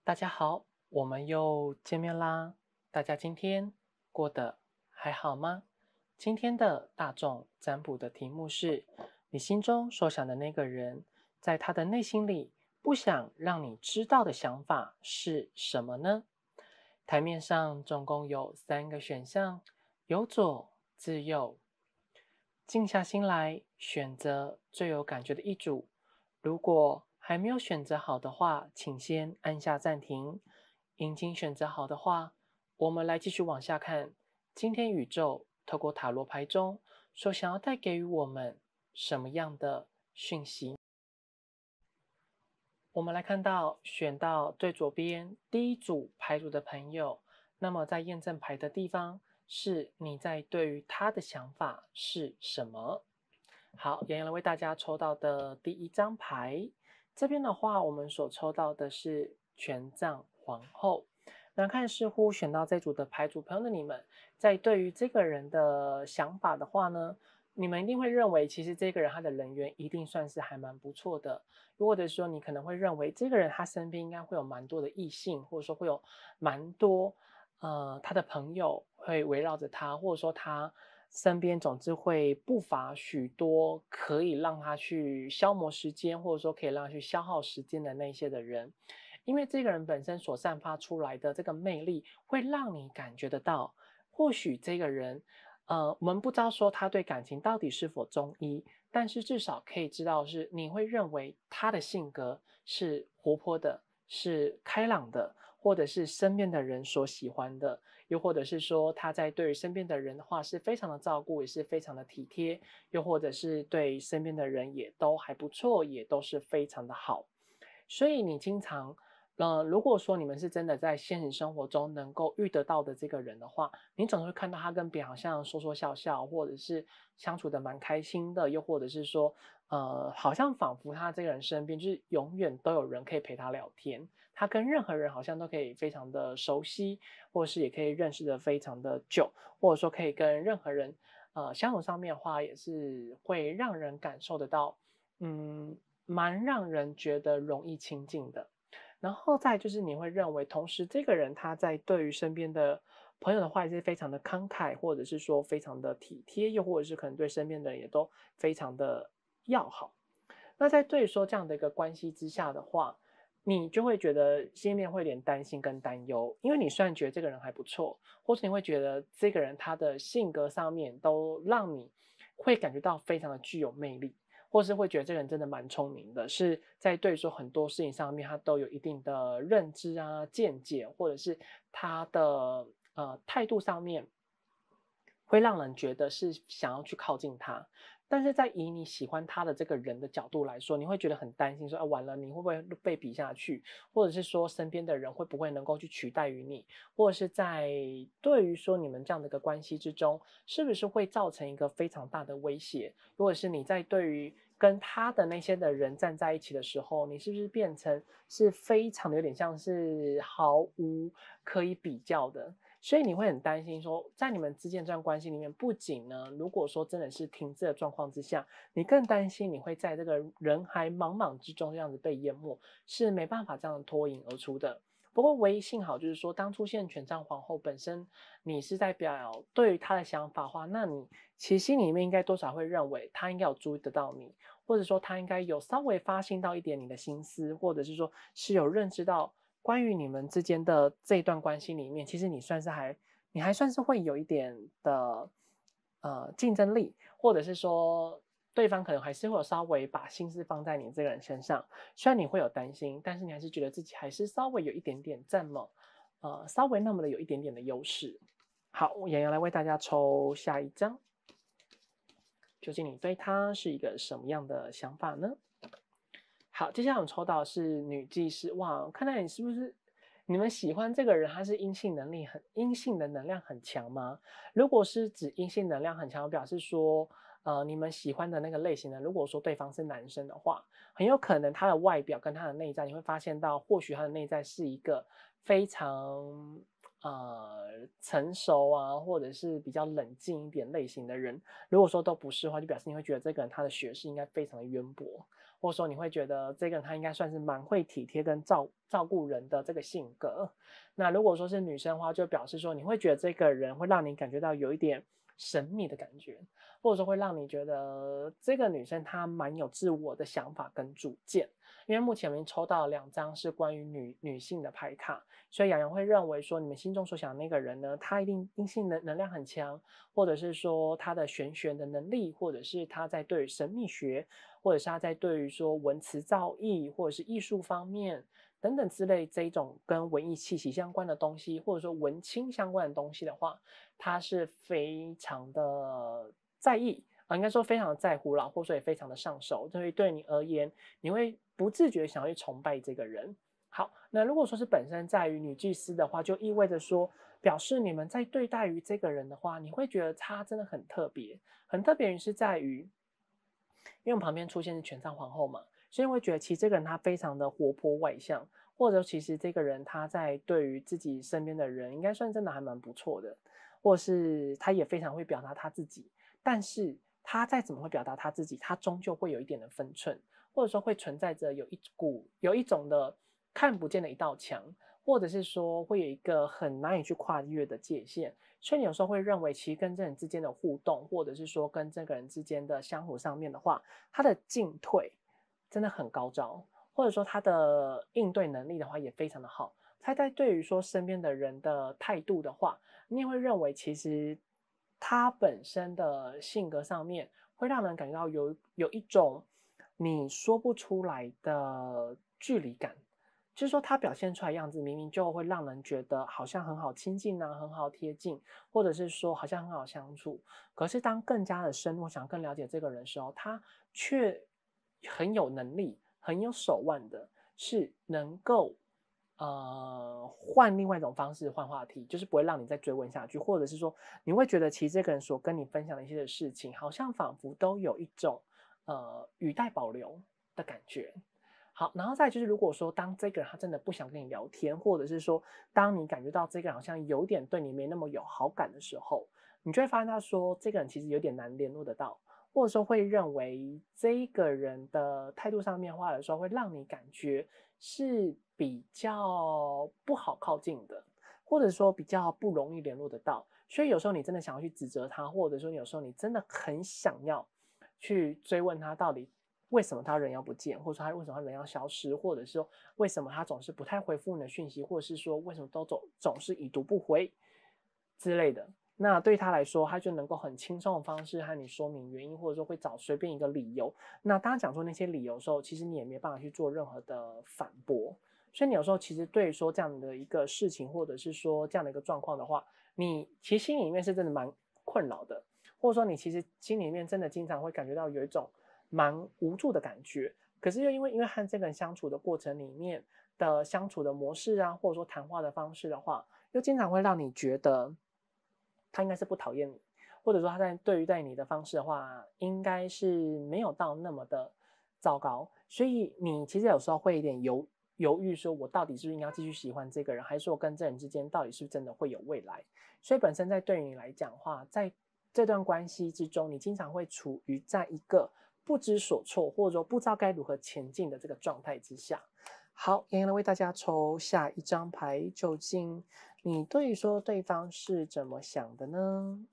大家好，我们又见面啦！大家今天过得还好吗？今天的大众占卜的题目是：你心中所想的那个人，在他的内心里不想让你知道的想法是什么呢？台面上总共有3个选项，由左至右。静下心来，选择最有感觉的一组。如果还没有选择好的话，请先按下暂停。已经选择好的话，我们来继续往下看。今天宇宙透过塔罗牌中所想要带给予我们什么样的讯息？我们来看到选到最左边第一组牌组的朋友，那么在验证牌的地方是你在对于他的想法是什么？好，洋洋来为大家抽到的第一张牌，这边的话，我们所抽到的是权杖皇后。那看似乎选到这组的牌组朋友的你们，在对于这个人的想法的话呢，你们一定会认为，其实这个人他的人缘一定算是还蛮不错的，又或者说你可能会认为这个人他身边应该会有蛮多的异性，或者说会有蛮多他的朋友会围绕着他，或者说他身边总之会不乏许多可以让他去消磨时间，或者说可以让他去消耗时间的那些的人。因为这个人本身所散发出来的这个魅力，会让你感觉得到，或许这个人，我们不知道说他对感情到底是否中意，但是至少可以知道是你会认为他的性格是活泼的，是开朗的，或者是身边的人所喜欢的，又或者是说他在对于身边的人的话是非常的照顾，也是非常的体贴，又或者是对身边的人也都还不错，也都是非常的好。所以你经常，如果说你们是真的在现实生活中能够遇得到的这个人的话，你总是会看到他跟别人好像说说笑笑，或者是相处的蛮开心的，又或者是说，好像仿佛他这个人身边就是永远都有人可以陪他聊天，他跟任何人好像都可以非常的熟悉，或者是也可以认识的非常的久，或者说可以跟任何人，相处上面的话也是会让人感受得到，嗯，蛮让人觉得容易亲近的。然后再就是你会认为，同时这个人他在对于身边的朋友的话也是非常的慷慨，或者是说非常的体贴，又或者是可能对身边的人也都非常的要好。那在对说这样的一个关系之下的话，你就会觉得心里面会有点担心跟担忧，因为你虽然觉得这个人还不错，或是你会觉得这个人他的性格上面都让你会感觉到非常的具有魅力，或是会觉得这个人真的蛮聪明的，是在对说很多事情上面他都有一定的认知啊、见解，或者是他的态度上面会让人觉得是想要去靠近他。但是在以你喜欢他的这个人的角度来说，你会觉得很担心说，啊，完了，你会不会被比下去？或者是说身边的人会不会能够去取代于你？或者是在对于说你们这样的一个关系之中，是不是会造成一个非常大的威胁？如果是你在对于跟他的那些的人站在一起的时候，你是不是变成是非常的有点像是毫无可以比较的？所以你会很担心说，在你们之间这段关系里面，不仅呢，如果说真的是停滞的状况之下，你更担心你会在这个人海茫茫之中这样子被淹没，是没办法这样脱颖而出的。不过唯一幸好就是说，当出现权杖皇后本身，你是代表对于他的想法的话，那你其实心里面应该多少会认为他应该有注意得到你，或者说他应该有稍微发现到一点你的心思，或者是说是有认知到关于你们之间的这一段关系里面，其实你还算是会有一点的竞争力，或者是说对方可能还是会有稍微把心思放在你这个人身上，虽然你会有担心，但是你还是觉得自己还是稍微有一点点这么稍微那么的有一点点的优势。好，我洋洋来为大家抽下一张，究竟你对他是一个什么样的想法呢？好，接下来我们抽到的是女技师，哇，看来你是不是你们喜欢这个人，他是阴性的能量很强吗？如果是指阴性能量很强，表示说，你们喜欢的那个类型的，如果说对方是男生的话，很有可能他的外表跟他的内在，你会发现到，或许他的内在是一个非常成熟啊，或者是比较冷静一点类型的人。如果说都不是的话，就表示你会觉得这个人他的学识应该非常的渊博。或者说你会觉得这个人他应该算是蛮会体贴跟照顾人的这个性格。那如果说是女生的话，就表示说你会觉得这个人会让你感觉到有一点神秘的感觉，或者说会让你觉得这个女生她蛮有自我的想法跟主见。因为目前我们抽到了2张是关于女性的牌卡，所以洋洋会认为说你们心中所想的那个人呢，他一定阴性能量很强，或者是说他的玄学的能力，或者是他在对于神秘学，或者是他在对于说文词造诣，或者是艺术方面等等之类这一种跟文艺气息相关的东西，或者说文青相关的东西的话，他是非常的在意。应该说非常的在乎啦，或者说也非常的上手，所以对你而言，你会不自觉想要去崇拜这个人。好，那如果说是本身在于女祭司的话，就意味着说，表示你们在对待于这个人的话，你会觉得他真的很特别，很特别是在于，因为我们旁边出现是权杖皇后嘛，所以会觉得其实这个人他非常的活泼外向，或者其实这个人他在对于自己身边的人，应该算真的还蛮不错的，或是他也非常会表达他自己，但是他再怎么会表达他自己，他终究会有一点的分寸，或者说会存在着有一种的看不见的一道墙，或者是说会有一个很难以去跨越的界限，所以你有时候会认为，其实跟这人之间的互动，或者是说跟这个人之间的相处上面的话，他的进退真的很高招，或者说他的应对能力的话也非常的好。他在对于说身边的人的态度的话，你也会认为其实他本身的性格上面会让人感觉到有一种你说不出来的距离感，就是说他表现出来的样子明明就会让人觉得好像很好亲近啊，很好贴近，或者是说好像很好相处。可是当更加的深入，想更了解这个人的时候，他却很有能力、很有手腕的，是能够换另外一种方式换话题，就是不会让你再追问下去，或者是说你会觉得其实这个人所跟你分享的一些事情，好像仿佛都有一种语带保留的感觉。好，然后再就是，如果说当这个人他真的不想跟你聊天，或者是说当你感觉到这个人好像有点对你没那么有好感的时候，你就会发现到说这个人其实有点难联络得到，或者说会认为这一个人的态度上面话的时候，会让你感觉是比较不好靠近的，或者说比较不容易联络得到。所以有时候你真的想要去指责他，或者说有时候你真的很想要去追问他到底为什么他人要不见，或者说他为什么他人要消失，或者是说为什么他总是不太回复你的讯息，或者是说为什么都总是已读不回之类的。那对他来说，他就能够很轻松的方式和你说明原因，或者说会找随便一个理由。那当他讲出那些理由的时候，其实你也没办法去做任何的反驳。所以你有时候其实对于说这样的一个事情，或者是说这样的一个状况的话，你其实心里面是真的蛮困扰的，或者说你其实心里面真的经常会感觉到有一种蛮无助的感觉。可是又因为和这个人相处的过程里面的相处的模式啊，或者说谈话的方式的话，又经常会让你觉得他应该是不讨厌你，或者说他对于待你的方式的话，应该是没有到那么的糟糕。所以你其实有时候会有点犹豫，说我到底是不是应该继续喜欢这个人，还是我跟这人之间到底是不是真的会有未来？所以本身在对于你来讲的话，在这段关系之中，你经常会处于在一个不知所措，或者说不知道该如何前进的这个状态之下。好，妍妍来为大家抽下一张牌，究竟你对于说对方是怎么想的呢？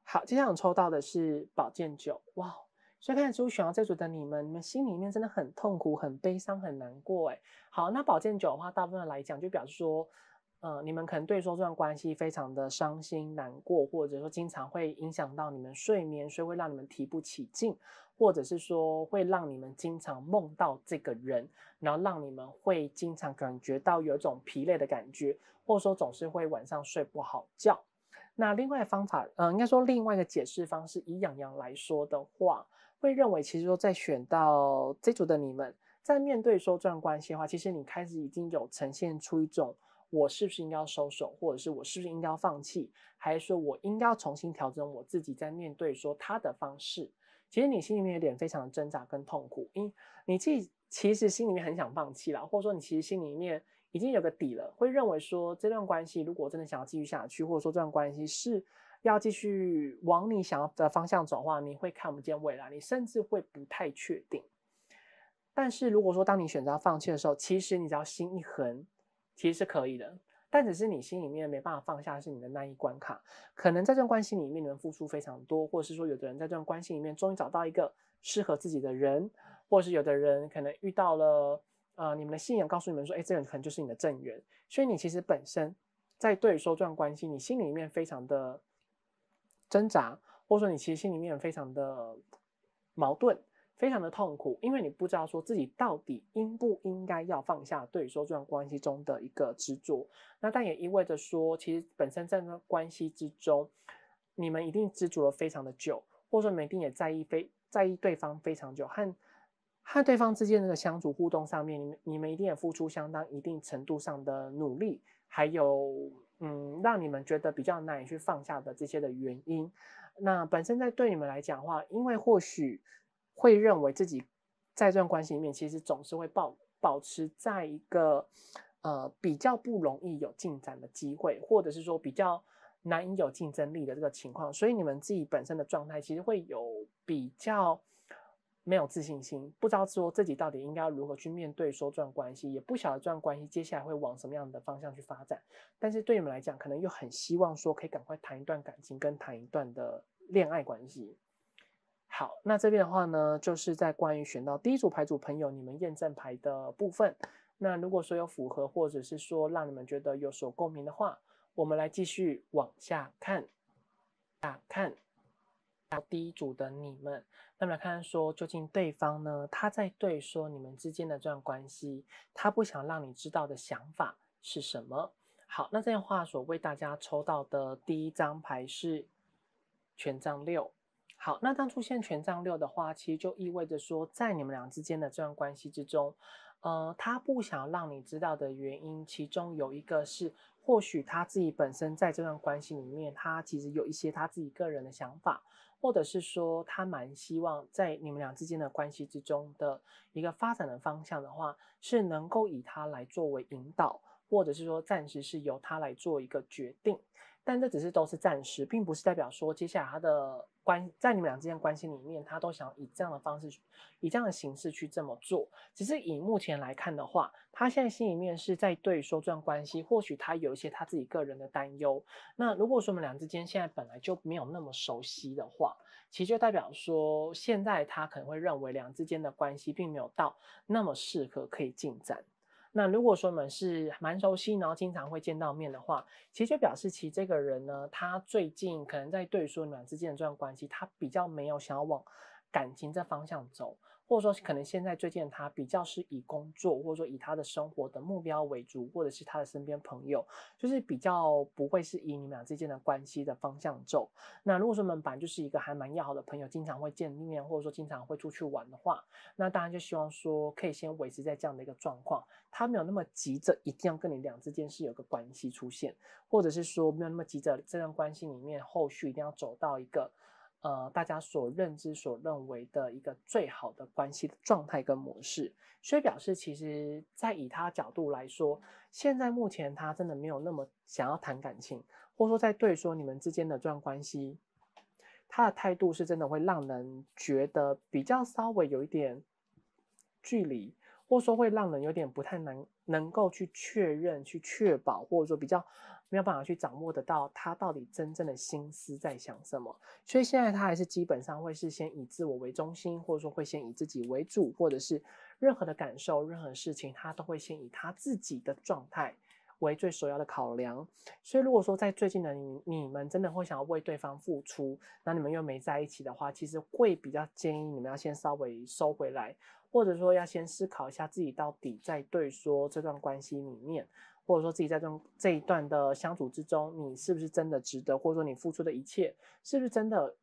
好，接下来我抽到的是宝剑九，哇！所以看得出选到这组的你们心里面真的很痛苦、很悲伤、很难过哎。好，那宝剑九的话，大部分来讲就表示说，你们可能对说这段关系非常的伤心难过，或者说经常会影响到你们睡眠，所以会让你们提不起劲，或者是说会让你们经常梦到这个人，然后让你们会经常感觉到有一种疲累的感觉，或者说总是会晚上睡不好觉。那另外的方法，应该说另外一个解释方式，以养羊来说的话，会认为其实说在选到这组的你们，在面对说这段关系的话，其实你开始已经有呈现出一种我是不是应该要收手，或者是我是不是应该要放弃，还是说我应该要重新调整我自己在面对说他的方式。其实你心里面有点非常的挣扎跟痛苦，因你自己其实心里面很想放弃啦，或者说你其实心里面已经有个底了，会认为说这段关系如果真的想要继续下去，或者说这段关系是要继续往你想要的方向走的话，你会看不见未来，你甚至会不太确定。但是如果说当你选择要放弃的时候，其实你只要心一横，其实是可以的。但只是你心里面没办法放下的是你的那一关卡，可能在这段关系里面你们付出非常多，或者是说有的人在这段关系里面终于找到一个适合自己的人，或者是有的人可能遇到了你们的信仰告诉你们说，这个人可能就是你的正缘，所以你其实本身在对于说这段关系，你心里面非常的挣扎，或者说你其实心里面非常的矛盾。非常的痛苦，因为你不知道说自己到底应不应该要放下对于说这段关系中的一个执着，那但也意味着说，其实本身在这段关系之中，你们一定执着了非常的久，或者说你们一定也在意对方非常久，和对方之间的相处互动上面，你们一定也付出相当一定程度上的努力，还有让你们觉得比较难以去放下的这些的原因。那本身在对你们来讲的话，因为或许会认为自己在这段关系里面，其实总是会保持在一个比较不容易有进展的机会，或者是说比较难以有竞争力的这个情况，所以你们自己本身的状态其实会有比较没有自信心，不知道说自己到底应该如何去面对说这段关系，也不晓得这段关系接下来会往什么样的方向去发展。但是对你们来讲，可能又很希望说可以赶快谈一段感情，跟谈一段的恋爱关系。好，那这边的话呢，就是在关于选到第一组牌组朋友你们验证牌的部分。那如果说有符合，或者是说让你们觉得有所共鸣的话，我们来继续往下看。第一组的你们，那么来看说，究竟对方呢，他在对说你们之间的这段关系，他不想让你知道的想法是什么？好，那这样的话所为大家抽到的第一张牌是权杖六。好，那当出现权杖六的话，其实就意味着说，在你们俩之间的这段关系之中，他不想让你知道的原因，其中有一个是，或许他自己本身在这段关系里面，他其实有一些他自己个人的想法，或者是说他蛮希望在你们俩之间的关系之中的一个发展的方向的话，是能够以他来作为引导，或者是说暂时是由他来做一个决定。但这只是都是暂时，并不是代表说接下来他的在你们俩之间关系里面，他都想以这样的方式，以这样的形式去这么做。只是以目前来看的话，他现在心里面是在对说这段关系，或许他有一些他自己个人的担忧。那如果说我们俩之间现在本来就没有那么熟悉的话，其实就代表说现在他可能会认为两之间的关系并没有到那么适合可以进展。那如果说我们是蛮熟悉，然后经常会见到面的话，其实就表示其实这个人呢，他最近可能在对说你们俩之间的这段关系，他比较没有想要往感情这方向走，或者说可能现在最近他比较是以工作，或者说以他的生活的目标为主，或者是他的身边朋友，就是比较不会是以你们俩之间的关系的方向走。那如果说我们本来就是一个还蛮要好的朋友，经常会见面，或者说经常会出去玩的话，那当然就希望说可以先维持在这样的一个状况。他没有那么急着一定要跟你俩之间是有个关系出现，或者是说没有那么急着这段关系里面后续一定要走到一个大家所认知所认为的一个最好的关系的状态跟模式。所以表示其实在以他角度来说，现在目前他真的没有那么想要谈感情，或者说在对说你们之间的这段关系，他的态度是真的会让人觉得比较稍微有一点距离，或者说会让人有点不太能够去确认、去确保，或者说比较没有办法去掌握得到他到底真正的心思在想什么。所以现在他还是基本上会是先以自我为中心，或者说会先以自己为主，或者是任何的感受、任何事情，他都会先以他自己的状态为最首要的考量。所以如果说在最近的你们真的会想要为对方付出，那你们又没在一起的话，其实会比较建议你们要先稍微收回来，或者说要先思考一下自己到底在对说这段关系里面，或者说自己在这一段的相处之中，你是不是真的值得，或者说你付出的一切是不是真的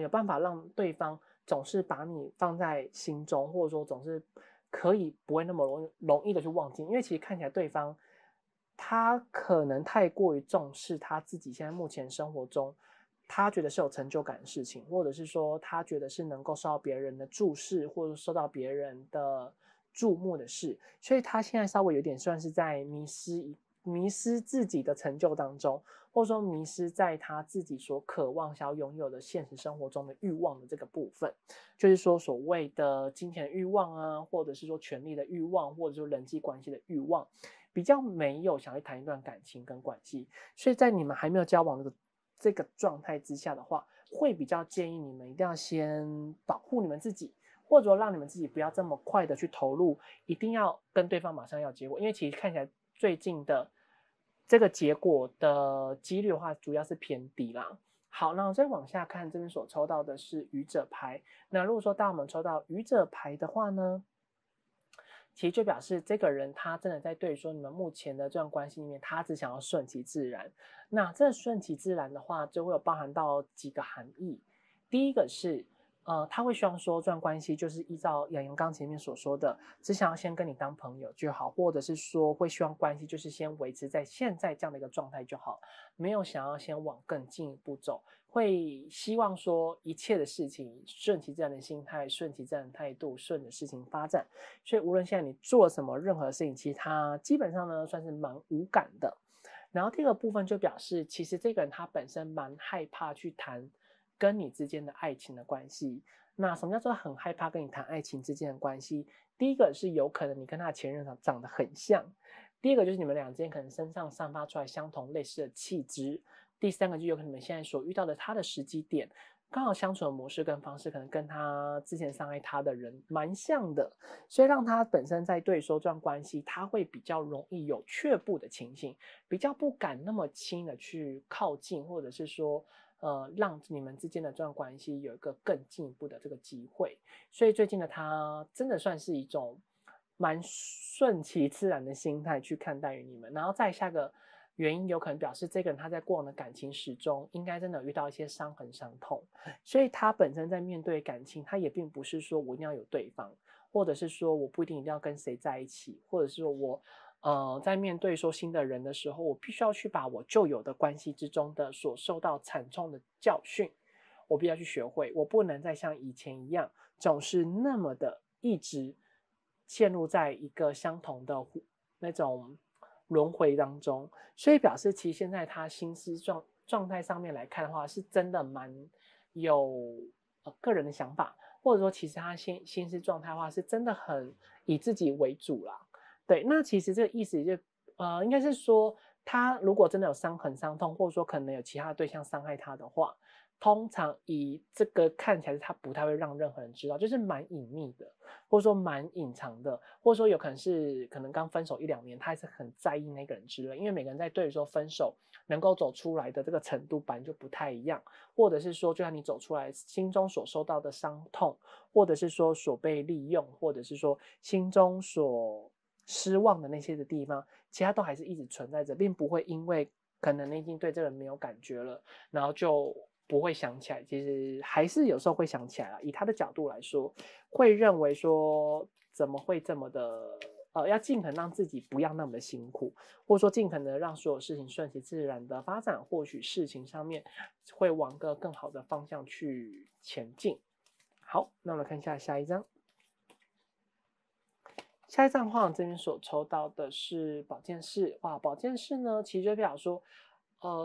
有办法让对方总是把你放在心中，或者说总是可以不会那么容易的去忘记。因为其实看起来对方他可能太过于重视他自己现在目前生活中他觉得是有成就感的事情，或者是说他觉得是能够受到别人的注视，或者受到别人的注目的事，所以他现在稍微有点算是在迷失迷失自己的成就当中，或者说迷失在他自己所渴望想要拥有的现实生活中的欲望的这个部分，就是说所谓的金钱欲望啊，或者是说权力的欲望，或者说人际关系的欲望，比较没有想去谈一段感情跟关系，所以在你们还没有交往的这个状态之下的话，会比较建议你们一定要先保护你们自己，或者说让你们自己不要这么快的去投入，一定要跟对方马上要结果，因为其实看起来最近的这个结果的几率的话，主要是偏低啦。好，那我再往下看，这边所抽到的是愚者牌。那如果说当我们抽到愚者牌的话呢，其实就表示这个人他真的在对说你们目前的这段关系里面，他只想要顺其自然。那这顺其自然的话，就会有包含到几个含义。第一个是，他会希望说这段关系就是依照洋洋刚前面所说的，只想要先跟你当朋友就好，或者是说会希望关系就是先维持在现在这样的一个状态就好，没有想要先往更进一步走。会希望说一切的事情顺其自然的心态，顺其自然的态度，顺着事情发展。所以无论现在你做什么任何事情，其实他基本上呢算是蛮无感的。然后第二个部分就表示，其实这个人他本身蛮害怕去谈跟你之间的爱情的关系。那什么叫做很害怕跟你谈爱情之间的关系？第一个是有可能你跟他的前任长得很像，第二个就是你们俩之间可能身上散发出来相同类似的气质，第三个就有可能你们现在所遇到的他的时机点，刚好相处的模式跟方式可能跟他之前伤害他的人蛮像的，所以让他本身在对说这段关系，他会比较容易有却步的情形，比较不敢那么轻的去靠近，或者是说让你们之间的这段关系有一个更进一步的这个机会。所以最近的他真的算是一种蛮顺其自然的心态去看待于你们，然后再下个原因有可能表示这个人他在过往的感情史中应该真的有遇到一些伤痕伤痛，所以他本身在面对感情，他也并不是说我一定要有对方，或者是说我不一定要跟谁在一起，或者是说我在面对说新的人的时候，我必须要去把我旧有的关系之中的所受到惨痛的教训，我必须要去学会，我不能再像以前一样总是那么的一直陷入在一个相同的那种轮回当中，所以表示其实现在他心思状态上面来看的话，是真的蛮有个人的想法，或者说其实他心思状态的话，是真的很以自己为主啦。对，那其实这个意思就应该是说，他如果真的有伤痕伤痛，或者说可能有其他的对象伤害他的话，通常以这个看起来是他不太会让任何人知道，就是蛮隐秘的，或者说蛮隐藏的，或者说有可能是可能刚分手1-2年，他还是很在意那个人之类，因为每个人在对于说分手能够走出来的这个程度本来就不太一样，或者是说就算你走出来，心中所受到的伤痛，或者是说所被利用，或者是说心中所失望的那些的地方，其他都还是一直存在着，并不会因为可能你已经对这个人没有感觉了，然后就不会想起来，其实还是有时候会想起来啦。以他的角度来说，会认为说怎么会这么的要尽可能让自己不要那么的辛苦，或者说尽可能让所有事情顺其自然的发展，或许事情上面会往个更好的方向去前进。好，那我们看一下下一张。下一张的话，这边所抽到的是宝剑四。哇，宝剑四呢，其实就表示说，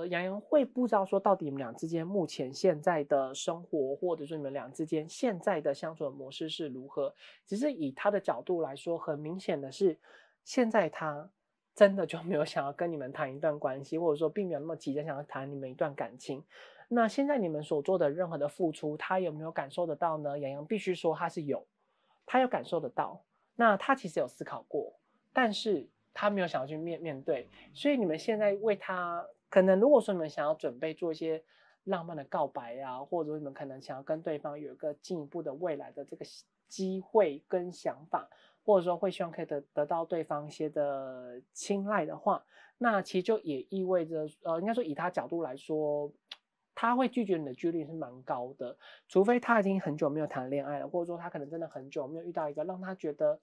洋洋会不知道说到底你们俩之间目前现在的生活，或者说你们俩之间现在的相处的模式是如何。只是以他的角度来说，很明显的是，现在他真的就没有想要跟你们谈一段关系，或者说并没有那么急着想要谈你们一段感情。那现在你们所做的任何的付出，他有没有感受得到呢？洋洋必须说他是有，他有感受得到。那他其实有思考过，但是他没有想要去面对，所以你们现在为他，可能如果说你们想要准备做一些浪漫的告白啊，或者你们可能想要跟对方有一个进一步的未来的这个机会跟想法，或者说会希望可以得到对方一些的青睐的话，那其实就也意味着，应该说以他角度来说，他会拒绝你的几率是蛮高的，除非他已经很久没有谈恋爱了，或者说他可能真的很久没有遇到一个让他觉得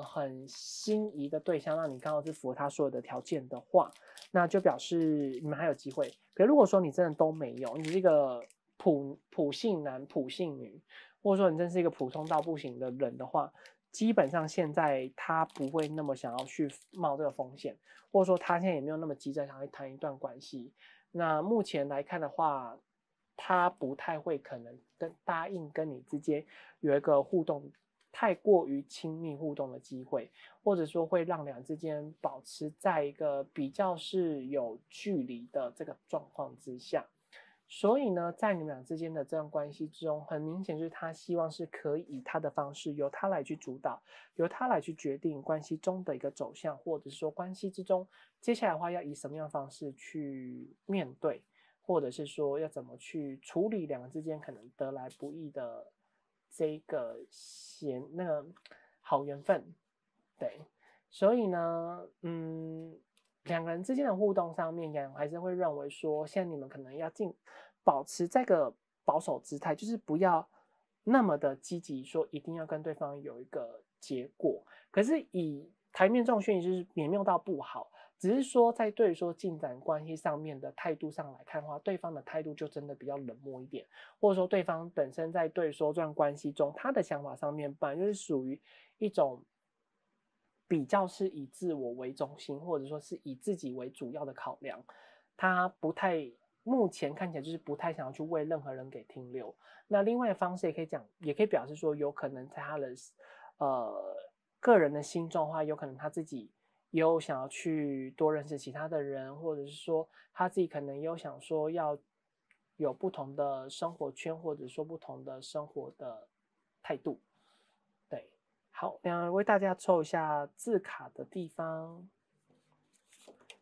很心仪的对象，让你刚好是符合他所有的条件的话，那就表示你们还有机会。可如果说你真的都没有，你是一个普信男、普信女，或者说你真是一个普通到不行的人的话，基本上现在他不会那么想要去冒这个风险，或者说他现在也没有那么急着想要谈一段关系。那目前来看的话，他不太会可能答应跟你之间有一个互动，太过于亲密互动的机会，或者说会让两之间保持在一个比较是有距离的这个状况之下。所以呢，在你们俩之间的这段关系之中，很明显就是他希望是可以以他的方式，由他来去主导，由他来去决定关系中的一个走向，或者是说关系之中接下来的话要以什么样的方式去面对，或者是说要怎么去处理两个之间可能得来不易的这个那个好缘分，对，所以呢，两个人之间的互动上面，杨还是会认为说，现在你们可能要保持这个保守姿态，就是不要那么的积极，说一定要跟对方有一个结果。可是以台面这种讯息，就是也没有到不好，只是说在对于说进展关系上面的态度上来看的话，对方的态度就真的比较冷漠一点，或者说对方本身在对说这段关系中，他的想法上面本来就是属于一种比较是以自我为中心，或者说是以自己为主要的考量，他不太目前看起来就是不太想要去为任何人给停留。那另外的方式也可以讲，也可以表示说，有可能在他的个人的心中的话，有可能他自己也有想要去多认识其他的人，或者是说他自己可能也有想说要有不同的生活圈，或者说不同的生活的态度。对，好，为大家抽一下字卡的地方。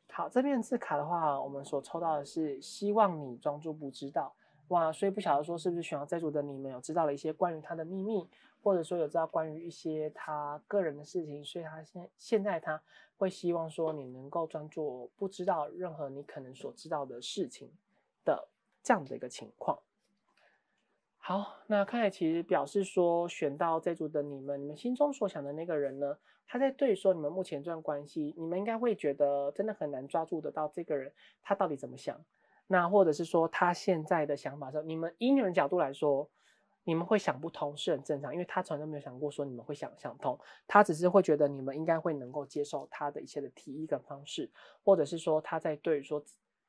好，这边字卡的话，我们所抽到的是希望你装作不知道。哇，所以不晓得说是不是选到这组的你们有知道了一些关于他的秘密，或者说有知道关于一些他个人的事情，所以他现在他会希望说你能够装作不知道任何你可能所知道的事情的这样的一个情况。好，那看来其实表示说选到这组的你们心中所想的那个人呢，他在对说你们目前这段关系，你们应该会觉得真的很难抓住得到这个人他到底怎么想，那或者是说他现在的想法上，以你们角度来说，你们会想不通是很正常，因为他从来都没有想过说你们会想通，他只是会觉得你们应该会能够接受他的一切的提议跟方式，或者是说他在对说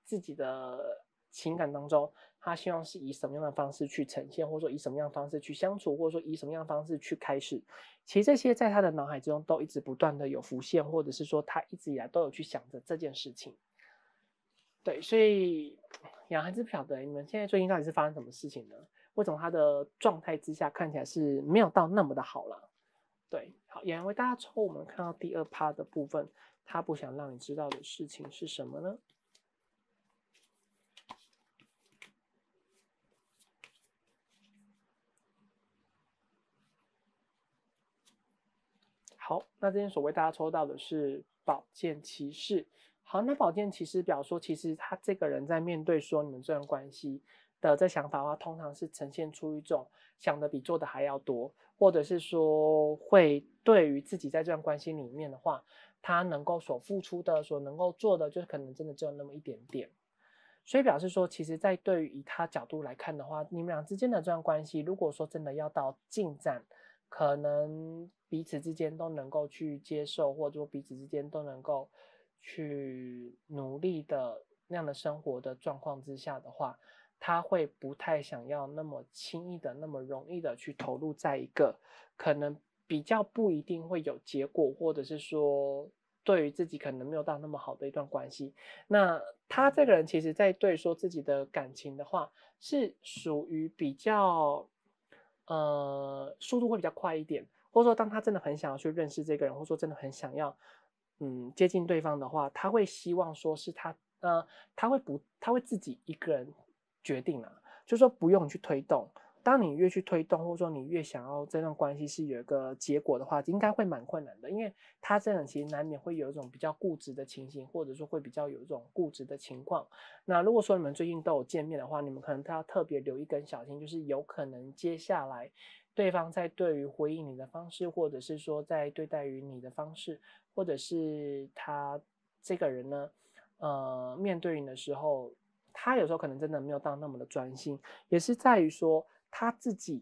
自己的情感当中。他希望是以什么样的方式去呈现，或者说以什么样的方式去相处，或者说以什么样的方式去开始。其实这些在他的脑海之中都一直不断的有浮现，或者是说他一直以来都有去想着这件事情。对，所以杨还是不晓得你们现在最近到底是发生什么事情呢？为什么他的状态之下看起来是没有到那么的好了？对，好，杨为大家抽，我们看到第二趴的部分，他不想让你知道的事情是什么呢？好，那这边所为大家抽到的是宝剑骑士。好，那宝剑骑士表说，其实他这个人在面对说你们这段关系的这想法的话，通常是呈现出一种想的比做的还要多，或者是说会对于自己在这段关系里面的话，他能够所付出的、所能够做的，就是可能真的只有那么一点点。所以表示说，其实，在对于以他角度来看的话，你们俩之间的这段关系，如果说真的要到进展，可能彼此之间都能够去接受，或者说彼此之间都能够去努力的那样的生活的状况之下的话，他会不太想要那么轻易的、那么容易的去投入在一个可能比较不一定会有结果，或者是说对于自己可能没有到那么好的一段关系。那他这个人其实在对说自己的感情的话，是属于比较速度会比较快一点，或者说当他真的很想要去认识这个人，或者说真的很想要接近对方的话，他会希望说是他会自己一个人决定啊，就是说不用去推动。当你越去推动，或者说你越想要这段关系是有一个结果的话，应该会蛮困难的，因为他这人其实难免会有一种比较固执的情形，或者说会比较有一种固执的情况。那如果说你们最近都有见面的话，你们可能都要特别留意跟小心，就是有可能接下来对方在对于回应你的方式，或者是说在对待于你的方式，或者是他这个人呢，面对你的时候，他有时候可能真的没有到那么的专心，也是在于说他自己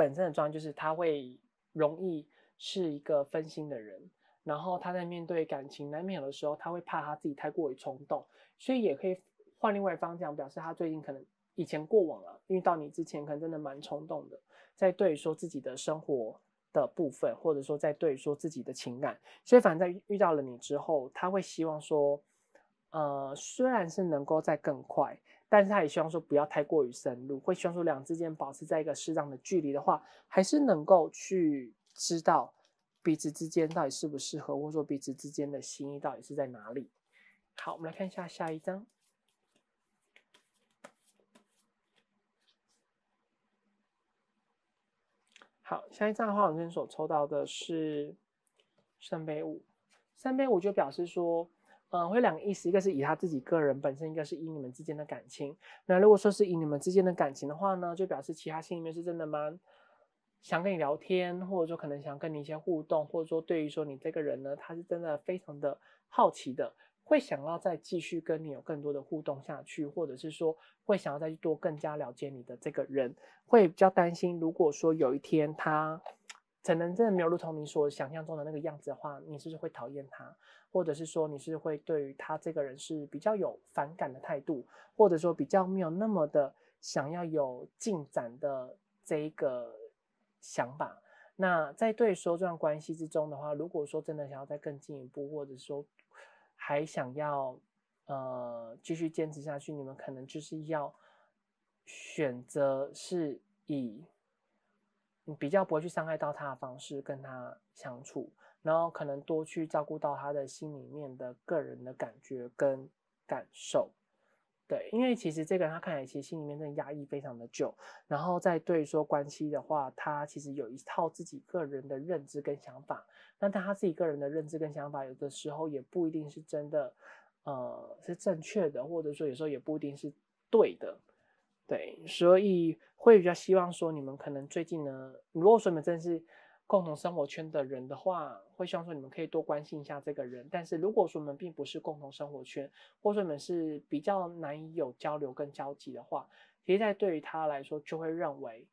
本身的状态就是他会容易是一个分心的人，然后他在面对感情难免有的时候他会怕他自己太过于冲动，所以也可以换另外一方讲，表示他最近可能以前过往了，遇到你之前可能真的蛮冲动的，在对于说自己的生活的部分，或者说在对于说自己的情感，所以反正在遇到了你之后，他会希望说，虽然是能够再更快，但是他也希望说不要太过于深入，会希望说两之间保持在一个适当的距离的话，还是能够去知道彼此之间到底适不适合，或者说彼此之间的心意到底是在哪里。好，我们来看一下下一张。好，下一张的话，我们今天所抽到的是圣杯五。圣杯五就表示说，会两个意思，一个是以他自己个人本身，一个是以你们之间的感情。那如果说是以你们之间的感情的话呢，就表示其他心里面是真的蛮想跟你聊天，或者说可能想跟你一些互动，或者说对于说你这个人呢，他是真的非常的好奇的，会想要再继续跟你有更多的互动下去，或者是说会想要再去多更加了解你的这个人，会比较担心，如果说有一天他可能真的没有如同你所想象中的那个样子的话，你是不是会讨厌他，或者是说你是会对于他这个人是比较有反感的态度，或者说比较没有那么的想要有进展的这一个想法。那在对说这段关系之中的话，如果说真的想要再更进一步，或者说还想要继续坚持下去，你们可能就是要选择是以你比较不会去伤害到他的方式跟他相处，然后可能多去照顾到他的心里面的个人的感觉跟感受。对，因为其实这个人他看起来其实心里面真的压抑非常的久，然后在对说关系的话，他其实有一套自己个人的认知跟想法，那他自己个人的认知跟想法，有的时候也不一定是真的，是正确的，或者说有时候也不一定是对的。对，所以会比较希望说，你们可能最近呢，如果说你们真的是共同生活圈的人的话，会希望说你们可以多关心一下这个人。但是如果说你们并不是共同生活圈，或者说你们是比较难以有交流跟交集的话，其实在对于他来说，就会认为，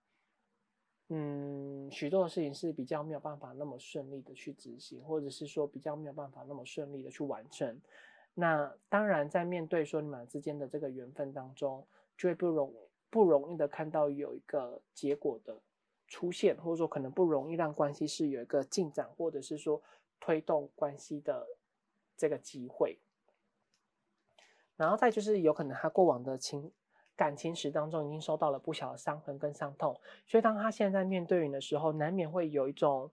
许多的事情是比较没有办法那么顺利的去执行，或者是说比较没有办法那么顺利的去完成。那当然，在面对说你们之间的这个缘分当中，就会不容易的看到有一个结果的出现，或者说可能不容易让关系是有一个进展，或者是说推动关系的这个机会。然后再就是有可能他过往的感情史当中已经受到了不小的伤痕跟伤痛，所以当他现在面对你的时候，难免会有一种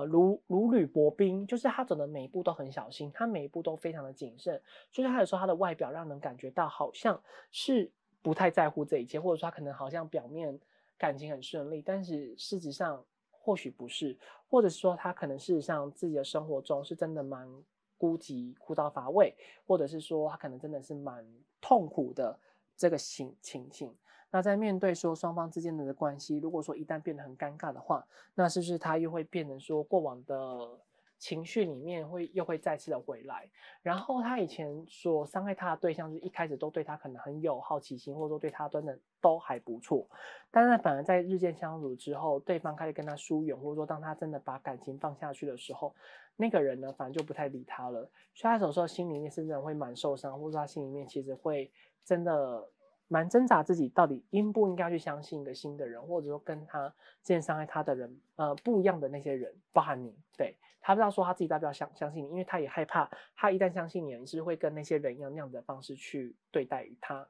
如履薄冰，就是他走的每一步都很小心，他每一步都非常的谨慎，就是他有时候他的外表让人感觉到好像是不太在乎这一切，或者说他可能好像表面感情很顺利，但是事实上或许不是，或者是说他可能事实上自己的生活中是真的蛮孤寂、枯燥乏味，或者是说他可能真的是蛮痛苦的这个情形。那在面对说双方之间的关系，如果说一旦变得很尴尬的话，那是不是他又会变成说过往的情绪里面又会再次的回来？然后他以前所伤害他的对象，是一开始都对他可能很有好奇心，或者说对他真的都还不错，但是反而在日渐相处之后，对方开始跟他疏远，或者说当他真的把感情放下去的时候，那个人呢，反正就不太理他了，所以他有时候心里面是真的会蛮受伤，或者说他心里面其实会真的蛮挣扎自己到底应不应该去相信一个新的人，或者说跟他之前伤害他的人，不一样的那些人，包含你，对，他不知道说他自己要不要相信你，因为他也害怕，他一旦相信你，你是会跟那些人一样那样的方式去对待于他。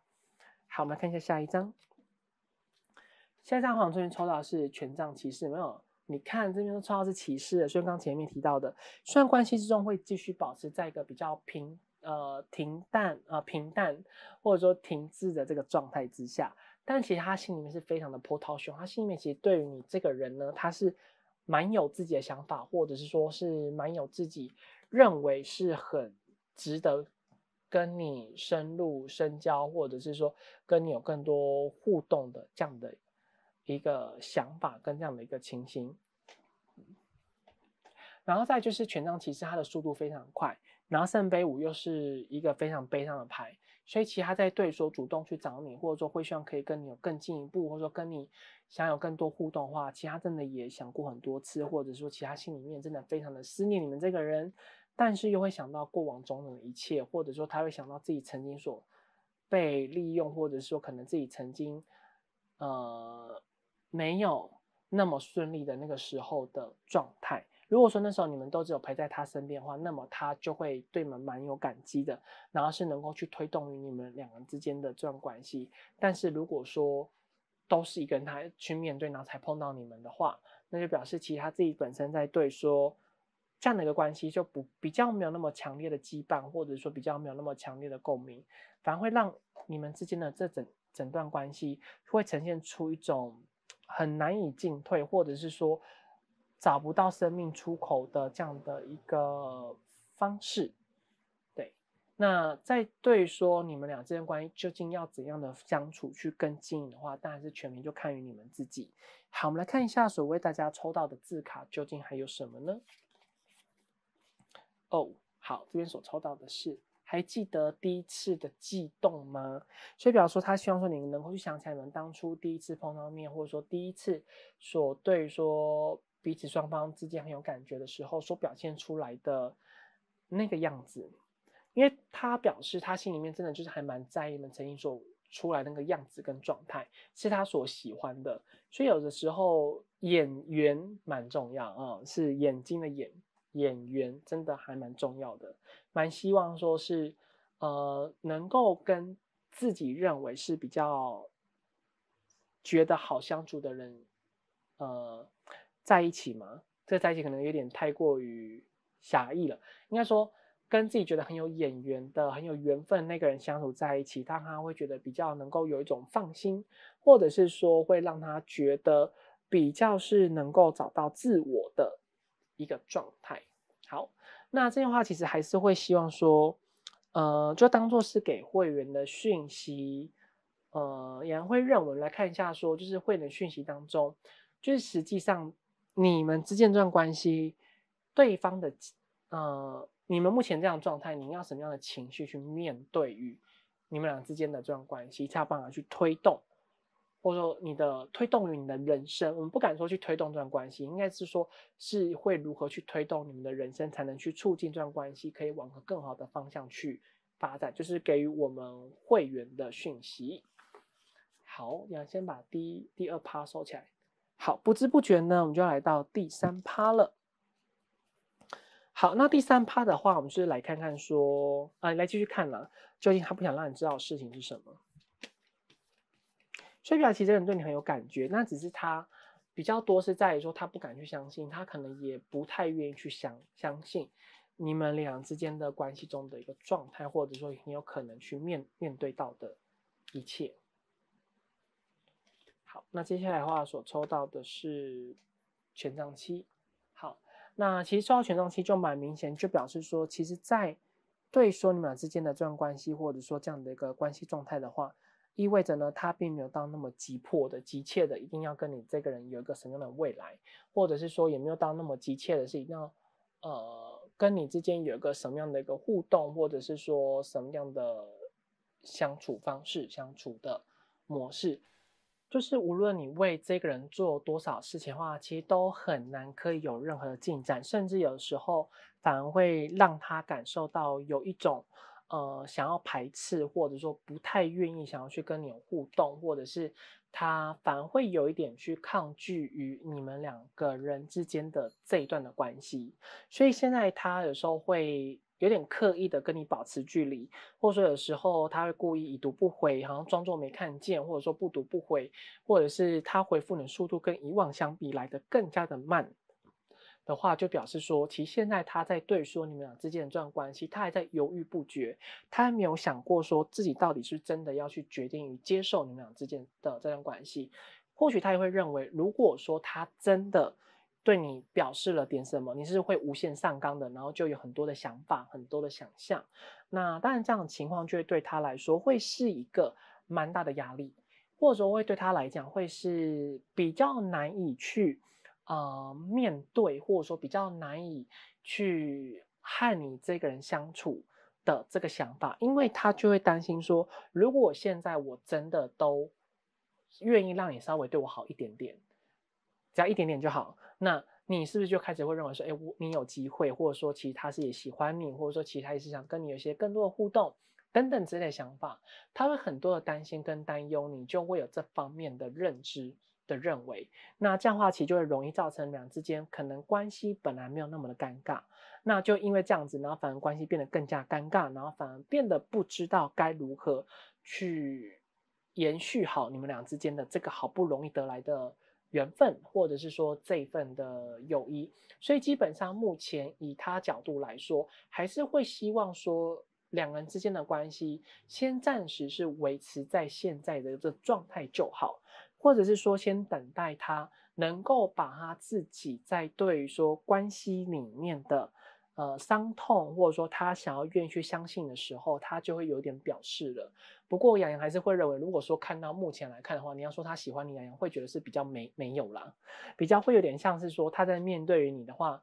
好，我们来看一下下一张。下一张黄这边抽到的是权杖骑士，没有？你看这边都抽到是骑士了，所以刚前面提到的，虽然关系之中会继续保持在一个比较平淡或者说停滞的这个状态之下，但其实他心里面是非常的波涛汹，他心里面其实对于你这个人呢，他是蛮有自己的想法，或者是说是蛮有自己认为是很值得跟你深入深交，或者是说跟你有更多互动的这样的一个想法跟这样的一个情形。然后再就是权杖骑士，它的速度非常快，然后圣杯五又是一个非常悲伤的牌，所以其实他在对说主动去找你，或者说会希望可以跟你有更进一步，或者说跟你想有更多互动的话，其实他真的也想过很多次，或者说其实他心里面真的非常的思念你们这个人，但是又会想到过往中的一切，或者说他会想到自己曾经所被利用，或者说可能自己曾经没有那么顺利的那个时候的状态。如果说那时候你们都只有陪在他身边的话，那么他就会对你们蛮有感激的，然后是能够去推动于你们两人之间的这段关系。但是如果说都是一个人他去面对，然后才碰到你们的话，那就表示其实他自己本身在对说这样的一个关系就比较没有那么强烈的羁绊，或者说比较没有那么强烈的共鸣，反而会让你们之间的这整段关系会呈现出一种很难以进退，或者是说找不到生命出口的这样的一个方式。对，那在对说你们俩之间关系究竟要怎样的相处去更经营的话，当然是全凭就看于你们自己。好，我们来看一下所谓大家抽到的字卡究竟还有什么呢？哦，好，这边所抽到的是还记得第一次的悸动吗？所以表示说他希望说你能够去想起来你们当初第一次碰到面，或者说第一次所对说彼此双方之间很有感觉的时候所表现出来的那个样子。因为他表示他心里面真的就是还蛮在意你们曾经所出来那个样子跟状态，是他所喜欢的。所以有的时候眼缘蛮重要啊，是眼睛的眼缘真的还蛮重要的，蛮希望说是能够跟自己认为是比较觉得好相处的人在一起嘛。这在一起可能有点太过于狭义了，应该说跟自己觉得很有眼缘的、很有缘分那个人相处在一起，让他会觉得比较能够有一种放心，或者是说会让他觉得比较是能够找到自我的一个状态。好，那这句话其实还是会希望说，就当做是给会员的讯息，也会认为来看一下说，就是会员的讯息当中，就是实际上你们之间这段关系，对方的你们目前这样的状态，你要什么样的情绪去面对于你们俩之间的这段关系，才有办法去推动，或者说你的推动于你的人生。我们不敢说去推动这段关系，应该是说是会如何去推动你们的人生，才能去促进这段关系可以往个更好的方向去发展，就是给予我们会员的讯息。好，要先把第二趴收起来。好，不知不觉呢，我们就要来到第三趴了。好，那第三趴的话，我们是来看看说，来继续看了，究竟他不想让你知道的事情是什么。所以表示其实这个人对你很有感觉，那只是他比较多是在于说他不敢去相信，他可能也不太愿意去相信你们俩之间的关系中的一个状态，或者说你有可能去面对到的一切。好，那接下来的话所抽到的是权杖七。好，那其实抽到权杖七就蛮明显，就表示说，其实在对说你们俩之间的这段关系，或者说这样的一个关系状态的话，意味着呢，他并没有到那么急迫的、急切的，一定要跟你这个人有一个什么样的未来，或者是说也没有到那么急切的，是一定要跟你之间有一个什么样的一个互动，或者是说什么样的相处方式、相处的模式。就是无论你为这个人做多少事情的话，其实都很难可以有任何的进展，甚至有时候反而会让他感受到有一种想要排斥，或者说不太愿意想要去跟你有互动，或者是他反而会有一点去抗拒于你们两个人之间的这一段的关系，所以现在他有时候会有点刻意的跟你保持距离，或者说有时候他会故意已读不回，好像装作没看见，或者说不读不回，或者是他回复你的速度跟以往相比来的更加的慢的话，就表示说，其实现在他在对说你们俩之间的这段关系，他还在犹豫不决，他还没有想过说自己到底是真的要去决定与接受你们俩之间的这段关系。或许他也会认为，如果说他真的对你表示了点什么，你是会无限上纲的，然后就有很多的想法、很多的想象。那当然，这样的情况就会对他来说会是一个蛮大的压力，或者说会对他来讲会是比较难以去面对，或者说比较难以去和你这个人相处的这个想法，因为他就会担心说，如果现在我真的都愿意让你稍微对我好一点点，只要一点点就好，那你是不是就开始会认为说，哎，你有机会，或者说其实他是也喜欢你，或者说其实他也是想跟你有一些更多的互动等等之类的想法，他会很多的担心跟担忧，你就会有这方面的认知的认为，那这样的话其实就会容易造成两之间可能关系本来没有那么的尴尬，那就因为这样子，然后反而关系变得更加尴尬，然后反而变得不知道该如何去延续好你们俩之间的这个好不容易得来的缘分，或者是说这一份的友谊。所以基本上目前以他角度来说，还是会希望说两人之间的关系先暂时是维持在现在的这状态就好，或者是说先等待他能够把他自己在对于说关系里面的伤痛，或者说他想要愿意去相信的时候，他就会有点表示了。不过洋洋还是会认为，如果说看到目前来看的话，你要说他喜欢你，洋洋会觉得是比较没有啦，比较会有点像是说他在面对于你的话，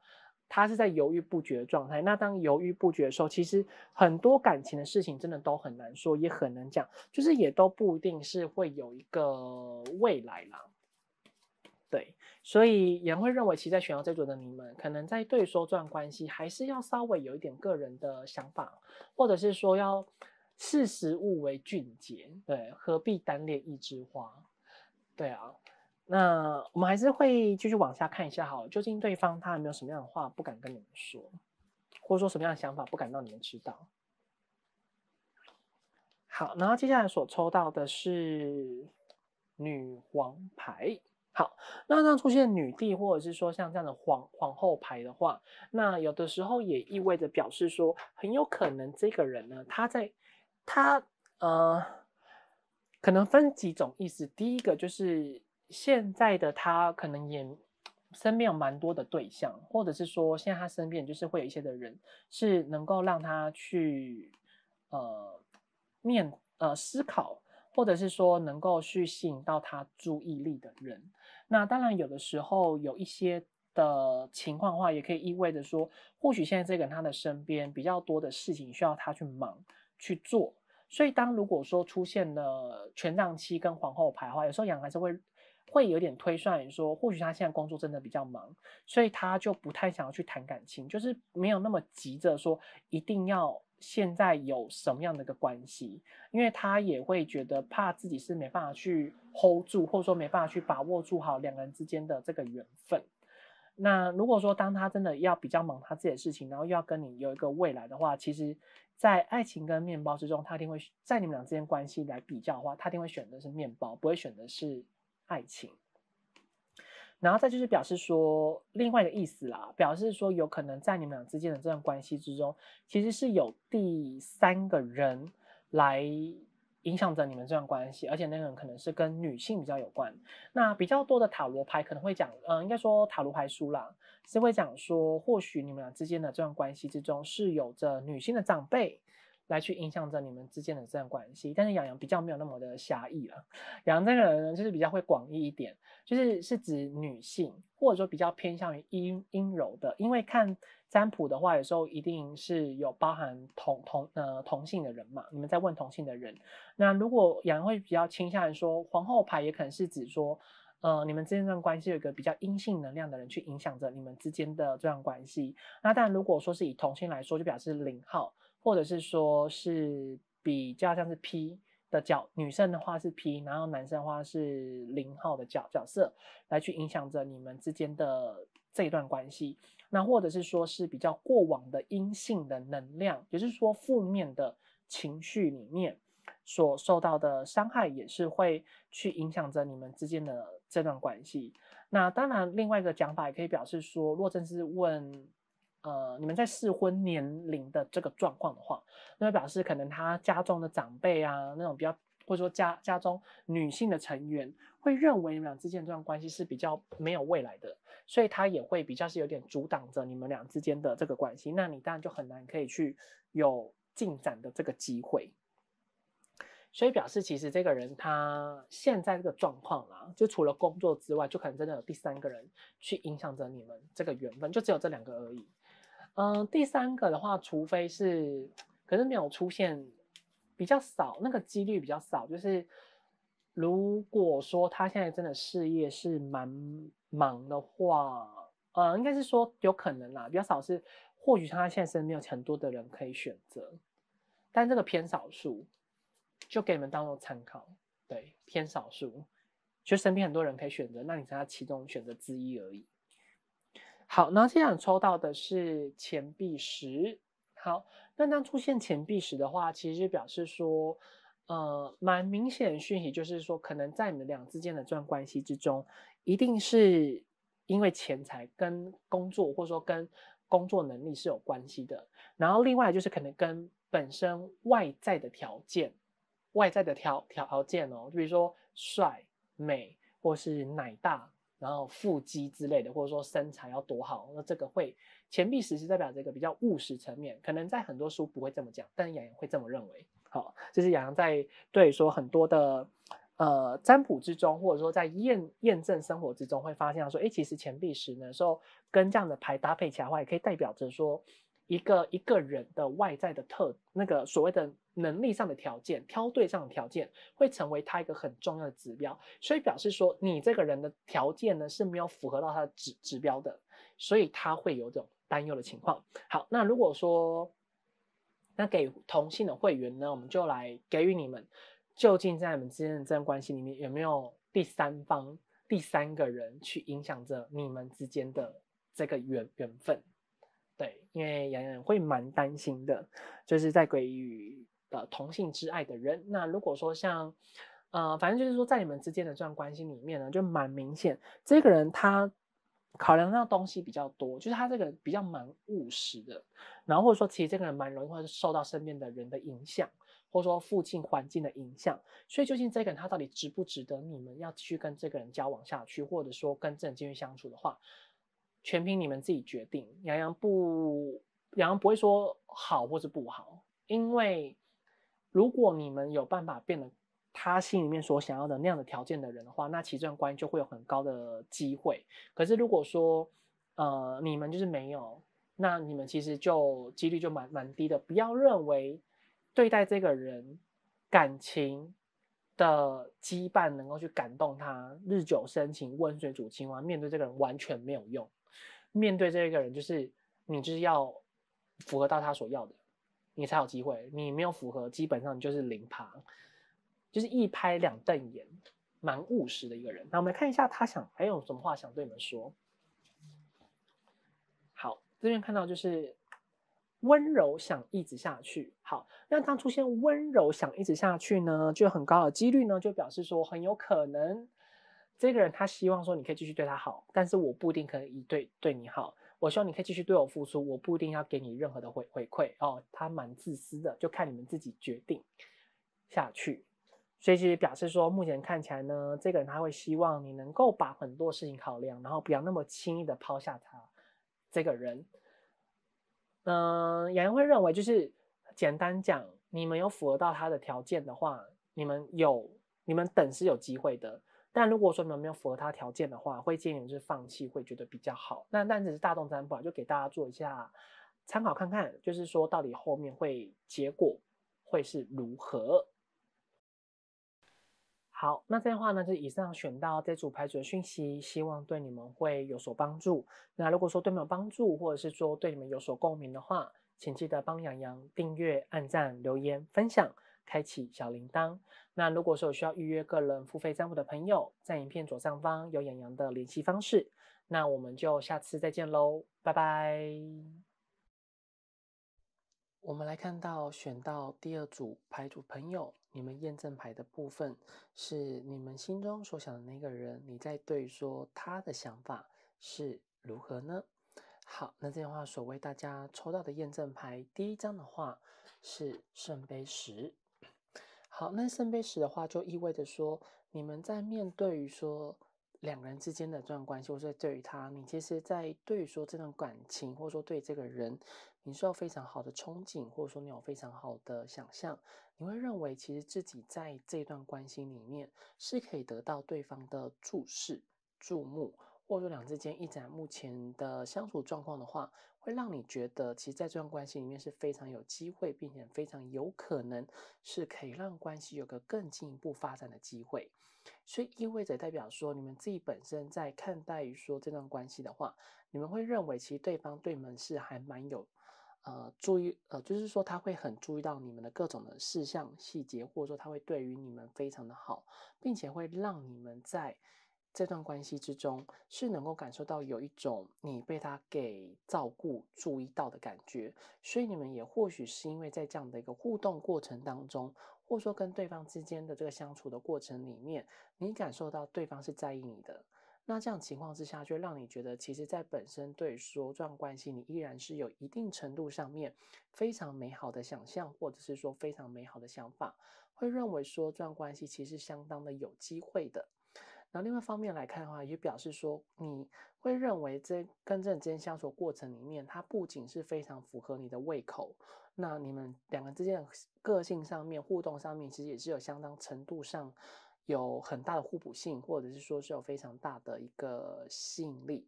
他是在犹豫不决的状态。那当犹豫不决的时候，其实很多感情的事情真的都很难说，也很难讲，就是也都不一定是会有一个未来啦。对，所以也会认为，其实在选到这组的你们，可能在对说这段关系，还是要稍微有一点个人的想法，或者是说要识时务为俊杰，对，何必单恋一枝花？对啊，那我们还是会继续往下看一下好了，究竟对方他有没有什么样的话不敢跟你们说，或者说什么样的想法不敢让你们知道。好，然后接下来所抽到的是女皇牌。好，那当出现女帝或者是说像这样的皇后牌的话，那有的时候也意味着表示说，很有可能这个人呢，他呃，可能分几种意思。第一个就是现在的他可能也身边有蛮多的对象，或者是说现在他身边就是会有一些的人是能够让他去呃思考，或者是说能够去吸引到他注意力的人。那当然，有的时候有一些的情况的话，也可以意味着说，或许现在这个人他的身边比较多的事情需要他去忙去做。所以，如果说出现了权杖七跟皇后牌的话，有时候羊还是会有点推算说，或许他现在工作真的比较忙，所以他就不太想要去谈感情，就是没有那么急着说一定要现在有什么样的一个关系，因为他也会觉得怕自己是没办法去 hold 住，或者说没办法去把握住好两个人之间的这个缘分。那如果说当他真的要比较忙他自己的事情，然后又要跟你有一个未来的话，其实，在爱情跟面包之中，他一定会在你们俩之间关系来比较的话，他一定会选的是面包，不会选的是爱情。然后再就是表示说另外一个意思啦，表示说有可能在你们俩之间的这段关系之中，其实是有第三个人来影响着你们这段关系，而且那个人可能是跟女性比较有关。那比较多的塔罗牌可能会讲，应该说塔罗牌书啦，是会讲说，或许你们俩之间的这段关系之中是有着女性的长辈来去影响着你们之间的这段关系。但是洋洋比较没有那么的狭义了，洋洋这个人呢，就是比较会广义一点。是指女性，或者说比较偏向于阴柔的，因为看占卜的话，有时候一定是有包含同性的人嘛，你们在问同性的人，那如果杨会比较倾向于说皇后牌，也可能是指说，你们之间这段关系有一个比较阴性能量的人去影响着你们之间的这段关系。那当然，如果说是以同性来说，就表示0号，或者是说是比较像是 P。的女生的话是 P，然后男生的话是0号的角色来去影响着你们之间的这一段关系。那或者是说是比较过往的阴性的能量，也就是说负面的情绪里面所受到的伤害，也是会去影响着你们之间的这段关系。那当然，另外一个讲法也可以表示说，若真是问你们在适婚年龄的这个状况的话，那表示可能他家中的长辈啊，那种比较或者说家中女性的成员会认为你们俩之间这段关系是比较没有未来的，所以他也会比较是有点阻挡着你们俩之间的这个关系，那你当然就很难可以去有进展的这个机会。所以表示其实这个人他现在这个状况啦，就除了工作之外，就可能真的有第三个人去影响着你们这个缘分，就只有这2个而已。第三个的话，除非是可是没有出现，比较少，那个几率比较少。就是如果说他现在真的事业是蛮忙的话，应该是说有可能啦，比较少是，或许他现在身边有很多的人可以选择，但这个偏少数，就给你们当做参考。对，偏少数，就身边很多人可以选择，那你是他其中选择之一而已。好，那这样抽到的是钱币十。好，那当出现钱币十的话，其实表示说，蛮明显的讯息就是说，可能在你们俩之间的这段关系之中，一定是因为钱财跟工作，或者说跟工作能力是有关系的。然后另外就是可能跟本身外在的条件，外在的条件哦，就比如说帅、美，或是奶大。然后腹肌之类的，或者说身材要多好，那这个会钱币十是代表这个比较务实层面，可能在很多书不会这么讲，但洋洋会这么认为。好，这是洋洋在对说很多的占卜之中，或者说在验证生活之中，会发现说，哎，其实钱币十呢，时候跟这样的牌搭配起来的话，也可以代表着说一个人的外在的那个所谓的能力上的条件，挑对上的条件，会成为他一个很重要的指标。所以表示说，你这个人的条件呢是没有符合到他的指标的，所以他会有这种担忧的情况。好，那如果说那给同性的会员呢，我们就来给予你们，究竟在你们之间的这段关系里面有没有第三方、第三个人去影响着你们之间的这个缘分？对，因为洋洋会蛮担心的，就是在给予同性之爱的人。那如果说像，反正就是说在你们之间的这段关系里面呢，就蛮明显，这个人他考量到东西比较多，就是他这个比较蛮务实的，然后或者说其实这个人蛮容易会受到身边的人的影响，或者说附近环境的影响。所以究竟这个人他到底值不值得你们要继续跟这个人交往下去，或者说跟这人继续相处的话？全凭你们自己决定。洋洋不会说好或是不好，因为如果你们有办法变得他心里面所想要的那样的条件的人的话，那其实这段关系就会有很高的机会。可是如果说你们就是没有，那你们其实就几率就蛮低的。不要认为对待这个人感情的羁绊能够去感动他，日久生情，温水煮青蛙，面对这个人完全没有用。面对这个人，就是你就是要符合到他所要的，你才有机会。你没有符合，基本上你就是零趴，就是一拍两瞪眼，蛮务实的一个人。那我们来看一下他还有什么话想对你们说。好，这边看到就是温柔想一直下去。好，那当出现温柔想一直下去呢，就有很高的几率呢，就表示说很有可能这个人他希望说你可以继续对他好，但是我不一定可以对你好。我希望你可以继续对我付出，我不一定要给你任何的回馈哦。他蛮自私的，就看你们自己决定下去。所以其实表示说，目前看起来呢，这个人他会希望你能够把很多事情考量，然后不要那么轻易的抛下他这个人。洋洋会认为，就是简单讲，你们有符合到他的条件的话，你们等是有机会的。但如果说你们没有符合他条件的话，会建议你们就是放弃，会觉得比较好。但只是大众占卜，就给大家做一下参考看看，就是说到底后面结果会是如何。好，那这样的话呢，就是以上选到这组牌组的讯息，希望对你们会有所帮助。那如果说对你们有帮助，或者是说对你们有所共鸣的话，请记得帮洋洋订阅、按赞、留言、分享，开启小铃铛。那如果说有需要预约个人付费占卜的朋友，在影片左上方有洋洋的联系方式。那我们就下次再见喽，拜拜。我们来看到选到第二组牌组朋友，你们验证牌的部分是你们心中所想的那个人，你在对说他的想法是如何呢？好，那这样的话，所谓大家抽到的验证牌，第一张的话是圣杯十。好，那圣杯十的话，就意味着说，你们在面对于说两个人之间的这段关系，或者对于他，你其实在对于说这段感情，或者说对这个人，你是有非常好的憧憬，或者说你有非常好的想象，你会认为其实自己在这段关系里面是可以得到对方的注视、注目，或者说两之间一展目前的相处状况的话，会让你觉得其实在这段关系里面是非常有机会，并且非常有可能是可以让关系有个更进一步发展的机会。所以意味着代表说，你们自己本身在看待于说这段关系的话，你们会认为其实对方对你们是还蛮有注意，就是说他会很注意到你们的各种的事项细节，或者说他会对于你们非常的好，并且会让你们在这段关系之中是能够感受到有一种你被他给照顾、注意到的感觉，所以你们也或许是因为在这样的一个互动过程当中，或者说跟对方之间的这个相处的过程里面，你感受到对方是在意你的。那这样情况之下，就会让你觉得，其实，在本身对说这段关系，你依然是有一定程度上面非常美好的想象，或者是说非常美好的想法，会认为说这段关系其实相当的有机会的。然后另外一方面来看的话，也表示说你会认为跟这人之间相处过程里面，它不仅是非常符合你的胃口，那你们两个之间的个性上面、互动上面，其实也是有相当程度上有很大的互补性，或者是说是有非常大的一个吸引力。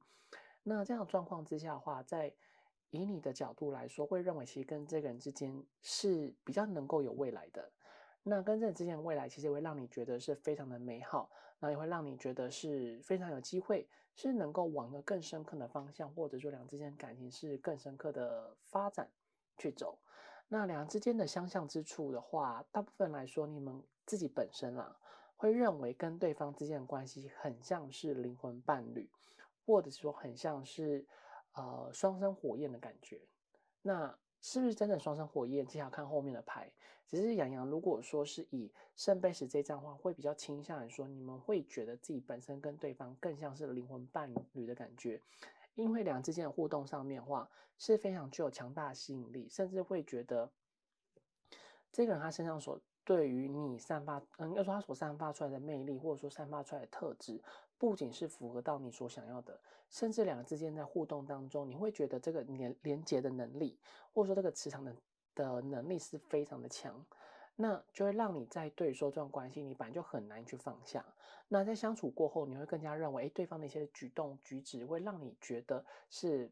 那这样的状况之下的话，以你的角度来说，会认为其实跟这个人之间是比较能够有未来的。那跟这人之间的未来，其实也会让你觉得是非常的美好，然后也会让你觉得是非常有机会，是能够往一个更深刻的方向，或者说两人之间的感情是更深刻的发展去走。那两人之间的相像之处的话，大部分来说，你们自己本身啦，会认为跟对方之间的关系很像是灵魂伴侣，或者是说很像是双生火焰的感觉。那是不是真的双生火焰？接下来看后面的牌。只是洋洋，如果说是以圣杯十这张的话，会比较倾向于说，你们会觉得自己本身跟对方更像是灵魂伴侣的感觉，因为两人之间的互动上面的话，是非常具有强大的吸引力，甚至会觉得这个人他身上所对于你散发，要说他所散发出来的魅力，或者说散发出来的特质，不仅是符合到你所想要的，甚至两个之间在互动当中，你会觉得这个连接的能力，或者说这个磁场的能力是非常的强，那就会让你在对说这段关系，你本来就很难去放下。那在相处过后，你会更加认为，对方的一些举动举止会让你觉得是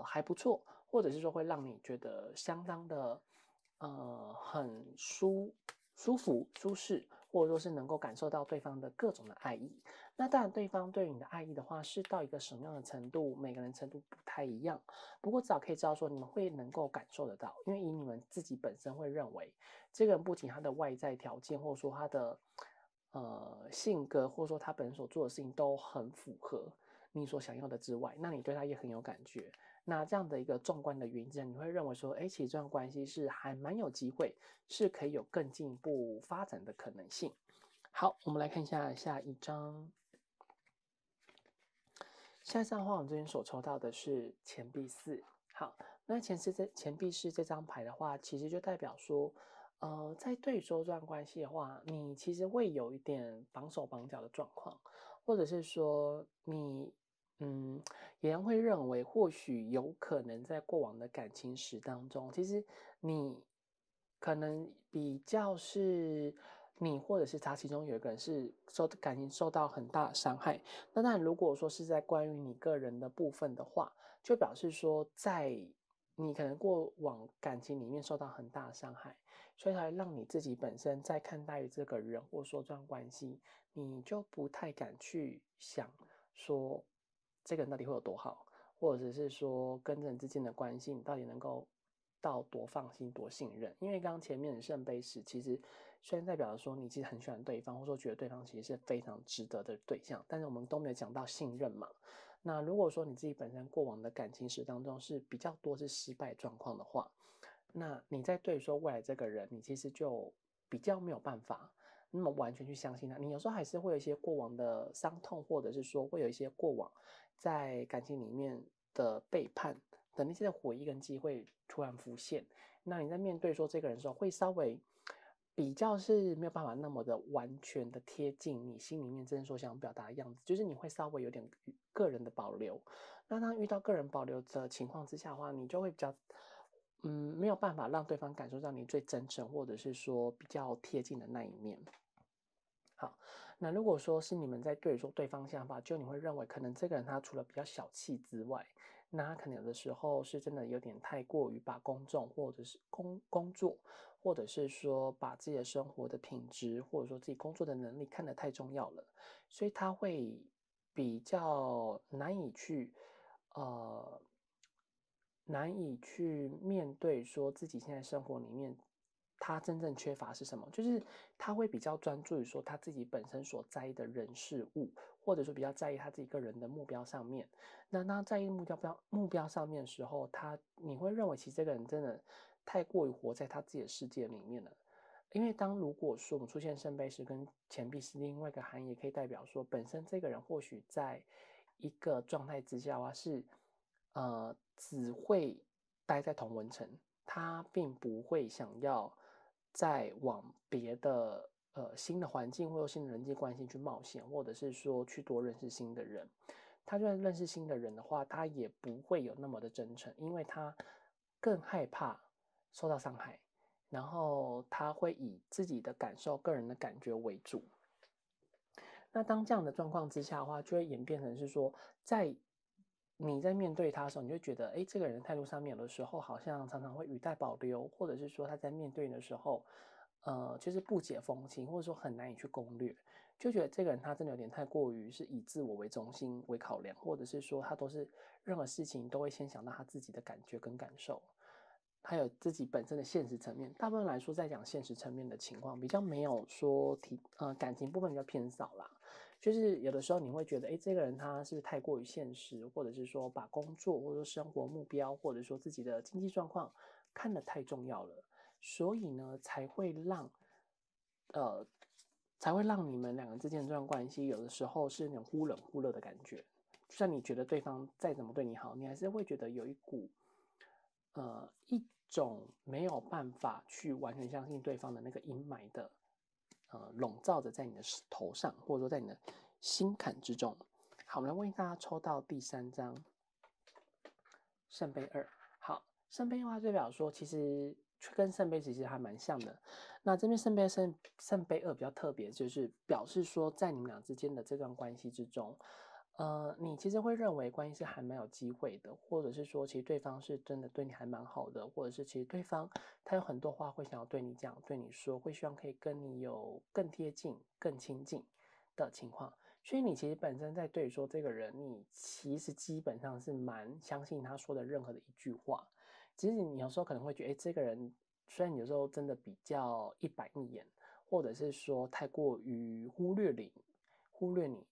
还不错，或者是说会让你觉得相当的很舒服、舒适，或者说是能够感受到对方的各种的爱意。那当然，对方对你的爱意的话，是到一个什么样的程度，每个人程度不太一样。不过至少可以知道说，你们会能够感受得到，因为以你们自己本身会认为，这个人不仅他的外在条件，或者说他的性格，或者说他本身所做的事情都很符合你所想要的之外，那你对他也很有感觉。那这样的一个纵观的原因之下，你会认为说，哎，其实这段关系是还蛮有机会，是可以有更进一步发展的可能性。好，我们来看一下下一张。下一张的话，我们这边所抽到的是钱币四。好，那钱币四这张牌的话，其实就代表说，在对说这段关系的话，你其实会有一点绑手绑脚的状况，或者是说你也会认为，或许有可能在过往的感情史当中，其实你可能比较是你或者是他其中有一个人是感情受到很大的伤害。那当然，如果说是在关于你个人的部分的话，就表示说在你可能过往感情里面受到很大的伤害，所以才让你自己本身在看待于这个人或说这段关系，你就不太敢去想说这个人到底会有多好，或者是说跟人之间的关系，你到底能够到多放心、多信任？因为刚刚前面的圣杯十，其实虽然代表说你其实很喜欢对方，或者说觉得对方其实是非常值得的对象，但是我们都没有讲到信任嘛。那如果说你自己本身过往的感情史当中是比较多是失败状况的话，那你在对说未来这个人，你其实就比较没有办法那么完全去相信他。你有时候还是会有一些过往的伤痛，或者是说会有一些过往在感情里面的背叛的那些回忆跟机会突然浮现。那你在面对说这个人的时候，会稍微比较是没有办法那么的完全的贴近你心里面真正所想表达的样子，就是你会稍微有点个人的保留。那当遇到个人保留的情况之下的话，你就会比较没有办法让对方感受到你最真诚，或者是说比较贴近的那一面。好，那如果说是你们在对说对方想法，就你会认为可能这个人他除了比较小气之外，那他可能有的时候是真的有点太过于把公众或者是工作，或者是说把自己的生活的品质，或者说自己工作的能力看得太重要了，所以他会比较呃难以去面对说自己现在生活里面他真正缺乏是什么，就是他会比较专注于说他自己本身所在意的人事物，或者说比较在意他自己个人的目标上面。那当在意目标上面的时候，你会认为其实这个人真的太过于活在他自己的世界里面了。因为如果说我们出现圣杯十跟钱币是另外一个含义，也可以代表说本身这个人或许在一个状态之下的话是，只会待在同温层，他并不会想要再往别的新的环境或者新的人际关系去冒险，或者是说去多认识新的人。他就算认识新的人的话，他也不会有那么的真诚，因为他更害怕受到伤害。然后他会以自己的感受、个人的感觉为主。那当这样的状况之下的话，就会演变成是说，你在面对他的时候，你就觉得，哎，这个人态度上面有的时候好像常常会语带保留，或者是说他在面对你的时候，就是不解风情，或者说很难以去攻略，就觉得这个人他真的有点太过于是以自我为中心为考量，或者是说他都是任何事情都会先想到他自己的感觉跟感受。还有自己本身的现实层面，大部分来说，在讲现实层面的情况，比较没有说感情部分比较偏少啦。就是有的时候你会觉得，哎，这个人他是不是太过于现实，或者是说把工作或者说生活目标，或者说自己的经济状况看得太重要了，所以呢，呃才会让你们两个之间的这段关系，有的时候是那种忽冷忽热的感觉。就算你觉得对方再怎么对你好，你还是会觉得有一种没有办法去完全相信对方的那个阴霾的，笼罩着在你的头上，或者说在你的心坎之中。好，我们来为大家抽到第三张圣杯二。好，圣杯的话代表说，其实跟圣杯其实还蛮像的。那这边圣杯二比较特别，就是表示说，在你们俩之间的这段关系之中，你其实会认为关系是还蛮有机会的，或者是说，其实对方是真的对你还蛮好的，或者是其实对方他有很多话会想要对你讲、对你说，会希望可以跟你有更贴近、更亲近的情况。所以你其实本身在对说这个人，你其实基本上是蛮相信他说的任何的一句话。其实你有时候可能会觉得，哎，这个人虽然有时候真的比较一板一眼，或者是说太过于忽略你，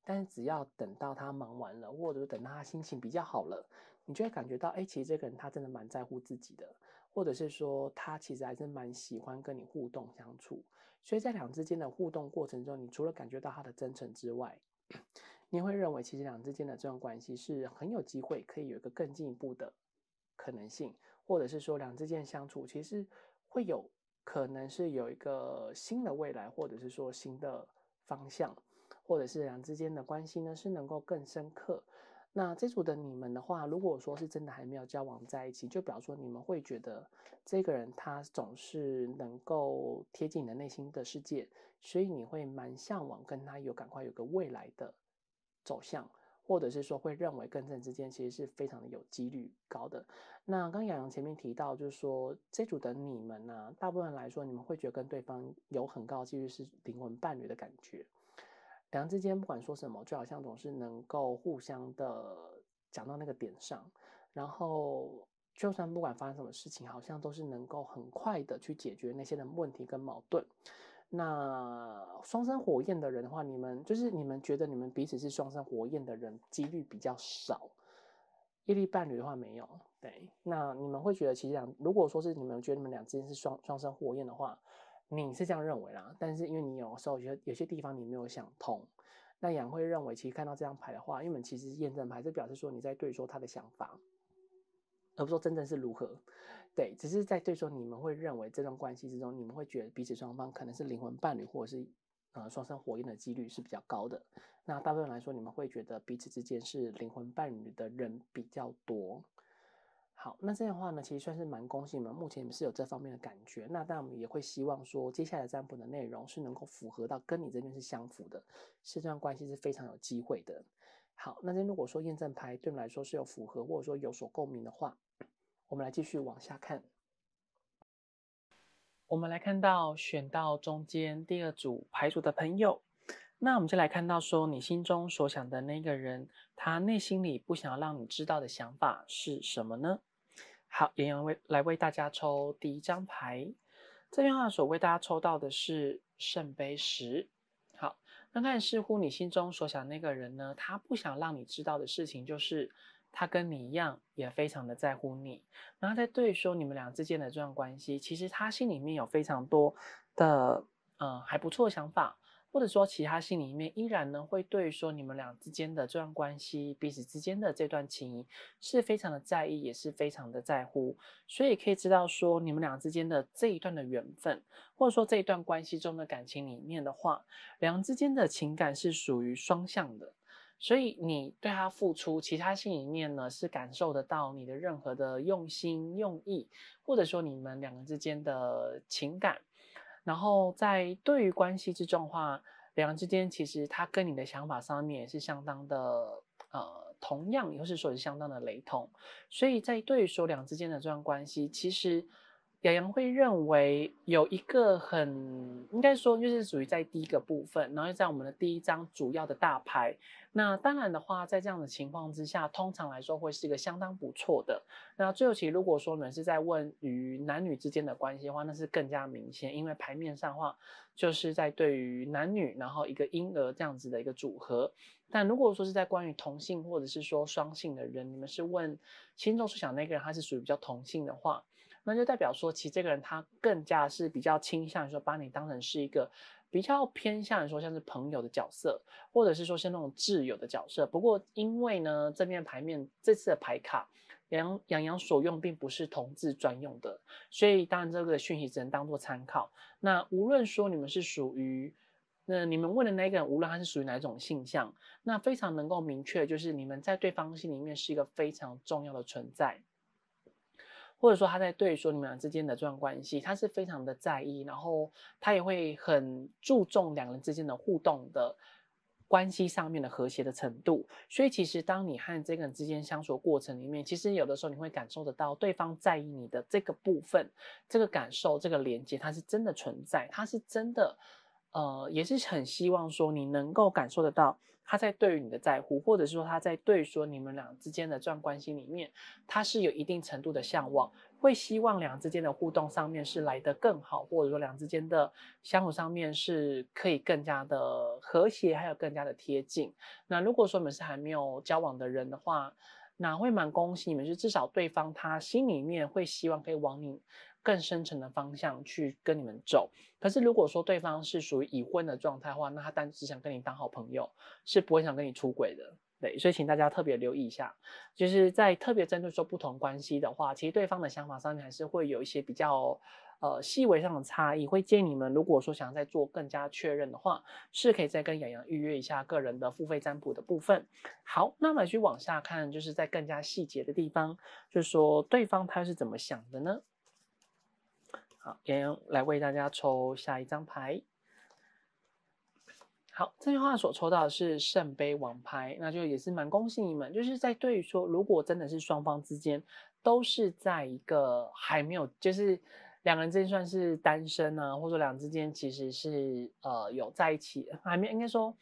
但是只要等到他忙完了，或者是等到他心情比较好了，你就会感觉到，哎，其实这个人他真的蛮在乎自己的，或者是说他其实还是蛮喜欢跟你互动相处。所以在两之间的互动过程中，你除了感觉到他的真诚之外，你会认为其实两之间的这段关系是很有机会可以有一个更进一步的可能性，或者是说两之间相处其实会有可能是有一个新的未来，或者是说新的方向，或者是两之间的关系呢是能够更深刻。那这组的你们的话，如果说是真的还没有交往在一起，就比方说你们会觉得这个人他总是能够贴近你的内心的世界，所以你会蛮向往跟他赶快有个未来的走向，或者是说会认为跟这之间其实是非常的有几率高的。那刚洋洋前面提到，就是说这组的你们呢、大部分来说你们会觉得跟对方有很高的几率是灵魂伴侣的感觉。两人之间不管说什么，就好像总是能够互相的讲到那个点上，然后就算不管发生什么事情，好像都是能够很快的去解决那些的问题跟矛盾。那双生火焰的人的话，你们觉得你们彼此是双生火焰的人，几率比较少。业力伴侣的话没有，对。那你们会觉得，其实如果说是你们觉得你们俩之间是双生火焰的话，你是这样认为啦。但是因为你有时候有些地方你没有想通，那杨会认为，其实看到这张牌的话，因为我们其实验证牌是表示说你在对说他的想法，而不是说真正是如何。对，只是在对说你们会认为这段关系之中，你们会觉得彼此双方可能是灵魂伴侣，或者是双生火焰的几率是比较高的。那大部分来说，你们会觉得彼此之间是灵魂伴侣的人比较多。好，那这样的话呢，其实算是蛮恭喜你们，目前你们是有这方面的感觉。那当然我们也会希望说，接下来占卜的内容是能够符合到跟你这边是相符的，是这段关系是非常有机会的。好，那如果说验证牌对我们来说是有符合或者说有所共鸣的话，我们来继续往下看。我们来看到选到中间第二组牌组的朋友，那我们就来看到说，你心中所想的那个人，他内心里不想要让你知道的想法是什么呢？好，妍妍来为大家抽第一张牌，这边话所为大家抽到的是圣杯10。好，那看似乎你心中所想的那个人呢，他不想让你知道的事情就是，他跟你一样也非常的在乎你。然后在对于说你们俩之间的这段关系，其实他心里面有非常多的还不错的想法，或者说其他心里面依然呢会对于说你们俩之间的这段关系，彼此之间的这段情谊是非常的在意，也是非常的在乎。所以可以知道说你们俩之间的这一段的缘分，或者说这一段关系中的感情里面的话，两人之间的情感是属于双向的。所以你对他付出，其他心里面呢是感受得到你的任何的用心用意，或者说你们两个之间的情感。然后在对于关系之中的话，两人之间其实他跟你的想法上面也是相当的同样，也就是说是相当的雷同。所以在对于说两人之间的这段关系，其实洋洋会认为有一个应该说就是属于在第一个部分，然后在我们的第一张主要的大牌。那当然的话，在这样的情况之下，通常来说会是一个相当不错的。那最后其实如果说你们是在问于男女之间的关系的话，那是更加明显，因为牌面上的话就是在对于男女，然后一个婴儿这样子的一个组合。但如果说是在关于同性或者是说双性的人，你们是问心中所想那个人他是属于比较同性的话，那就代表说，其实这个人他更加是比较倾向于说，把你当成是一个比较偏向于说像是朋友的角色，或者是说是那种挚友的角色。不过因为呢，这面牌面这次的牌卡，洋所用并不是同志专用的，所以当然这个讯息只能当做参考。那无论说你们是属于那你们问的那个人，无论他是属于哪一种性向，那非常能够明确，就是你们在对方心里面是一个非常重要的存在。或者说他在对说你们俩之间的这段关系，他是非常的在意，然后他也会很注重两人之间的互动的关系上面的和谐的程度。所以其实当你和这个人之间相处的过程里面，其实有的时候你会感受得到对方在意你的这个部分，这个感受，这个连接，它是真的存在，它是真的。也是很希望说你能够感受得到他在对于你的在乎，或者是说他在对于说你们俩之间的这段关系里面，他是有一定程度的向往，会希望两之间的互动上面是来得更好，或者说两之间的相处上面是可以更加的和谐，还有更加的贴近。那如果说你们是还没有交往的人的话，那会蛮恭喜你们，就至少对方他心里面会希望可以往你更深层的方向去跟你们走。可是如果说对方是属于已婚的状态的话，那他单只想跟你当好朋友，是不会想跟你出轨的。对，所以请大家特别留意一下，就是在特别针对说不同关系的话，其实对方的想法上面还是会有一些比较细微上的差异。会建议你们，如果说想再做更加确认的话，是可以再跟洋洋预约一下个人的付费占卜的部分。好，那么去往下看，就是在更加细节的地方，就是说对方他是怎么想的呢？好，洋洋来为大家抽下一张牌。好，这句话所抽到的是圣杯王牌，那就也是蛮恭喜你们，就是在对于说，如果真的是双方之间都是在一个还没有，就是两个人之间算是单身啊，或者说两人之间其实是有在一起，还没应该说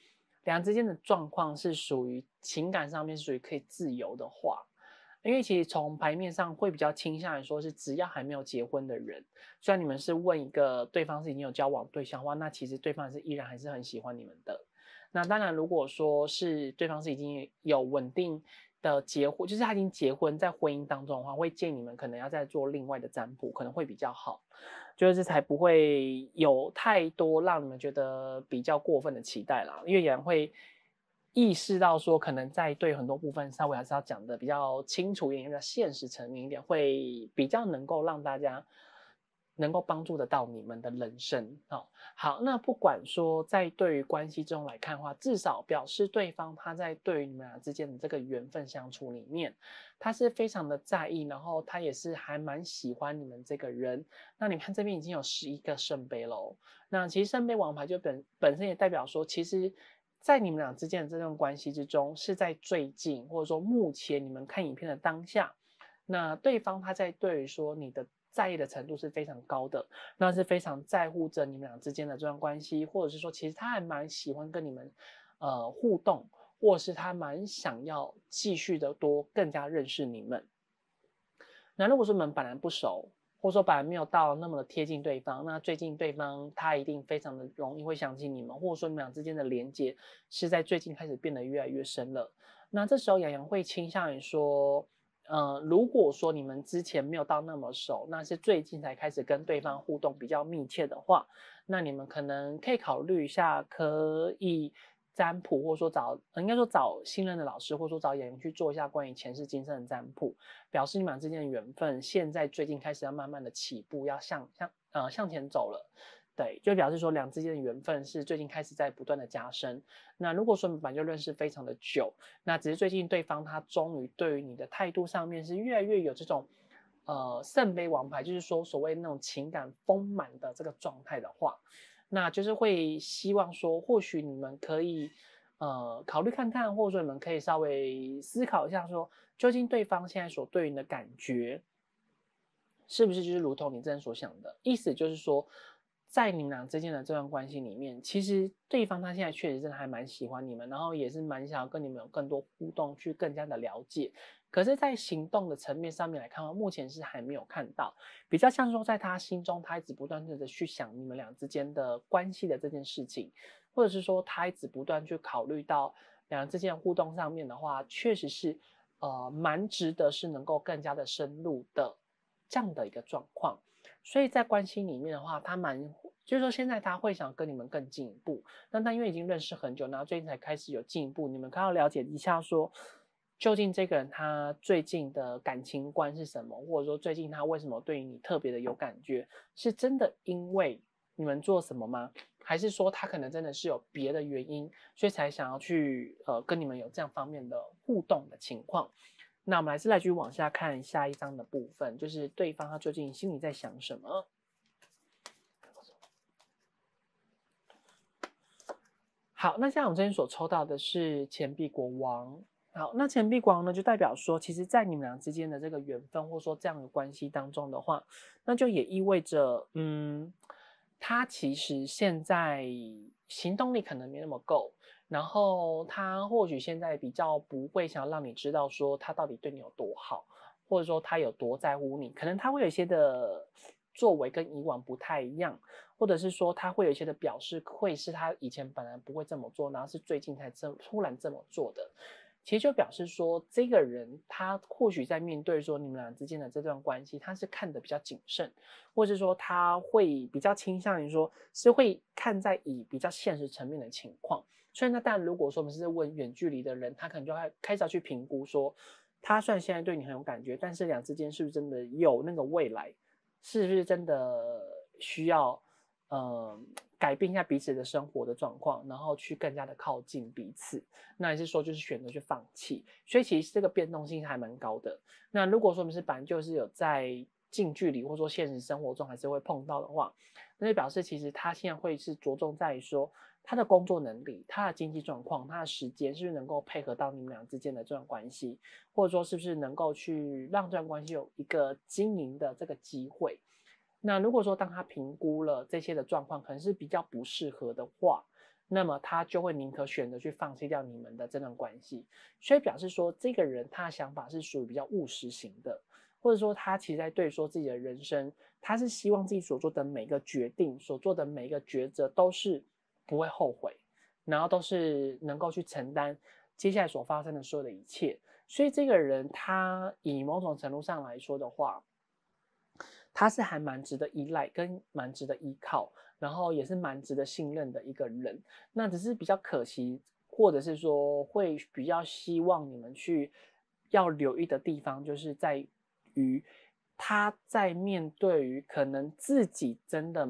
两人之间的状况是属于情感上面是属于可以自由的话，因为其实从牌面上会比较倾向于说是只要还没有结婚的人。虽然你们是问一个对方是已经有交往对象的话，那其实对方是依然还是很喜欢你们的。那当然，如果说是对方是已经有稳定的结婚，就是他已经结婚在婚姻当中的话，会建议你们可能要再做另外的占卜，可能会比较好，就是才不会有太多让你们觉得比较过分的期待啦，因为也会意识到说，可能在对很多部分稍微还是要讲的比较清楚一点，比较现实层面一点，会比较能够让大家能够帮助得到你们的人生。好，那不管说在对于关系中来看的话，至少表示对方他在对于你们俩之间的这个缘分相处里面，他是非常的在意，然后他也是还蛮喜欢你们这个人。那你看这边已经有11个圣杯喽，那其实圣杯王牌就本身也代表说，其实在你们俩之间的这段关系之中，是在最近或者说目前你们看影片的当下，那对方他在对于说你的在意的程度是非常高的，那是非常在乎着你们俩之间的这段关系，或者是说其实他还蛮喜欢跟你们互动，或者是他蛮想要继续的更加认识你们。那如果说你们本来不熟，或者说本来没有到那么的贴近对方，那最近对方他一定非常的容易会想起你们，或者说你们俩之间的连接是在最近开始变得越来越深了。那这时候洋洋会倾向于说，如果说你们之前没有到那么熟，那是最近才开始跟对方互动比较密切的话，那你们可能可以考虑一下，可以占卜，或者说应该说找信任的老师，或者说找演员去做一下关于前世今生的占卜，表示你们之间的缘分现在最近开始要慢慢的起步，要向前走了。对，就表示说两之间的缘分是最近开始在不断的加深。那如果说你们本来就认识非常的久，那只是最近对方他终于对于你的态度上面是越来越有这种圣杯王牌，就是说所谓那种情感丰满的这个状态的话，那就是会希望说，或许你们可以考虑看看，或者说你们可以稍微思考一下说，究竟对方现在所对于你的感觉，是不是就是如同你之前所想的？意思就是说，在你们俩之间的这段关系里面，其实对方他现在确实真的还蛮喜欢你们，然后也是蛮想要跟你们有更多互动，去更加的了解。可是，在行动的层面上面来看的话，目前是还没有看到，比较像说在他心中，他一直不断的去想你们俩之间的关系的这件事情，或者是说他一直不断去考虑到两人之间的互动上面的话，确实是蛮值得是能够更加的深入的这样的一个状况。所以在关系里面的话，就是说现在他会想跟你们更进一步，但因为已经认识很久，然后最近才开始有进一步，你们可要了解一下说，究竟这个人他最近的感情观是什么，或者说最近他为什么对于你特别的有感觉，是真的因为你们做什么吗？还是说他可能真的是有别的原因，所以才想要去跟你们有这样方面的互动的情况？那我们来继续往下看下一章的部分，就是对方他究竟心里在想什么。好，那像我们这边所抽到的是钱币国王。好，那钱币国王呢，就代表说，其实，在你们俩之间的这个缘分，或者说这样的关系当中的话，那就也意味着，他其实现在行动力可能没那么够，然后他或许现在比较不会想要让你知道说他到底对你有多好，或者说他有多在乎你，可能他会有一些的作为跟以往不太一样，或者是说他会有一些的表示，会是他以前本来不会这么做，然后是最近才突然这么做的。其实就表示说，这个人他或许在面对说你们俩之间的这段关系，他是看得比较谨慎，或者说他会比较倾向于说，是会看在以比较现实层面的情况。所以那当然，如果说我们是问远距离的人，他可能就会开始要去评估说，他虽然现在对你很有感觉，但是俩之间是不是真的有那个未来，是不是真的需要改变一下彼此的生活的状况，然后去更加的靠近彼此。那还是说就是选择去放弃？所以其实这个变动性还蛮高的。那如果说我们是本来就是有在近距离或者说现实生活中还是会碰到的话，那就表示其实他现在会是着重在于说他的工作能力、他的经济状况、他的时间是不是能够配合到你们俩之间的这段关系，或者说是不是能够去让这段关系有一个经营的这个机会。那如果说当他评估了这些的状况可能是比较不适合的话，那么他就会宁可选择去放弃掉你们的这段关系。所以表示说，这个人他的想法是属于比较务实型的，或者说他其实在对说自己的人生，他是希望自己所做的每个决定、所做的每一个抉择都是不会后悔，然后都是能够去承担接下来所发生的所有的一切。所以这个人他以某种程度上来说的话，他是还蛮值得依赖跟蛮值得依靠，然后也是蛮值得信任的一个人。那只是比较可惜，或者是说会比较希望你们去要留意的地方，就是在于他在面对于可能自己真的，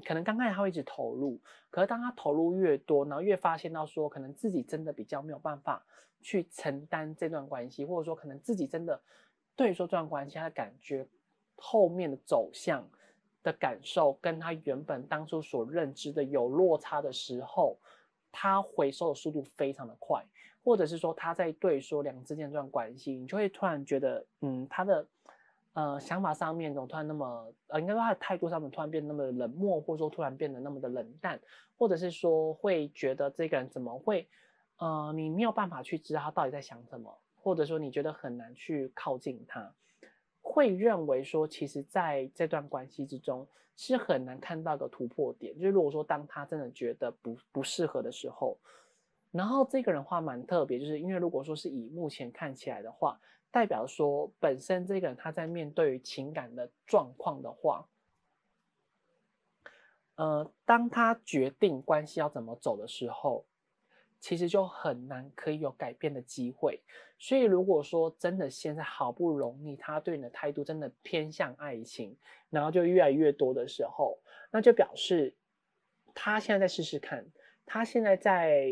可能刚开始他会一直投入，可是当他投入越多，然后越发现到说，可能自己真的比较没有办法去承担这段关系，或者说可能自己真的对于说这段关系他的感觉后面的走向的感受，跟他原本当初所认知的有落差的时候，他回收的速度非常的快，或者是说他在对说两个之间这段关系，你就会突然觉得，他的想法上面怎么突然那么应该说他的态度上面突然变得那么冷漠，或者说突然变得那么的冷淡，或者是说会觉得这个人怎么会你没有办法去知道他到底在想什么，或者说你觉得很难去靠近他，会认为说其实在这段关系之中是很难看到一个突破点，就是如果说当他真的觉得不适合的时候，然后这个人话蛮特别，就是因为如果说是以目前看起来的话，代表说本身这个人他在面对于情感的状况的话，当他决定关系要怎么走的时候，其实就很难可以有改变的机会。所以如果说真的现在好不容易他对你的态度真的偏向爱情，然后就越来越多的时候，那就表示他现在在试试看，他现在在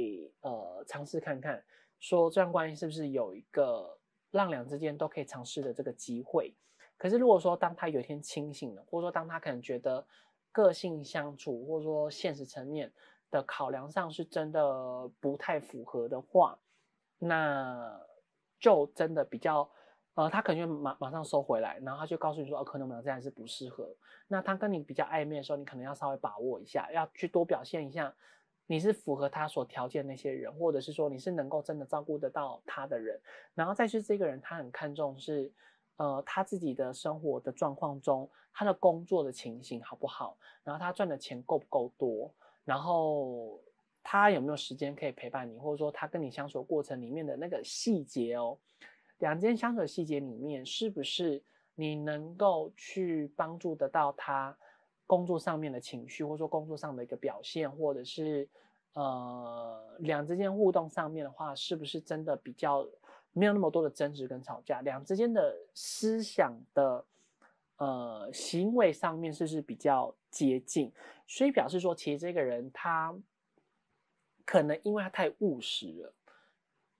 尝试看看，说这段关系是不是有一个让两之间都可以尝试的这个机会。可是如果说当他有一天清醒了，或者说当他可能觉得个性相处，或者说现实层面的考量上是真的不太符合的话，那就真的比较，他可能就马上收回来，然后他就告诉你说，可能我们俩这样是不适合。那他跟你比较暧昧的时候，你可能要稍微把握一下，要去多表现一下，你是符合他所条件的那些人，或者是说你是能够真的照顾得到他的人，然后再是这个人他很看重是，他自己的生活的状况中，他的工作的情形好不好，然后他赚的钱够不够多，然后他有没有时间可以陪伴你，或者说他跟你相处的过程里面的那个细节哦，两之间相处的细节里面，是不是你能够去帮助得到他工作上面的情绪，或者说工作上的一个表现，或者是两之间互动上面的话，是不是真的比较没有那么多的争执跟吵架？两之间的思想的行为上面是不是比较接近？所以表示说，其实这个人他可能因为他太务实了，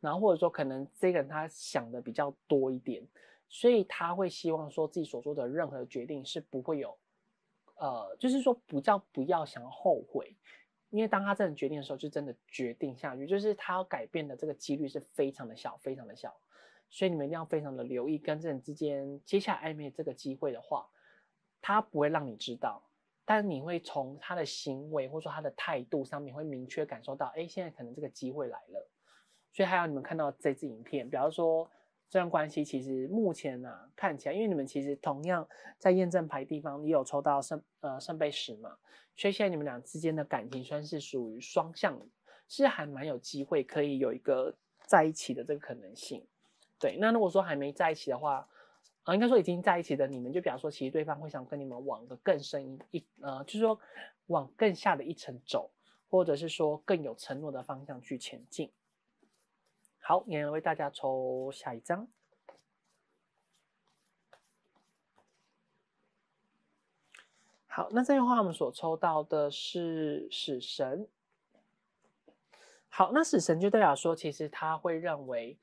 然后或者说可能这个人他想的比较多一点，所以他会希望说自己所做的任何决定是不会有，就是说不要想要后悔，因为当他真的决定的时候，就真的决定下去，就是他要改变的这个几率是非常的小，非常的小，所以你们一定要非常的留意跟这人之间接下来暧昧这个机会的话，他不会让你知道。但你会从他的行为或者说他的态度上面会明确感受到，哎，现在可能这个机会来了。所以还有你们看到这支影片，比方说这段关系其实目前啊看起来，因为你们其实同样在验证牌地方也有抽到圣杯十嘛，所以现在你们俩之间的感情算是属于双向，是还蛮有机会可以有一个在一起的这个可能性。对，那如果说还没在一起的话，应该说已经在一起的你们，就比方说其实对方会想跟你们往个更深就是说往更下的一层走，或者是说更有承诺的方向去前进。好，也为大家抽下一张。好，那这边的话，我们所抽到的是死神。好，那死神就代表说，其实他会认为，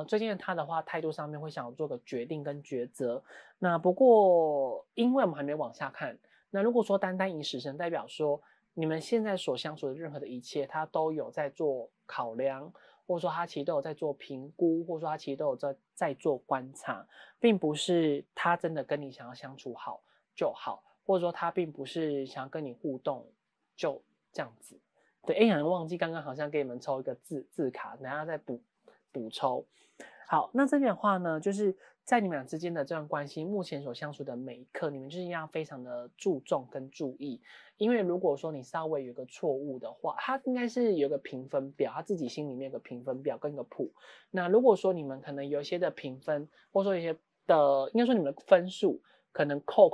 最近的他的话，态度上面会想要做个决定跟抉择。那不过，因为我们还没往下看，那如果说单单以死神代表说，你们现在所相处的任何的一切，他都有在做考量，或者说他其实都有在做评估，或者说他其实都有在做观察，并不是他真的跟你想要相处好就好，或者说他并不是想要跟你互动就这样子。对，哎，好像忘记刚刚好像给你们抽一个字卡，等下再补抽。好，那这边的话呢，就是在你们俩之间的这段关系，目前所相处的每一刻，你们就是要非常的注重跟注意，因为如果说你稍微有个错误的话，他应该是有个评分表，他自己心里面有个评分表跟一个谱。那如果说你们可能有一些的评分，或者说一些的，应该说你们的分数可能扣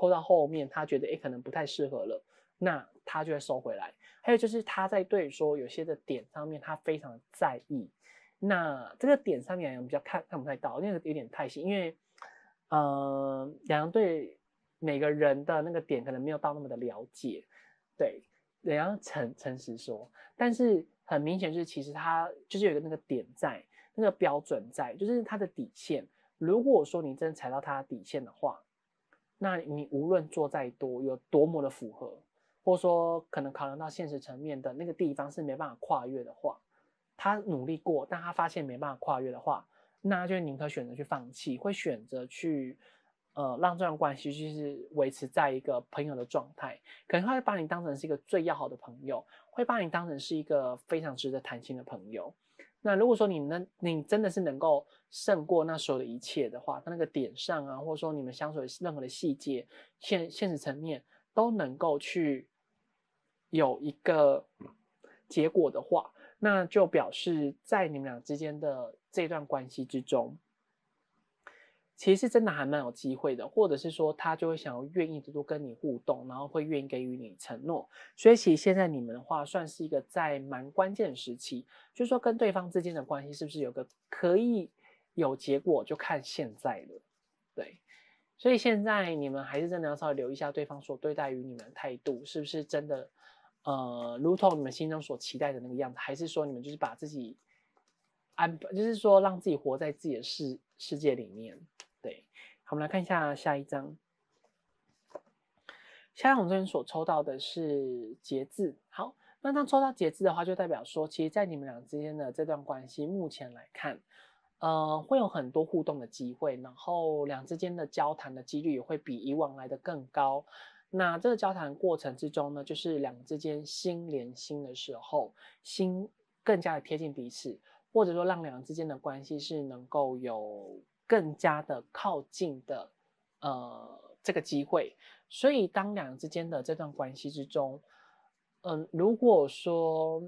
到后面，他觉得可能不太适合了，那他就会收回来。还有就是他在对说有些的点上面，他非常在意。那这个点上面我比较看不太到，因为有点太细，因为两人对每个人的那个点可能没有到那么的了解，对，人要诚实说，但是很明显就是其实他就是有一个那个点在，那个标准在，就是他的底线。如果说你真的踩到他的底线的话，那你无论做再多，有多么的符合，或者说可能考量到现实层面的那个地方是没办法跨越的话，他努力过，但他发现没办法跨越的话，那就宁可选择去放弃，会选择去让这段关系就是维持在一个朋友的状态，可能他会把你当成是一个最要好的朋友，会把你当成是一个非常值得谈心的朋友。那如果说你真的是能够胜过那所有的一切的话，那个点上啊，或者说你们相处的任何的细节、现实层面都能够去有一个结果的话，那就表示在你们俩之间的这段关系之中，其实真的还蛮有机会的，或者是说他就会想要愿意多跟你互动，然后会愿意给予你承诺。所以其实现在你们的话算是一个在蛮关键的时期，就是说跟对方之间的关系是不是有个可以有结果，就看现在了。对，所以现在你们还是真的要稍微留意一下对方所对待于你们的态度，是不是真的如同你们心中所期待的那个样子，还是说你们就是把自己就是说让自己活在自己的世界里面。对，好，我们来看一下下一张。下一张我们这边所抽到的是节制。好，那当抽到节制的话，就代表说，其实，在你们俩之间的这段关系，目前来看，会有很多互动的机会，然后两之间的交谈的几率也会比以往来的更高。那这个交谈过程之中呢，就是两个之间心连心的时候，心更加的贴近彼此，或者说让两个之间的关系是能够有更加的靠近的这个机会。所以当两人之间的这段关系之中，如果说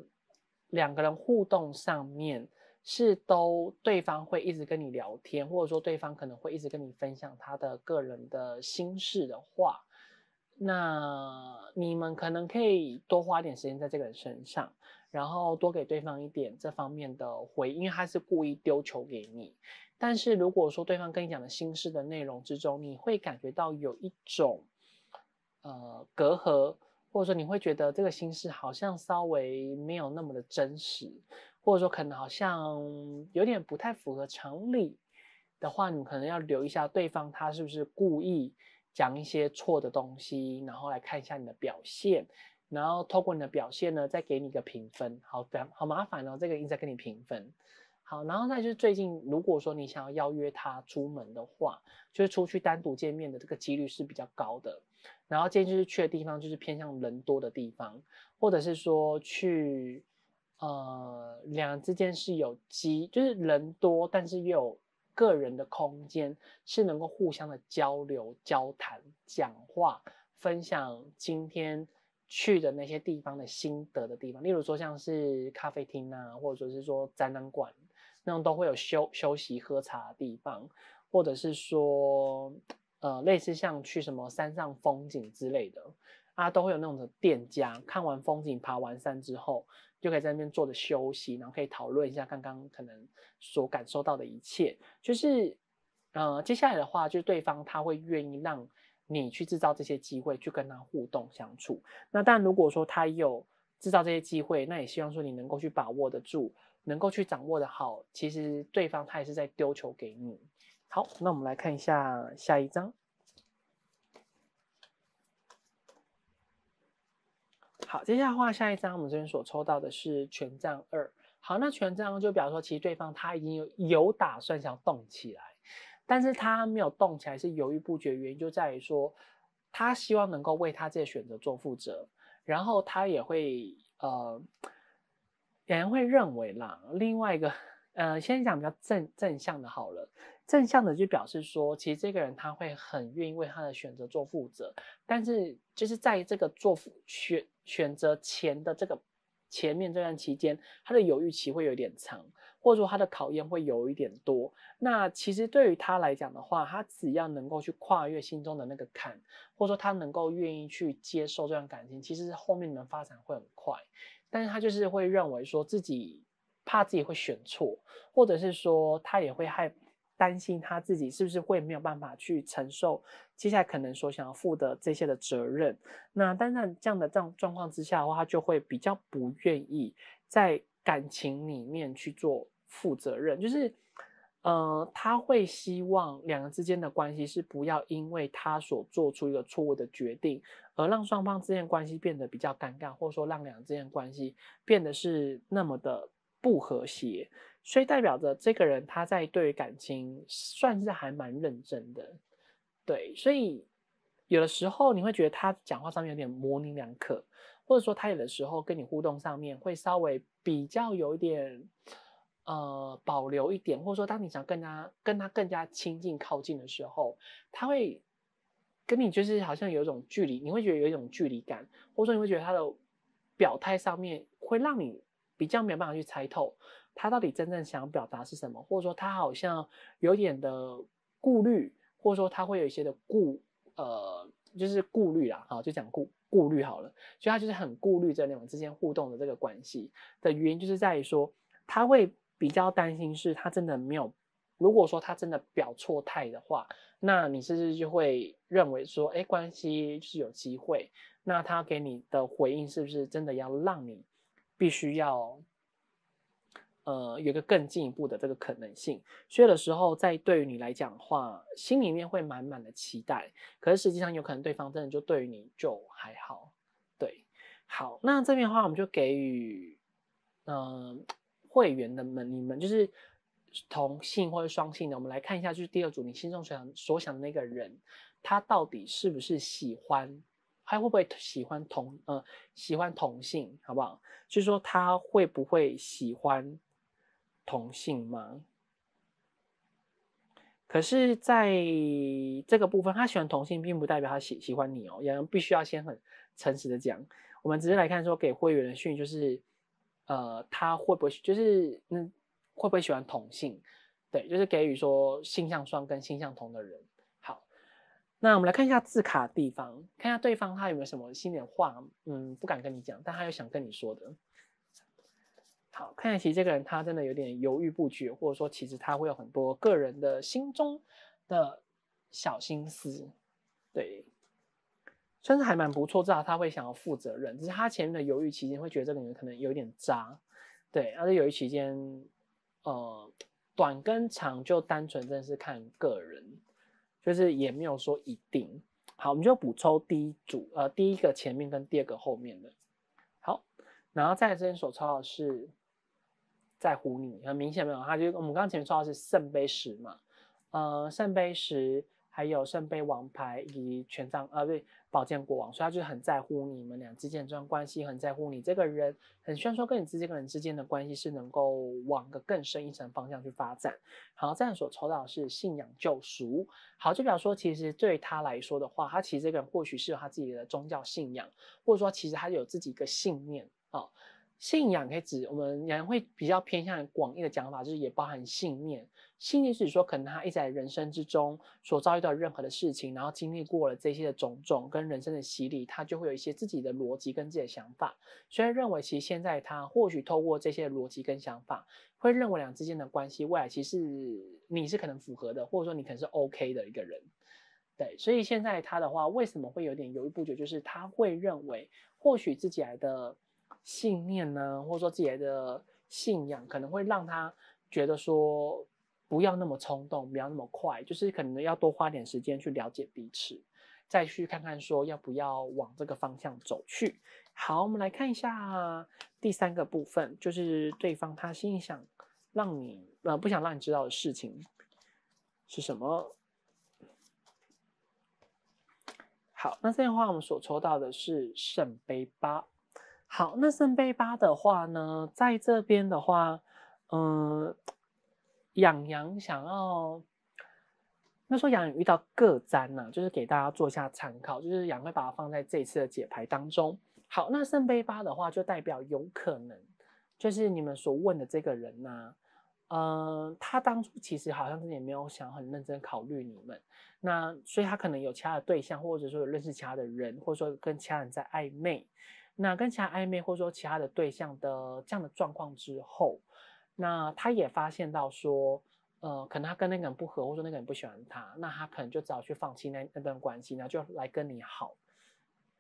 两个人互动上面是都对方会一直跟你聊天，或者说对方可能会一直跟你分享他的个人的心事的话，那你们可能可以多花点时间在这个人身上，然后多给对方一点这方面的回应，因为他是故意丢球给你。但是如果说对方跟你讲的心事的内容之中，你会感觉到有一种隔阂，或者说你会觉得这个心事好像稍微没有那么的真实，或者说可能好像有点不太符合常理的话，你可能要留意一下对方他是不是故意讲一些错的东西，然后来看一下你的表现，然后透过你的表现呢，再给你一个评分。好麻烦哦，这个一直在跟你评分。好，然后再就是最近，如果说你想要邀约他出门的话，就是出去单独见面的这个几率是比较高的。然后建议就是去的地方就是偏向人多的地方，或者是说去两人之间是有就是人多，但是又有个人的空间，是能够互相的交流、交谈、讲话、分享今天去的那些地方的心得的地方。例如说像是咖啡厅啊，或者是说展览馆那种都会有休息喝茶的地方，或者是说类似像去什么山上风景之类的啊，都会有那种的店家，看完风景、爬完山之后，就可以在那边坐着休息，然后可以讨论一下刚刚可能所感受到的一切。就是接下来的话，就是对方他会愿意让你去制造这些机会，去跟他互动相处。那但如果说他有制造这些机会，那也希望说你能够去把握得住，能够去掌握得好。其实对方他也是在丢球给你。好，那我们来看一下下一张。好，接下来的话，下一张我们这边所抽到的是权杖2。好，那权杖就表示说，其实对方他已经有打算想动起来，但是他没有动起来是犹豫不决，原因就在于说，他希望能够为他这些选择做负责，然后他也会有人会认为啦，另外一个先讲比较正向的好了。正向的就表示说，其实这个人他会很愿意为他的选择做负责，但是就是在这个选择前的这个前面这段期间，他的犹豫期会有点长，或者说他的考验会有一点多。那其实对于他来讲的话，他只要能够去跨越心中的那个坎，或者说他能够愿意去接受这段感情，其实后面的发展会很快。但是他就是会认为说自己怕自己会选错，或者是说他也会担心他自己是不是会没有办法去承受接下来可能所想要负的这些的责任。那当然这样的状况之下的话，他就会比较不愿意在感情里面去做负责任，就是他会希望两个之间的关系是不要因为他所做出一个错误的决定，而让双方之间的关系变得比较尴尬，或者说让两个之间的关系变得是那么的不和谐。所以代表着这个人他在对于感情算是还蛮认真的，对，所以有的时候你会觉得他讲话上面有点模棱两可，或者说他有的时候跟你互动上面会稍微比较有一点保留一点，或者说当你想跟他更加亲近靠近的时候，他会跟你就是好像有一种距离，你会觉得有一种距离感，或者说你会觉得他的表态上面会让你比较没有办法去猜透他到底真正想表达是什么，或者说他好像有点的顾虑，或者说他会有一些的就是顾虑啦，好，就讲顾虑好了，所以他就是很顾虑这两个之间互动的这个关系的原因，就是在于说他会比较担心是他真的没有，如果说他真的表错态的话，那你是不是就会认为说，哎，关系是有机会，那他给你的回应是不是真的要让你必须要有一个更进一步的这个可能性，所以有的时候在对于你来讲的话，心里面会满满的期待，可是实际上有可能对方真的就对于你就还好，对，好，那这边的话我们就给予会员的你们就是同性或者双性的，我们来看一下，就是第二组你心中所想的那个人，他到底是不是喜欢，他会不会喜欢同性，好不好？就是说他会不会喜欢同性吗？可是，在这个部分，他喜欢同性，并不代表他喜欢你哦。杨必须要先很诚实的讲，我们只是来看说给会员的讯息，就是他会不会会不会喜欢同性？对，就是给予说性向双跟性向同的人。好，那我们来看一下字卡的地方，看一下对方他有没有什么心里的话，不敢跟你讲，但他又想跟你说的。好，看起来其实这个人他真的有点犹豫不决，或者说其实他会有很多个人的心中的小心思，对，算是还蛮不错，至少他会想要负责任。只是他前面的犹豫期间会觉得这个人可能有点渣，对，而且犹豫期间，短跟长就单纯真的是看个人，就是也没有说一定。好，我们就补抽第一个前面跟第二个后面的。好，然后在这边所抽的是在乎你，很明显没有？他就我们刚刚前面抽到是圣杯十嘛，圣杯十，还有圣杯王牌以及对，宝剑国王，所以他就是很在乎你们俩之间的这段关系，很在乎你这个人，很希望说跟你这个人之间的关系是能够往个更深一层方向去发展。好，这样所抽到的是信仰救赎，好，就表示说其实对他来说的话，他其实这个人或许是有他自己的宗教信仰，或者说其实他有自己一个信念啊。信仰可以指我们人会比较偏向广义的讲法，就是也包含信念。信念是指说，可能他一直在人生之中所遭遇到任何的事情，然后经历过了这些的种种跟人生的洗礼，他就会有一些自己的逻辑跟自己的想法。所以认为，其实现在他或许透过这些逻辑跟想法，会认为两之间的关系未来其实你是可能符合的，或者说你可能是 OK 的一个人。对，所以现在他的话，为什么会有点犹豫不决？就是他会认为，或许自己来的信念呢，或者说自己的信仰，可能会让他觉得说，不要那么冲动，不要那么快，就是可能要多花点时间去了解彼此，再去看看说要不要往这个方向走去。好，我们来看一下第三个部分，就是对方他心里想让你不想让你知道的事情是什么。好，那这边的话，我们所抽到的是圣杯八。好，那圣杯八的话呢，在这边的话，养羊想要，那时候养遇到各占呢、就是给大家做一下参考，就是养会把它放在这一次的解牌当中。好，那圣杯八的话，就代表有可能，就是你们所问的这个人呢、他当初其实好像也没有想很认真考虑你们，那所以他可能有其他的对象，或者说有认识其他的人，或者说跟其他人在暧昧。那跟其他暧昧或者说其他的对象的这样的状况之后，那他也发现到说，可能他跟那个人不合，或者说那个人不喜欢他，那他可能就只好去放弃那段关系，然后就来跟你好。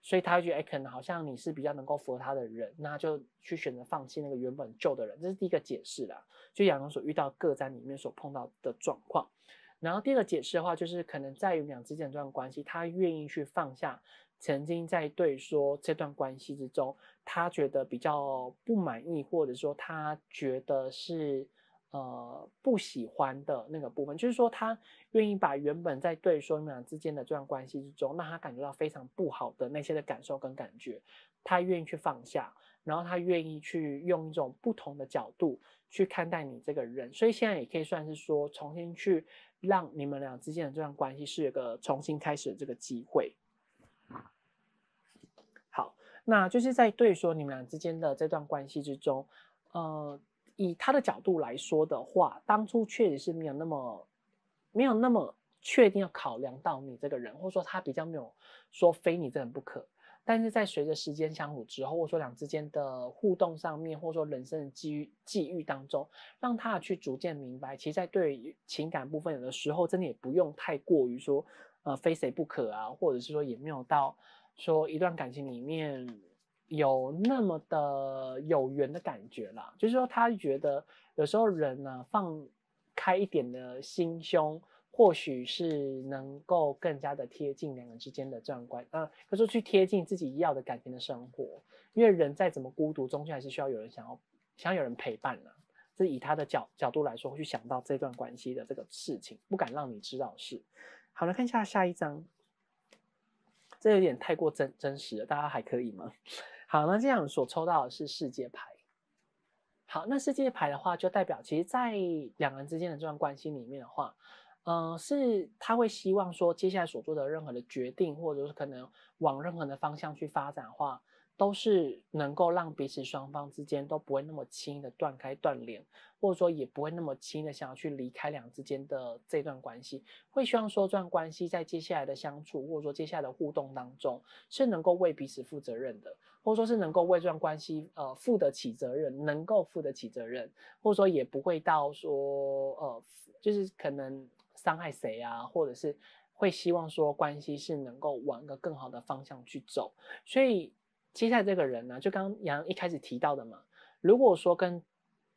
所以他会觉得，可能好像你是比较能够符合他的人，那就去选择放弃那个原本旧的人，这是第一个解释啦。就亚龙所遇到个案里面所碰到的状况。然后第二个解释的话，就是可能在于两之间的这段关系，他愿意去放下曾经在对说这段关系之中，他觉得比较不满意，或者说他觉得是不喜欢的那个部分，就是说他愿意把原本在对说你们俩之间的这段关系之中，让他感觉到非常不好的那些的感受跟感觉，他愿意去放下，然后他愿意去用一种不同的角度去看待你这个人，所以现在也可以算是说重新去让你们俩之间的这段关系是有个重新开始的这个机会。好，那就是在对说你们俩之间的这段关系之中，以他的角度来说的话，当初确实是没有那么确定要考量到你这个人，或者说他比较没有说非你这人不可。但是在随着时间相处之后，或者说两之间的互动上面，或者说人生的际遇当中，让他去逐渐明白，其实在对于情感部分，有的时候真的也不用太过于说非谁不可啊，或者是说也没有到说一段感情里面有那么的有缘的感觉啦。就是说他觉得有时候人呢放开一点的心胸，或许是能够更加的贴近两个人之间的这样关可是去贴近自己要的感情的生活。因为人再怎么孤独，终究还是需要有人想要有人陪伴啊。这以他的角度来说，会去想到这段关系的这个事情，不敢让你知道的事。好，来看一下下一张。这有点太过真实了，大家还可以吗？好，那这样所抽到的是世界牌。好，那世界牌的话，就代表其实在两人之间的这段关系里面的话，是他会希望说，接下来所做的任何的决定，或者是可能往任何的方向去发展的话，都是能够让彼此双方之间都不会那么轻易的断联，或者说也不会那么轻易的想要去离开两之间的这段关系，会希望说这段关系在接下来的相处，或者说接下来的互动当中，是能够为彼此负责任的。或者说是能够为这段关系负得起责任，能够负得起责任，或者说也不会到说就是可能伤害谁啊，或者是会希望说关系是能够往一个更好的方向去走。所以接下来这个人呢，就刚刚杨一开始提到的嘛，如果说跟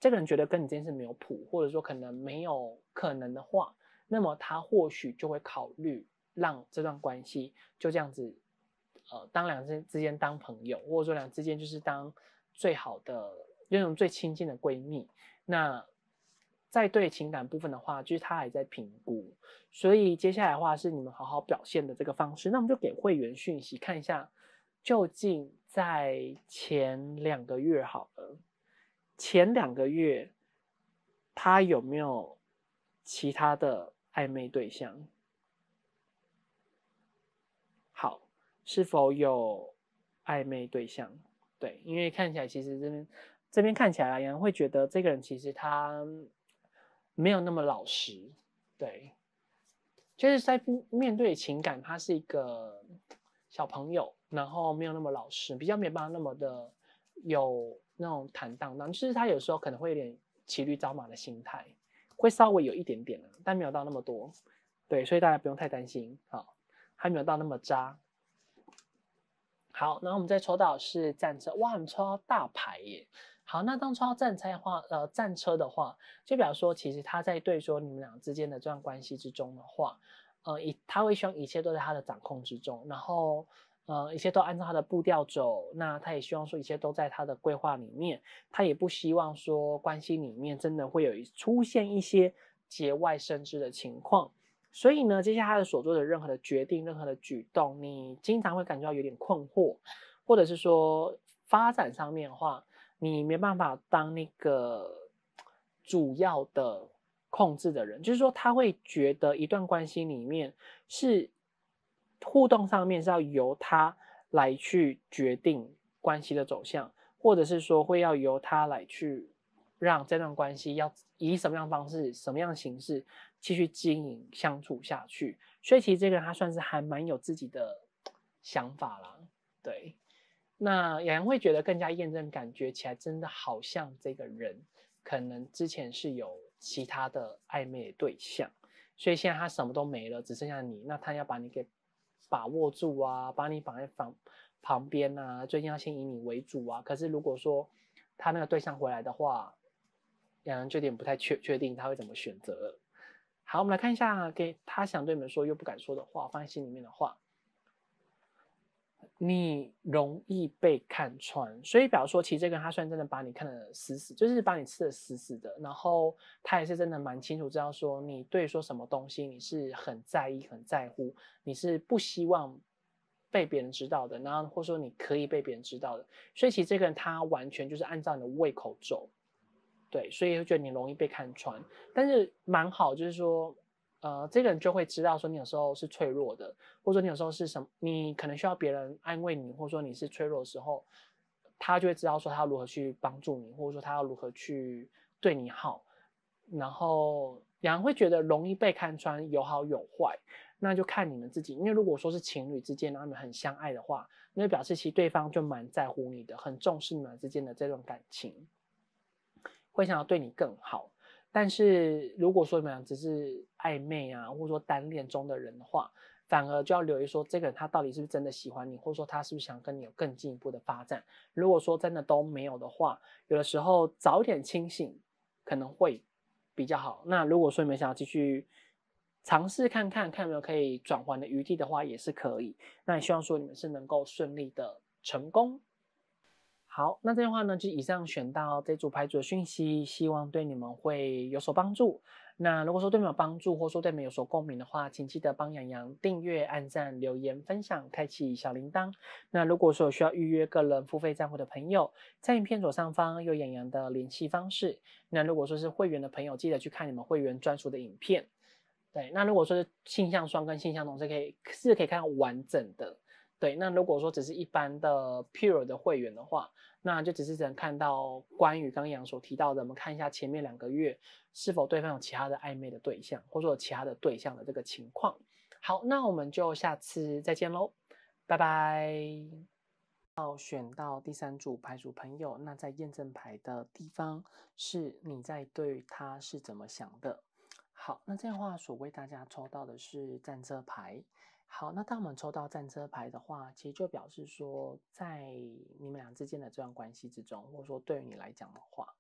这个人觉得跟你这件事没有谱，或者说可能没有可能的话，那么他或许就会考虑让这段关系就这样子当两人之间当朋友，或者说两人之间就是当最好的那种最亲近的闺蜜。那在对情感部分的话，就是他还在评估，所以接下来的话是你们好好表现的这个方式。那我们就给会员讯息看一下，究竟在前2个月好了，前2个月他有没有其他的暧昧对象？好。是否有暧昧对象？对，因为看起来其实这边看起来人会觉得这个人其实他没有那么老实。对，就是在面对情感，他是一个小朋友，然后没有那么老实，比较没办法那么的有那种坦荡荡，就是他有时候可能会有点骑驴找马的心态，会稍微有一点点，但没有到那么多。对，所以大家不用太担心，好，还没有到那么渣。好，然后我们再抽到的是战车，哇，我们抽到大牌耶。好，那当抽到战车的话，就表示说，其实他在对说你们俩之间的这段关系之中的话，他会希望一切都在他的掌控之中，然后一切都按照他的步调走，那他也希望说一切都在他的规划里面，他也不希望说关系里面真的会出现一些节外生枝的情况。所以呢，接下来他的所做的任何的决定、任何的举动，你经常会感觉到有点困惑，或者是说发展上面的话，你没办法当那个主要的控制的人，就是说他会觉得一段关系里面是互动上面是要由他来去决定关系的走向，或者是说会要由他来去让这段关系要以什么样的方式、什么样的形式继续经营相处下去。所以其实这个人他算是还蛮有自己的想法啦，对。那雅阳会觉得更加验证，感觉起来真的好像这个人可能之前是有其他的暧昧对象，所以现在他什么都没了，只剩下你，那他要把你给把握住啊，把你绑在旁边啊，最近要先以你为主啊。可是如果说他那个对象回来的话，两人就有点不太确定他会怎么选择了。好，我们来看一下给他想对你们说又不敢说的话，放在心里面的话。你容易被看穿，所以表示说，其实这个人他虽然真的把你看得死死，就是把你吃得死死的，然后他也是真的蛮清楚知道说你对说什么东西你是很在意、很在乎，你是不希望被别人知道的，然后或者说你可以被别人知道的，所以其实这个人他完全就是按照你的胃口走，对，所以会觉得你容易被看穿，但是蛮好，就是说。这个人就会知道说你有时候是脆弱的，或者说你有时候是什么，你可能需要别人安慰你，或者说你是脆弱的时候，他就会知道说他要如何去帮助你，或者说他要如何去对你好，然后两人会觉得容易被看穿，有好有坏，那就看你们自己。因为如果说是情侣之间，他们很相爱的话，那就表示其实对方就蛮在乎你的，很重视你们之间的这段感情，会想要对你更好。但是如果说你们俩只是暧昧啊，或者说单恋中的人的话，反而就要留意说这个人他到底是不是真的喜欢你，或者说他是不是想跟你有更进一步的发展。如果说真的都没有的话，有的时候早点清醒可能会比较好。那如果说你们想要继续尝试看看，看有没有可以转换的余地的话，也是可以。那也希望说你们是能够顺利的成功。好，那这样的话呢，就以上选到这组牌组的讯息，希望对你们会有所帮助。那如果说对你们有帮助，或者说对你们有所共鸣的话，请记得帮洋洋订阅、按赞、留言、分享、开启小铃铛。那如果说有需要预约个人付费账户的朋友，在影片左上方有洋洋的联系方式。那如果说是会员的朋友，记得去看你们会员专属的影片。对，那如果说是性向双跟性向同可以看到完整的。对，那如果说只是一般的 Pure 的会员的话，那就只能看到关于刚刚杨所提到的，我们看一下前面2个月是否对方有其他的暧昧的对象，或者说有其他的对象的这个情况。好，那我们就下次再见喽，拜拜。要选到第3组牌组朋友，那在验证牌的地方是你在对他是怎么想的。好，那这样的话，所为大家抽到的是战车牌。好，那当我们抽到战车牌的话，其实就表示说，在你们俩之间的这段关系之中，或者说对于你来讲的话，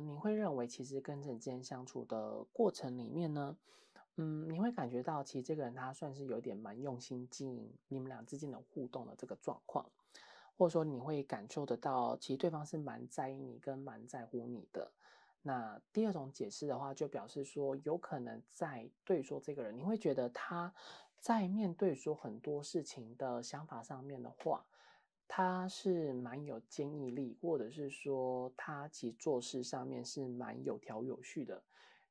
你会认为其实跟这之间相处的过程里面呢，你会感觉到其实这个人他算是有点蛮用心经营你们俩之间的互动的这个状况，或者说你会感受得到，其实对方是蛮在意你跟蛮在乎你的。那第2种解释的话，就表示说，有可能在对说这个人，你会觉得他在面对说很多事情的想法上面的话，他是蛮有坚毅力，或者是说他其实做事上面是蛮有条有序的。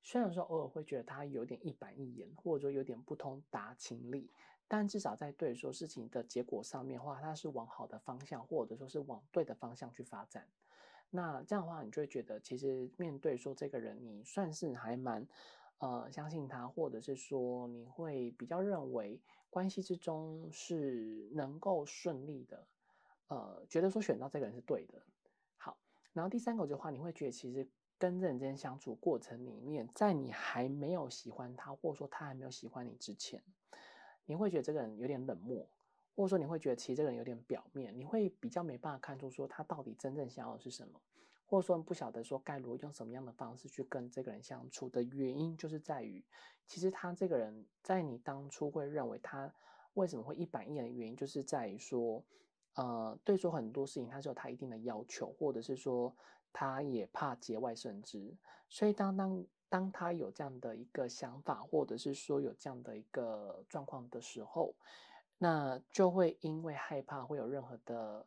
虽然说偶尔会觉得他有点一板一眼，或者说有点不通达情理，但至少在对说事情的结果上面的话，他是往好的方向，或者说是往对的方向去发展。那这样的话，你就会觉得，其实面对说这个人，你算是还蛮，相信他，或者是说你会比较认为关系之中是能够顺利的，觉得说选到这个人是对的。好，然后第3个的话，你会觉得其实跟人之间相处过程里面，在你还没有喜欢他，或者说他还没有喜欢你之前，你会觉得这个人有点冷漠。或者说你会觉得其实这个人有点表面，你会比较没办法看出说他到底真正想要的是什么，或者说不晓得说该如何用什么样的方式去跟这个人相处的原因，就是在于其实他这个人在你当初会认为他为什么会一板一眼的原因，就是在于说，对说很多事情他是有他一定的要求，或者是说他也怕节外生枝，所以当他有这样的一个想法，或者是说有这样的一个状况的时候，那就会因为害怕会有任何的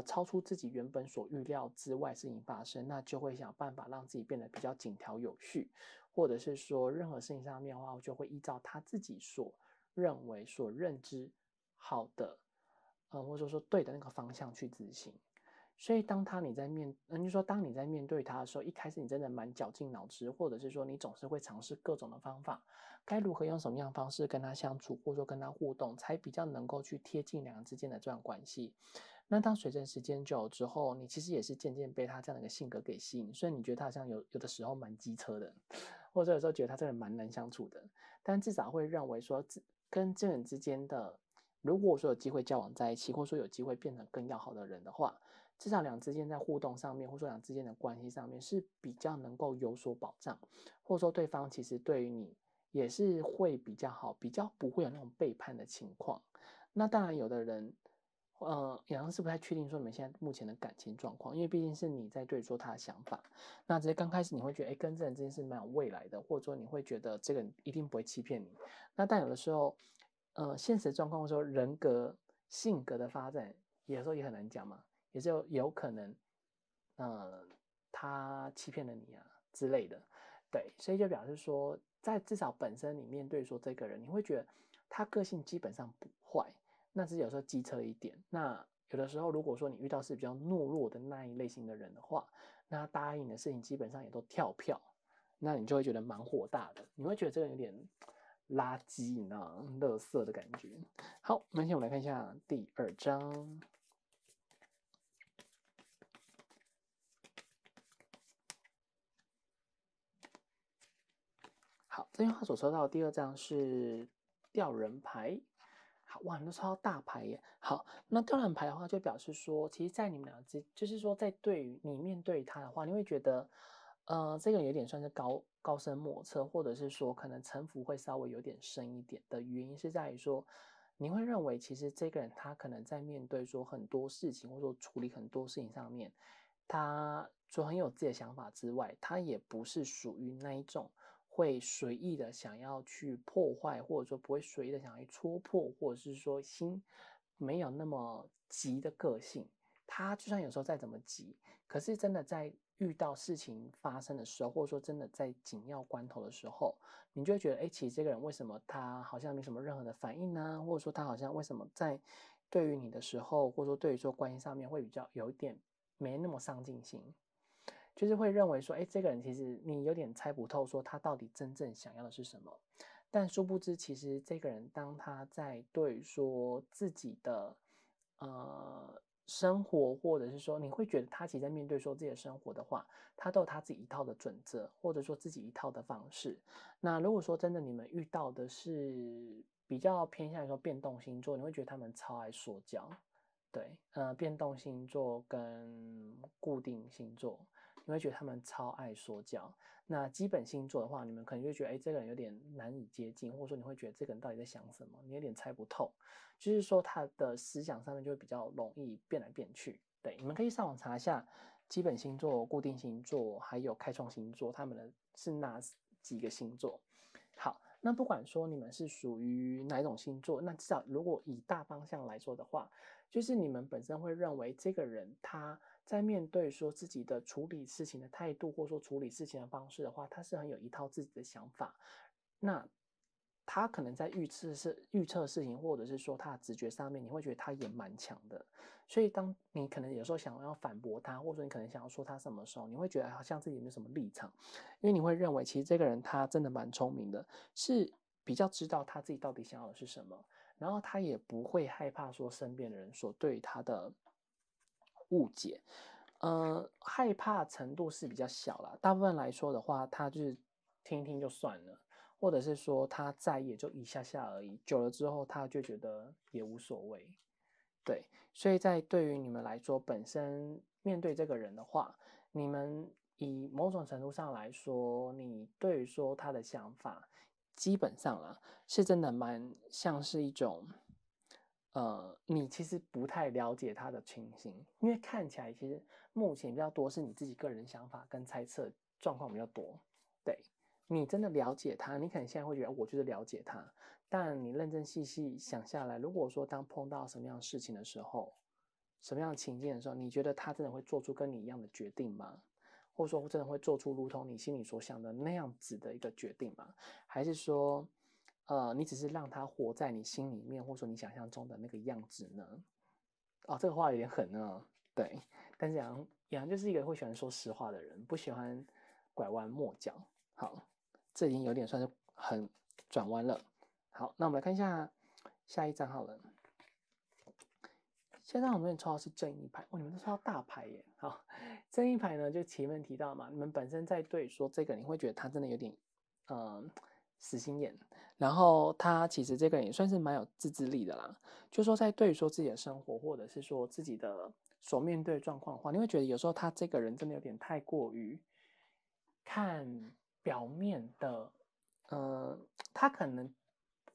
超出自己原本所预料之外事情发生，那就会想办法让自己变得比较井条有序，或者是说任何事情上面的话，就会依照他自己所认为、所认知好的，或者说对的那个方向去执行。所以当你在面对他的时候，一开始你真的蛮绞尽脑汁，或者是说你总是会尝试各种的方法，该如何用什么样的方式跟他相处，或者说跟他互动，才比较能够去贴近两人之间的这段关系。那当随着时间久了之后，你其实也是渐渐被他这样的一个性格给吸引，所以你觉得他好像有的时候蛮机车的，或者有时候觉得他这个人蛮难相处的，但至少会认为说跟这个人之间的，如果说有机会交往在一起，或者说有机会变成更要好的人的话，至少两之间在互动上面，或者说两之间的关系上面是比较能够有所保障，或者说对方其实对于你也是会比较好，比较不会有那种背叛的情况。那当然，有的人，杨洋是不太确定说你们现在目前的感情状况，因为毕竟是你在对说他的想法。那只是刚开始你会觉得，哎，跟这人之间是蛮有未来的，或者说你会觉得这个人一定不会欺骗你。那但有的时候，现实状况说人格、性格的发展，有时候也很难讲嘛，也是有可能，他欺骗了你啊之类的。对，所以就表示说，在至少本身你面对说这个人，你会觉得他个性基本上不坏，那只是有时候机车一点。那有的时候，如果说你遇到是比较懦弱的那一类型的人的话，那他答应的事情基本上也都跳票，那你就会觉得蛮火大的，你会觉得这个人有点垃圾，你知道吗？垃圾的感觉。好，那现在我们来看一下第2章。好，这边他所抽到的第2张是吊人牌。好，哇，你都抽到大牌耶。好，那吊人牌的话，就表示说，其实，在你们俩就是说，在对于你面对他的话，你会觉得，这个有点算是高深莫测，或者是说，可能城府会稍微有点深一点的原因，是在于说，你会认为，其实这个人他可能在面对说很多事情，或者说处理很多事情上面，他除了很有自己的想法之外，他也不是属于那一种会随意的想要去破坏，或者说不会随意的想要去戳破，或者是说心没有那么急的个性。他就算有时候再怎么急，可是真的在遇到事情发生的时候，或者说真的在紧要关头的时候，你就会觉得，哎，其实这个人为什么他好像没什么任何的反应呢？或者说他好像为什么在对于你的时候，或者说对于说关系上面会比较有一点没那么上进心，就是会认为说，哎，这个人其实你有点猜不透，说他到底真正想要的是什么。但殊不知，其实这个人当他在对说自己的生活，或者是说你会觉得他其实在面对说自己的生活的话，他都有他自己一套的准则，或者说自己一套的方式。那如果说真的你们遇到的是比较偏向于说变动星座，你会觉得他们超爱说教。对，变动星座跟固定星座，你会觉得他们超爱说教。那基本星座的话，你们可能就觉得，哎，这个人有点难以接近，或者说你会觉得这个人到底在想什么，你有点猜不透。就是说他的思想上面就会比较容易变来变去。对，你们可以上网查一下基本星座、固定星座还有开创星座，他们的是哪几个星座。好，那不管说你们是属于哪一种星座，那至少如果以大方向来说的话，就是你们本身会认为这个人他在面对说自己的处理事情的态度，或者说处理事情的方式的话，他是很有一套自己的想法。那他可能在预测事情，或者是说他的直觉上面，你会觉得他也蛮强的。所以当你可能有时候想要反驳他，或者说你可能想要说他什么时候，你会觉得好像自己没有什么立场，因为你会认为其实这个人他真的蛮聪明的，是比较知道他自己到底想要的是什么。然后他也不会害怕说身边的人所对他的误解，害怕程度是比较小啦。大部分来说的话，他就是听一听就算了，或者是说他在意也就一下下而已，久了之后他就觉得也无所谓。对，所以在对于你们来说，本身面对这个人的话，你们以某种程度上来说，你对于说他的想法，基本上啦，是真的蛮像是一种，你其实不太了解他的情形，因为看起来其实目前比较多是你自己个人想法跟猜测状况比较多。对，你真的了解他，你可能现在会觉得我就是了解他，但你认真细细想下来，如果说当碰到什么样的事情的时候，什么样的情境的时候，你觉得他真的会做出跟你一样的决定吗？或者说真的会做出如同你心里所想的那样子的一个决定吗？还是说，你只是让他活在你心里面，或者说你想象中的那个样子呢？哦，这个话有点狠呢。对，但是杨就是一个会喜欢说实话的人，不喜欢拐弯抹角。好，这已经有点算是很转弯了。好，那我们来看一下下一章好了。现在很多人抽到是正义牌，你们都抽到大牌耶。好，正义牌呢，就前面提到嘛，你们本身在对说这个，你会觉得他真的有点，死心眼。然后他其实这个人也算是蛮有自制力的啦，就说在对于说自己的生活，或者是说自己的所面对的状况的话，你会觉得有时候他这个人真的有点太过于看表面的，他可能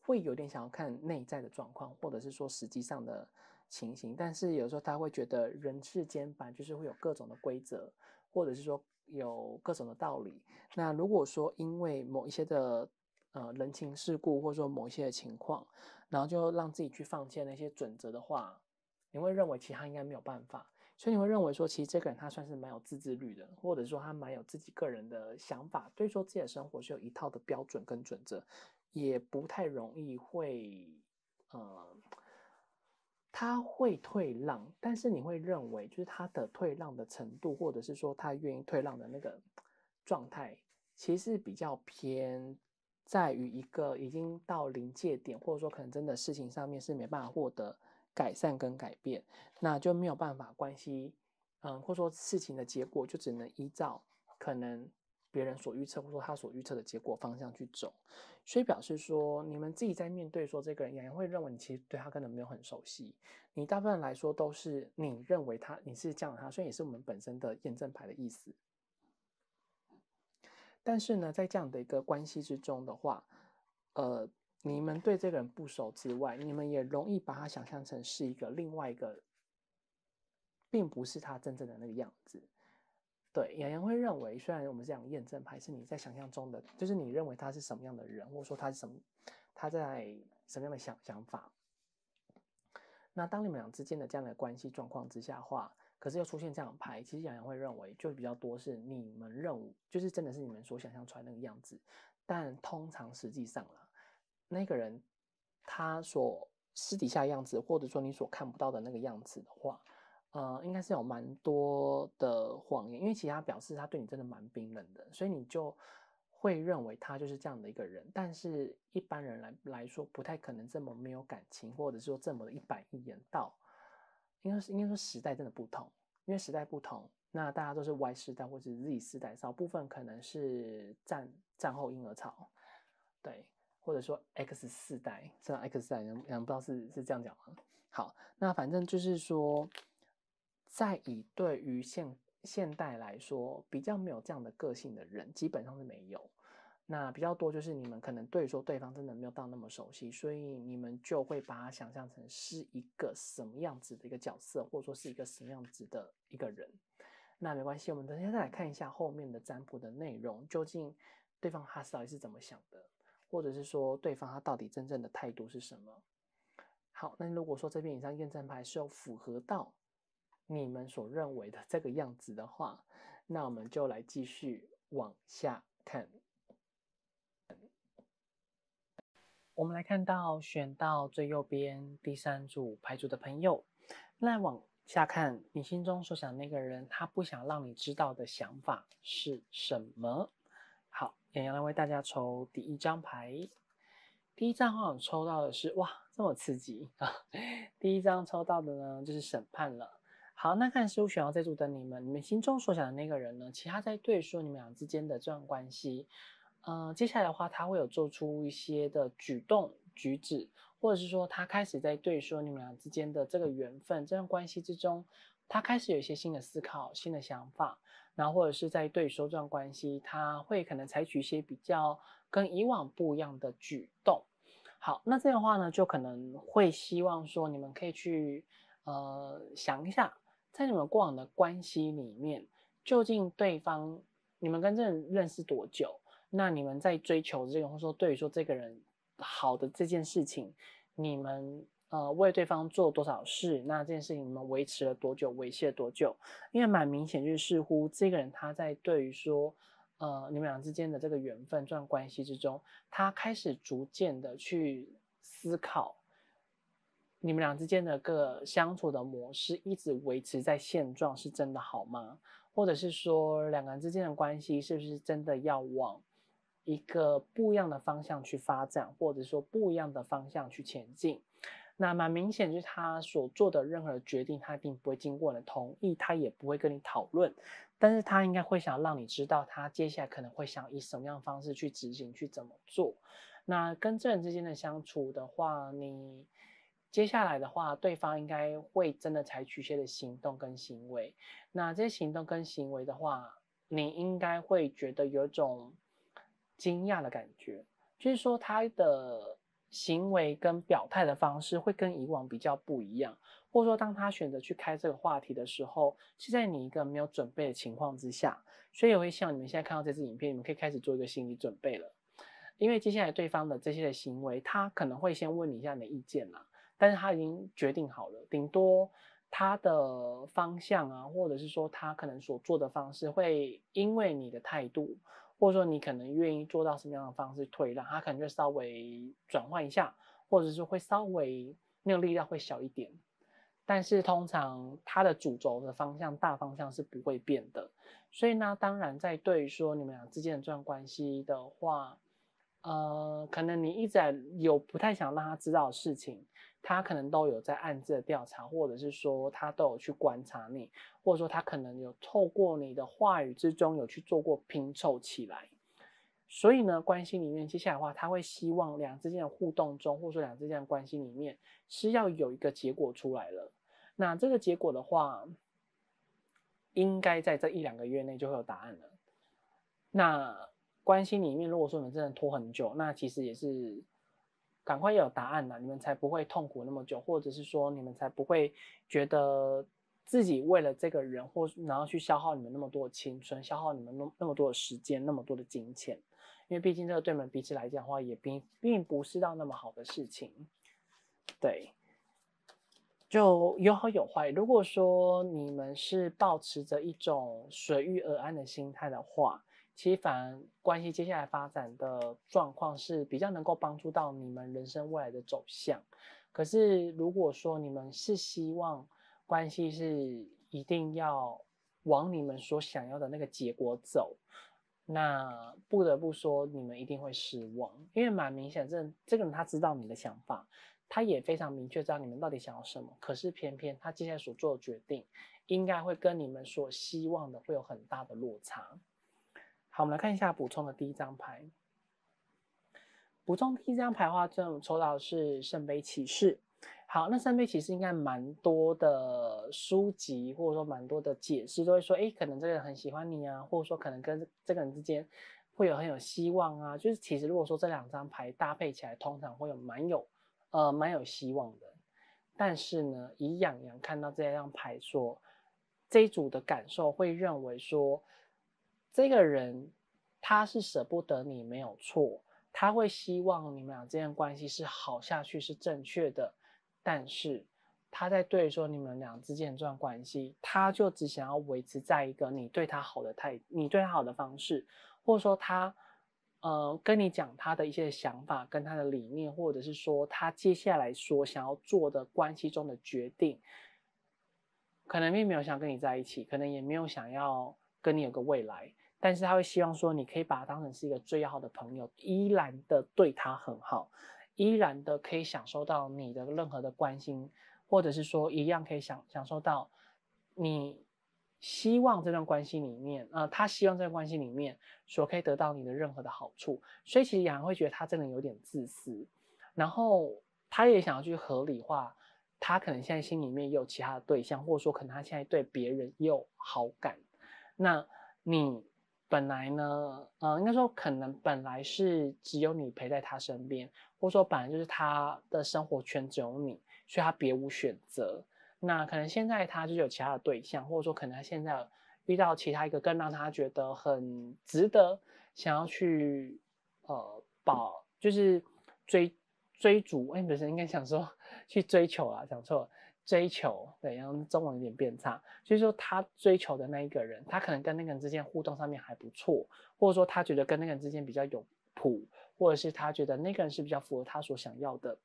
会有点想要看内在的状况，或者是说实际上的情形，但是有时候他会觉得人世间本来就是会有各种的规则，或者是说有各种的道理。那如果说因为某一些的人情世故，或者说某一些的情况，然后就让自己去放弃那些准则的话，你会认为其他应该没有办法。所以你会认为说，其实这个人他算是蛮有自制力的，或者说他蛮有自己个人的想法，对说自己的生活是有一套的标准跟准则，也不太容易会，他会退让，但是你会认为就是他的退让的程度，或者是说他愿意退让的那个状态，其实比较偏在于一个已经到临界点，或者说可能真的事情上面是没办法获得改善跟改变，那就没有办法关系，或者说事情的结果就只能依照可能别人所预测，或者说他所预测的结果方向去走，所以表示说你们自己在面对说这个人，也会认为你其实对他可能没有很熟悉，你大部分来说都是你认为你是这样的他，所以也是我们本身的验证牌的意思。但是呢，在这样的一个关系之中的话，你们对这个人不熟之外，你们也容易把他想象成是一个另外一个，并不是他真正的那个样子。对，洋洋会认为，虽然我们这样验证牌是你在想象中的，就是你认为他是什么样的人，或者说他是什么，他在什么样的想法。那当你们俩之间的这样的关系状况之下的话，可是又出现这样的牌，其实洋洋会认为，就比较多是你们认为，就是真的是你们所想象出来那个样子，但通常实际上啦，那个人他所私底下样子，或者说你所看不到的那个样子的话，应该是有蛮多的谎言，因为其实他表示他对你真的蛮冰冷的，所以你就会认为他就是这样的一个人。但是一般人来说，不太可能这么没有感情，或者说这么的一板一眼到，应该说时代真的不同，因为时代不同，那大家都是 Y 世代或者是 Z 世代，少部分可能是战后婴儿潮，对，或者说 X 世代，这样 X 世代人不知道是这样讲吗？好，那反正就是说，在以对于现代来说，比较没有这样的个性的人，基本上是没有。那比较多就是你们可能对说对方真的没有到那么熟悉，所以你们就会把他想象成是一个什么样子的一个角色，或者说是一个什么样子的一个人。那没关系，我们等下再来看一下后面的占卜的内容，究竟对方他到底是怎么想的，或者是说对方他到底真正的态度是什么。好，那如果说这边以上验证牌是有符合到你们所认为的这个样子的话，那我们就来继续往下看。我们来看到选到最右边第三组牌组的朋友，那往下看，你心中所想的那个人，他不想让你知道的想法是什么？好，洋洋来为大家抽第一张牌。第一张好像抽到的是，哇，这么刺激啊！第一张抽到的呢，就是审判了。好，那看师傅选到这组的你们心中所想的那个人呢，其实他在对说你们俩之间的这段关系，接下来的话，他会有做出一些的举动举止，或者是说他开始在对说你们俩之间的这个缘分、这段关系之中，他开始有一些新的思考、新的想法，然后或者是在对说这段关系，他会可能采取一些比较跟以往不一样的举动。好，那这样的话呢，就可能会希望说你们可以去想一下，在你们过往的关系里面，究竟对方你们跟这人认识多久？那你们在追求这个，或者说对于说这个人好的这件事情，你们为对方做多少事？那这件事情你们维持了多久？维系了多久？因为蛮明显，就是似乎这个人他在对于说你们俩之间的这个缘分、这段关系之中，他开始逐渐的去思考。你们俩之间的个相处的模式一直维持在现状是真的好吗？或者是说两个人之间的关系是不是真的要往一个不一样的方向去发展，或者说不一样的方向去前进？那蛮明显就是他所做的任何的决定，他一定不会经过你的同意，他也不会跟你讨论，但是他应该会想让你知道他接下来可能会想以什么样的方式去执行，去怎么做。那跟这人之间的相处的话，你接下来的话，对方应该会真的采取一些的行动跟行为。那这些行动跟行为的话，你应该会觉得有一种惊讶的感觉，就是说他的行为跟表态的方式会跟以往比较不一样，或者说当他选择去开这个话题的时候，是在你一个没有准备的情况之下，所以我会希望你们现在看到这支影片，你们可以开始做一个心理准备了。因为接下来对方的这些的行为，他可能会先问你一下你的意见啦，但是他已经决定好了，顶多他的方向啊，或者是说他可能所做的方式，会因为你的态度，或者说你可能愿意做到什么样的方式退让，他可能就稍微转换一下，或者是会稍微那个力量会小一点。但是通常它的主轴的方向、大方向是不会变的，所以呢，当然在对于说你们俩之间的这段关系的话，可能你一直有不太想让他知道的事情，他可能都有在暗自的调查，或者是说他都有去观察你，或者说他可能有透过你的话语之中有去做过拼凑起来。所以呢，关系里面接下来的话，他会希望两之间的互动中，或者说两之间的关系里面是要有一个结果出来了。那这个结果的话，应该在这1-2个月内就会有答案了。那关系里面，如果说你们真的拖很久，那其实也是赶快有答案了，你们才不会痛苦那么久，或者是说你们才不会觉得自己为了这个人，然后去消耗你们那么多的青春，消耗你们那么多的时间，那么多的金钱，因为毕竟这个对你们彼此来讲的话，也并不是到那么好的事情，对。就有好有坏。如果说你们是抱持着一种随遇而安的心态的话，其实反而关系接下来发展的状况是比较能够帮助到你们人生未来的走向。可是如果说你们是希望关系是一定要往你们所想要的那个结果走，那不得不说你们一定会失望，因为蛮明显这个人他知道你的想法，他也非常明确知道你们到底想要什么，可是偏偏他接下来所做的决定，应该会跟你们所希望的会有很大的落差。好，我们来看一下补充的第一张牌。补充第一张牌的话，这种抽到的是圣杯骑士。好，那圣杯骑士应该蛮多的书籍，或者说蛮多的解释都会说，可能这个人很喜欢你啊，或者说可能跟这个人之间会很有希望啊。就是其实如果说这两张牌搭配起来，通常会有蛮有希望的。但是呢，以养羊看到这张牌说，这一组的感受会认为说，这个人他是舍不得你没有错，他会希望你们俩之间关系是好下去是正确的，但是他在对说你们俩之间的这段关系，他就只想要维持在一个你对他好的你对他好的方式，或者说他跟你讲他的一些想法跟他的理念，或者是说他接下来所想要做的关系中的决定，可能并没有想跟你在一起，可能也没有想要跟你有个未来，但是他会希望说你可以把他当成是一个最要好的朋友，依然的对他很好，依然的可以享受到你的任何的关心，或者是说一样可以享受到你希望这段关系里面，他希望这段关系里面所可以得到你的任何的好处，所以其实杨会觉得他真的有点自私，然后他也想要去合理化，他可能现在心里面也有其他的对象，或者说可能他现在对别人也有好感，那你本来呢，应该说可能本来是只有你陪在他身边，或者说本来就是他的生活圈只有你，所以他别无选择。那可能现在他就有其他的对象，或者说可能他现在遇到其他一个更让他觉得很值得想要去就是追逐，不是应该想说去追求啊，讲错了，追求，对，然后中文有点变差，就是说他追求的那一个人，他可能跟那个人之间互动上面还不错，或者说他觉得跟那个人之间比较有谱，或者是他觉得那个人是比较符合他所想要的，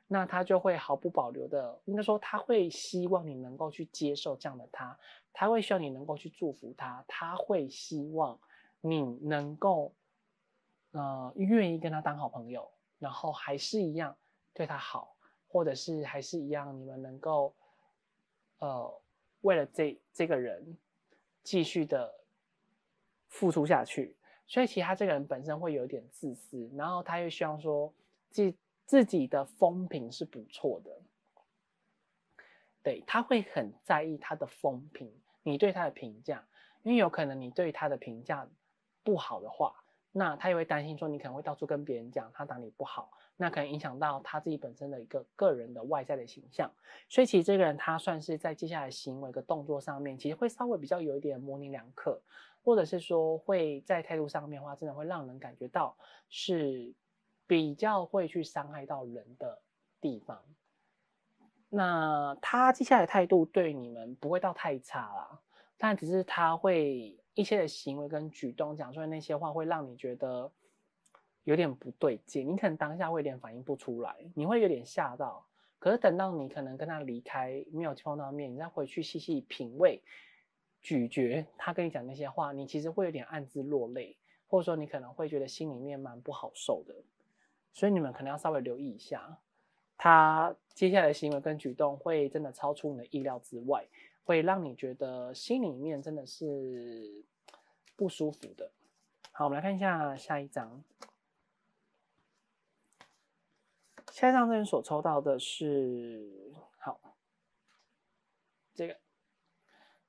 那他就会毫不保留的，应该说他会希望你能够去接受这样的他会希望你能够去祝福他会希望你能够愿意跟他当好朋友，然后还是一样对他好，或者是还是一样，你们能够为了这个人继续的付出下去。所以其实他这个人本身会有一点自私，然后他又希望说自己的风评是不错的，对，他会很在意他的风评，你对他的评价，因为有可能你对他的评价不好的话，那他也会担心说你可能会到处跟别人讲他哪里不好，那可能影响到他自己本身的一个个人的外在的形象。所以其实这个人他算是在接下来行为跟动作上面，其实会稍微比较有一点模棱两可，或者是说会在态度上面的话，真的会让人感觉到是比较会去伤害到人的地方。那他接下来的态度对你们不会到太差啦，但只是他会一些的行为跟举动讲出来那些话，会让你觉得有点不对劲。你可能当下会有点反应不出来，你会有点吓到。可是等到你可能跟他离开，没有碰到面，你再回去细细品味、咀嚼他跟你讲那些话，你其实会有点暗自落泪，或者说你可能会觉得心里面蛮不好受的。所以你们可能要稍微留意一下。他接下来的行为跟举动会真的超出你的意料之外，会让你觉得心里面真的是不舒服的。好，我们来看一下下一张。下一张这边所抽到的是，好，这个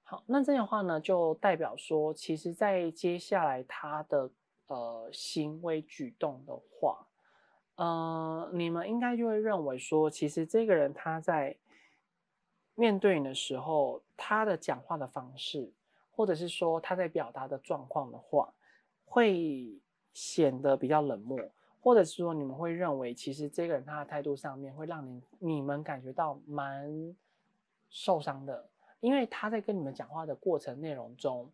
好，那这样的话呢，就代表说，其实在接下来他的行为举动的话，你们应该就会认为说，其实这个人他在面对你的时候，他的讲话的方式，或者是说他在表达的状况的话，会显得比较冷漠，或者是说你们会认为，其实这个人他的态度上面会让你们感觉到蛮受伤的，因为他在跟你们讲话的过程内容中，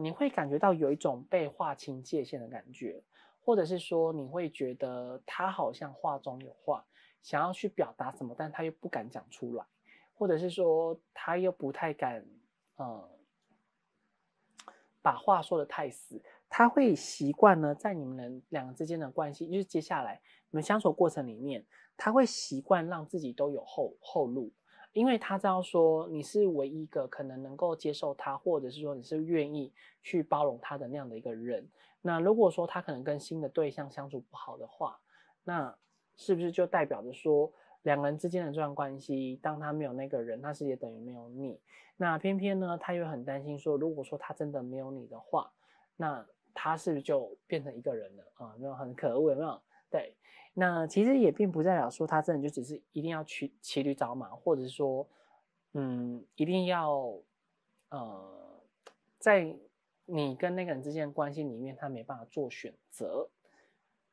你会感觉到有一种被划清界限的感觉。或者是说你会觉得他好像话中有话，想要去表达什么，但他又不敢讲出来，或者是说他又不太敢，把话说得太死。他会习惯呢，在你们两个之间的关系，就是接下来你们相处过程里面，他会习惯让自己都有后路，因为他知道说你是唯一一个可能能够接受他，或者是说你是愿意去包容他的那样的一个人。那如果说他可能跟新的对象相处不好的话，那是不是就代表着说两个人之间的这段关系，当他没有那个人，他是也等于没有你。那偏偏呢，他又很担心说，如果说他真的没有你的话，那他是不是就变成一个人了啊？有没有很可恶？有没有？对，那其实也并不代表说他真的就只是一定要去骑驴找马，或者是说，一定要在你跟那个人之间的关系里面，他没办法做选择。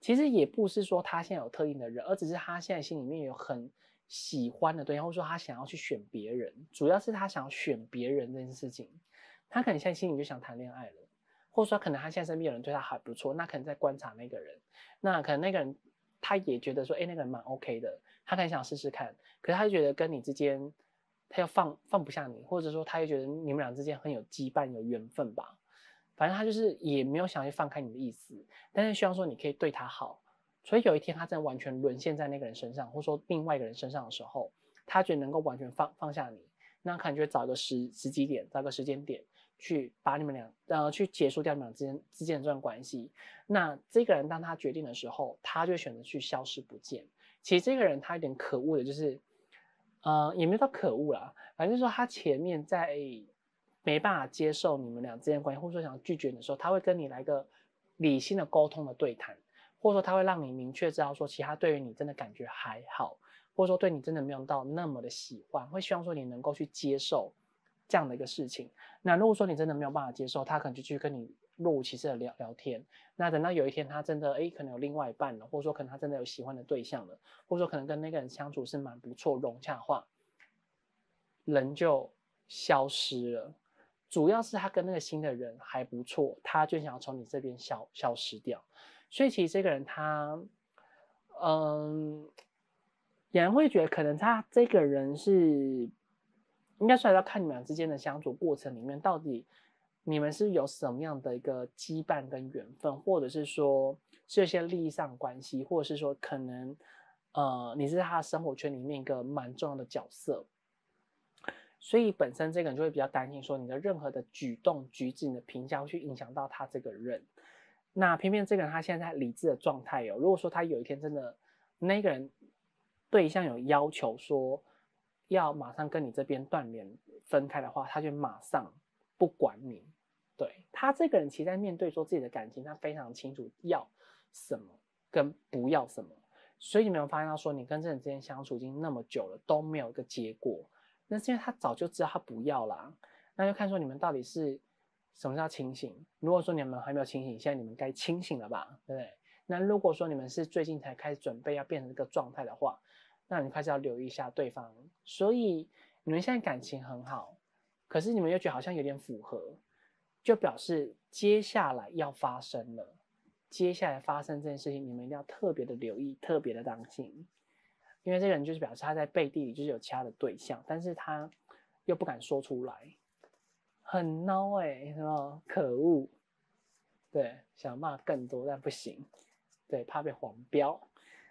其实也不是说他现在有特定的人，而只是他现在心里面有很喜欢的对象，或者说他想要去选别人，主要是他想要选别人这件事情。他可能现在心里就想谈恋爱了，或者说可能他现在身边有人对他还不错，那可能在观察那个人，那可能那个人他也觉得说，哎，那个人蛮 OK 的，他可能想试试看，可是他就觉得跟你之间，他又放不下你，或者说他又觉得你们俩之间很有羁绊、有缘分吧。反正他就是也没有想要去放开你的意思，但是希望说你可以对他好。所以有一天他真的完全沦陷在那个人身上，或者说另外一个人身上的时候，他觉得能够完全放下你，那可能就会找一个时机点，找个时间点去把你们俩去结束掉你们俩之间的这段关系。那这个人当他决定的时候，他就会选择去消失不见。其实这个人他有点可恶的，就是也没有到可恶啦，反正就是说他前面在没办法接受你们俩之间的关系，或者说想拒绝你的时候，他会跟你来个理性的沟通的对谈，或者说他会让你明确知道说，其实他对于你真的感觉还好，或者说对你真的没有到那么的喜欢，会希望说你能够去接受这样的一个事情。那如果说你真的没有办法接受，他可能就去跟你若无其事的聊天。那等到有一天他真的可能有另外一半了，或者说可能他真的有喜欢的对象了，或者说可能跟那个人相处是蛮不错融洽的话，人就消失了。主要是他跟那个新的人还不错，他就想要从你这边消失掉。所以其实这个人他，有人会觉得可能他这个人是，应该说要看你们俩之间的相处过程里面，到底你们是有什么样的一个羁绊跟缘分，或者是说是有些利益上关系，或者是说可能你是他生活圈里面一个蛮重要的角色，所以本身这个人就会比较担心说你的任何的举动举止、你的评价会去影响到他这个人。那偏偏这个人他现在在理智的状态哦，如果说他有一天真的那个人对象有要求说要马上跟你这边断联分开的话，他就马上不管你。对，他这个人其实在面对说自己的感情，他非常清楚要什么跟不要什么。所以你没有发现到说你跟这人之间相处已经那么久了都没有一个结果，那是因为他早就知道他不要啦。那就看说你们到底是什么叫清醒。如果说你们还没有清醒，现在你们该清醒了吧，对不对？那如果说你们是最近才开始准备要变成这个状态的话，那你开始要留意一下对方。所以你们现在感情很好，可是你们又觉得好像有点符合，就表示接下来要发生了。接下来发生这件事情，你们一定要特别的留意，特别的当心，因为这个人就是表示他在背地里就是有其他的对象，但是他又不敢说出来，很孬是吧？可恶，对，想骂更多但不行，对，怕被黄标。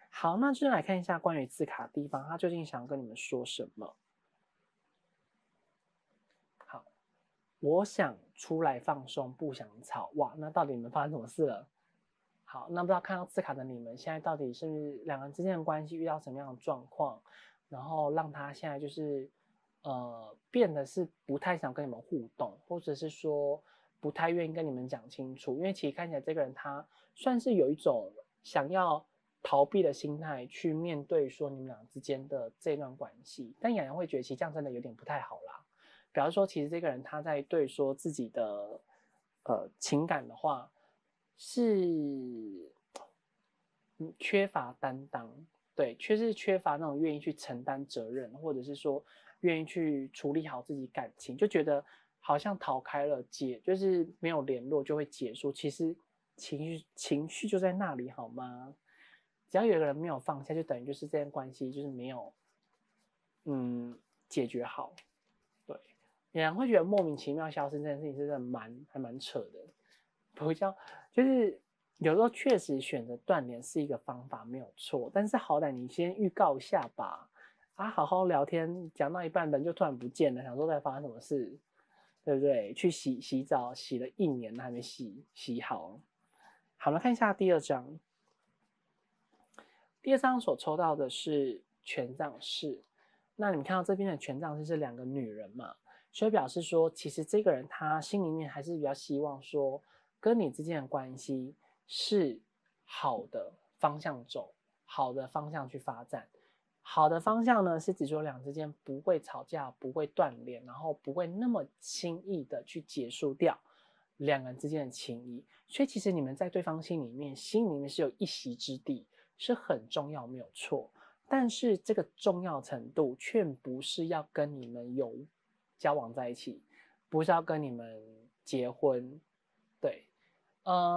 好，那就来看一下关于字卡的地方，他究竟想跟你们说什么？好，我想出来放松，不想吵。哇，那到底你们发生什么事了？好，那不知道看到字卡的你们现在到底是不是两个人之间的关系遇到什么样的状况，然后让他现在就是变得是不太想跟你们互动，或者是说不太愿意跟你们讲清楚，因为其实看起来这个人他算是有一种想要逃避的心态去面对说你们俩之间的这段关系，但雅阳会觉得其实这样真的有点不太好啦。比方说，其实这个人他在对说自己的情感的话。是缺乏担当，对，缺乏那种愿意去承担责任，或者是说愿意去处理好自己感情，就觉得好像逃开了就是没有联络就会结束。其实情绪就在那里，好吗？只要有一个人没有放下，就等于就是这段关系就是没有解决好。对，有人会觉得莫名其妙消失这件事情是真的还蛮扯的，不叫就是有时候确实选择断联是一个方法没有错，但是好歹你先预告一下吧，啊，好好聊天讲到一半人就突然不见了，想说在发生什么事，对不对？去洗澡洗了1年还没洗好。好了，看一下第二张，第二张所抽到的是权杖四，那你们看到这边的权杖四是2个女人嘛，所以表示说其实这个人他心里面还是比较希望说跟你之间的关系是好的方向走，好的方向去发展。好的方向呢，是指说两之间不会吵架，不会断联，然后不会那么轻易的去结束掉两个人之间的情谊。所以其实你们在对方心里面是有一席之地，是很重要，没有错。但是这个重要程度却不是要跟你们有交往在一起，不是要跟你们结婚，对。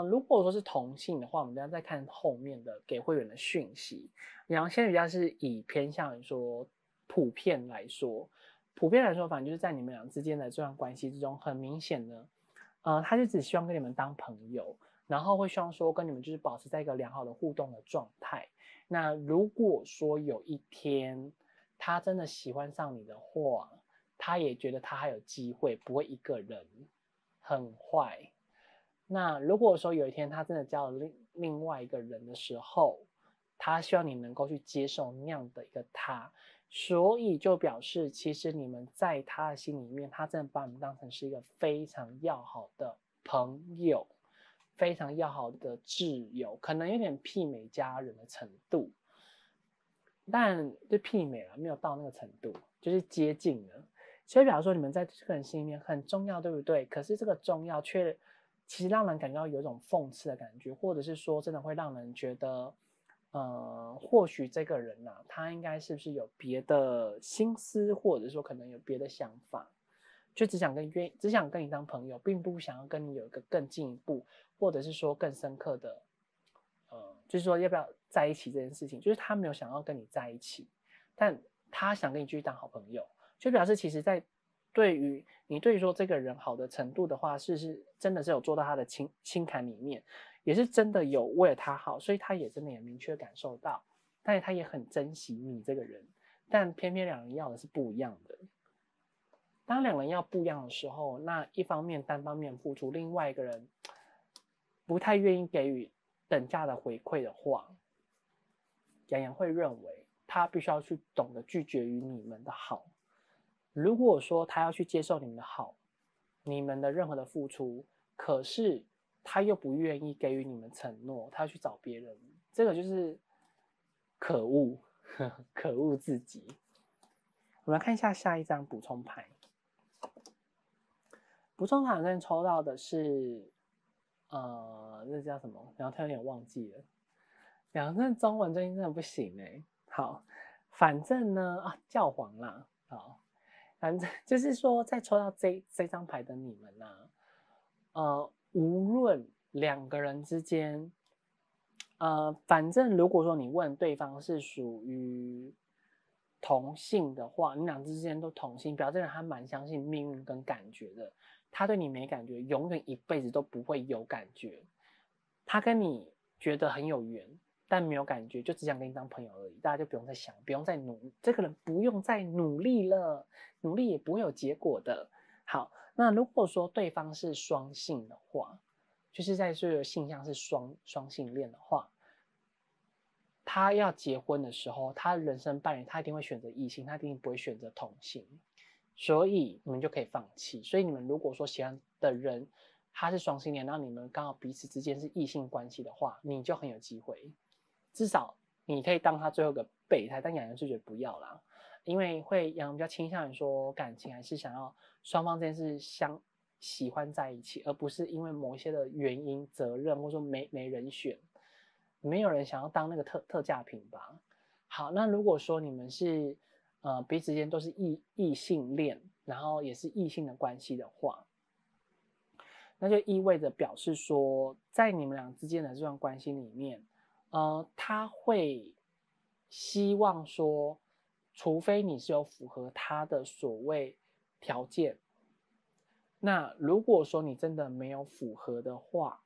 如果说是同性的话，我们等下再看后面的给会员的讯息。然后现在比较是以偏向于说普遍来说，反正就是在你们俩之间的这段关系之中，很明显的，他就只希望跟你们当朋友，然后会希望说跟你们就是保持在一个良好的互动的状态。那如果说有一天他真的喜欢上你的话，他也觉得他还有机会，不会一个人很坏。那如果说有一天他真的交了另外一个人的时候，他希望你能够去接受那样的一个他，所以就表示其实你们在他的心里面，他真的把你们当成是一个非常要好的朋友，非常要好的挚友，可能有点媲美家人的程度，但就媲美了，没有到那个程度，就是接近了。所以表示说你们在这个人心里面很重要，对不对？可是这个重要却其实让人感觉到有一种讽刺的感觉，或者是说真的会让人觉得，或许这个人啊，他应该是不是有别的心思，或者说可能有别的想法，就只想跟你当朋友，并不想要跟你有一个更进一步，或者是说更深刻的，就是说要不要在一起这件事情，就是他没有想要跟你在一起，但他想跟你继续当好朋友。就表示其实在对于说这个人好的程度的话，是真的是有做到他的心坎里面，也是真的有为了他好，所以他也真的也明确感受到但是他也很珍惜你这个人，但偏偏两人要的是不一样的。当两人要不一样的时候，那一方面单方面付出，另外一个人不太愿意给予等价的回馈的话，洋洋会认为他必须要去懂得拒绝于你们的好。如果说他要去接受你们的好，你们的任何的付出，可是他又不愿意给予你们承诺，他要去找别人，这个就是可恶，可恶自己。我们来看一下下一张补充牌。补充牌这边抽到的是，这叫什么？然后他有点忘记了。两个人中文最近真的不行哎。好，反正呢教皇啦，好，反正就是说，在抽到这张牌的你们呢，无论两个人之间，反正如果说你问对方是属于同性的话，你俩之间都同性，表示这人他蛮相信命运跟感觉的。他对你没感觉，永远一辈子都不会有感觉。他跟你觉得很有缘，但没有感觉，就只想跟你当朋友而已。大家就不用再想，不用再努，这个人不用再努力了，努力也不会有结果的。好，那如果说对方是双性的话，就是在这个性向是双性恋的话，他要结婚的时候，他人生伴侣他一定会选择异性，他一定不会选择同性。所以你们就可以放弃。所以你们如果说喜欢的人他是双性恋，然后你们刚好彼此之间是异性关系的话，你就很有机会。至少你可以当他最后一个备胎，但洋洋就觉得不要啦，因为洋洋比较倾向于说感情还是想要双方之间是喜欢在一起，而不是因为某一些的原因、责任或者说没人选，没有人想要当那个特价品吧。好，那如果说你们是彼此间都是异性恋，然后也是异性的关系的话，那就意味着表示说，在你们俩之间的这段关系里面，他会希望说，除非你是有符合他的所谓条件，那如果说你真的没有符合的话，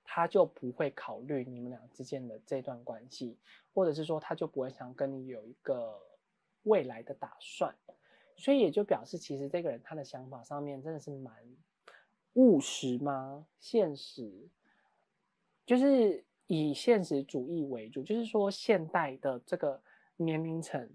他就不会考虑你们俩之间的这段关系，或者是说他就不会想跟你有一个未来的打算。所以也就表示，其实这个人他的想法上面真的是蛮务实吗？现实，就是以现实主义为主，就是说现代的这个年龄层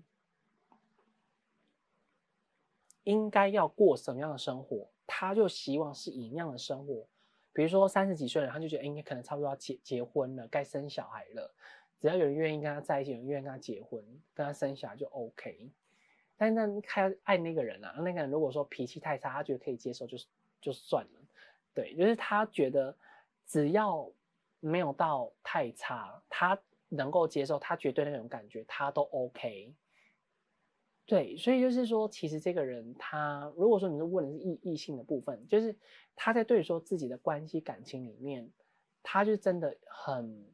应该要过什么样的生活，他就希望是以那样的生活。比如说30几岁了，他就觉得应该可能差不多要结婚了，该生小孩了。只要有人愿意跟他在一起，有人愿意跟他结婚，跟他生小孩就 OK。但是他爱那个人啊，那个人如果说脾气太差，他觉得可以接受就算了。对，就是他觉得只要没有到太差，他能够接受，他绝对那种感觉他都 OK。对，所以就是说，其实这个人他，如果说你是问的是异性的部分，就是他在对说自己的关系感情里面，他就真的很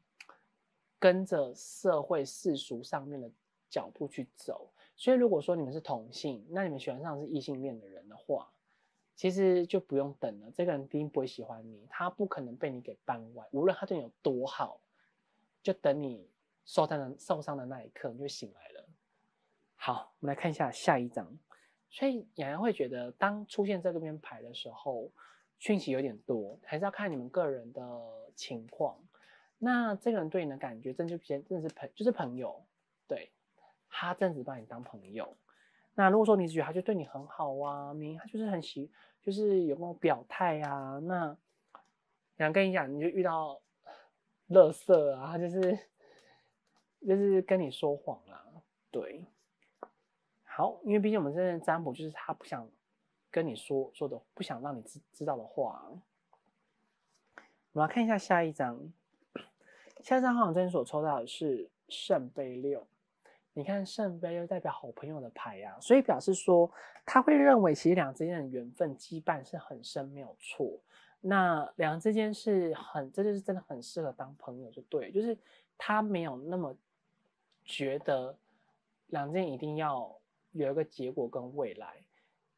跟着社会世俗上面的脚步去走。所以如果说你们是同性，那你们喜欢上的是异性恋的人的话，其实就不用等了，这个人一定不会喜欢你，他不可能被你给扳弯，无论他对你有多好，就等你受伤的那一刻，你就醒来了。好，我们来看一下下一张。所以洋洋会觉得，当出现这个边牌的时候，讯息有点多，还是要看你们个人的情况。那这个人对你的感觉，真的是朋友，对，他真的把你当朋友。那如果说你觉得他就对你很好啊，他就是就是有没有表态啊？那洋跟你讲，你就遇到垃圾啊，他就是跟你说谎啊，对。好，因为毕竟我们这边占卜就是他不想跟你说的，不想让你知道的话。我们来看一下下一张，下一张好像这边所抽到的是圣杯六。你看圣杯六代表好朋友的牌啊，所以表示说他会认为其实两人之间的缘分羁绊是很深，没有错。那两人之间这就是真的很适合当朋友，就对，就是他没有那么觉得两人一定要有一个结果跟未来，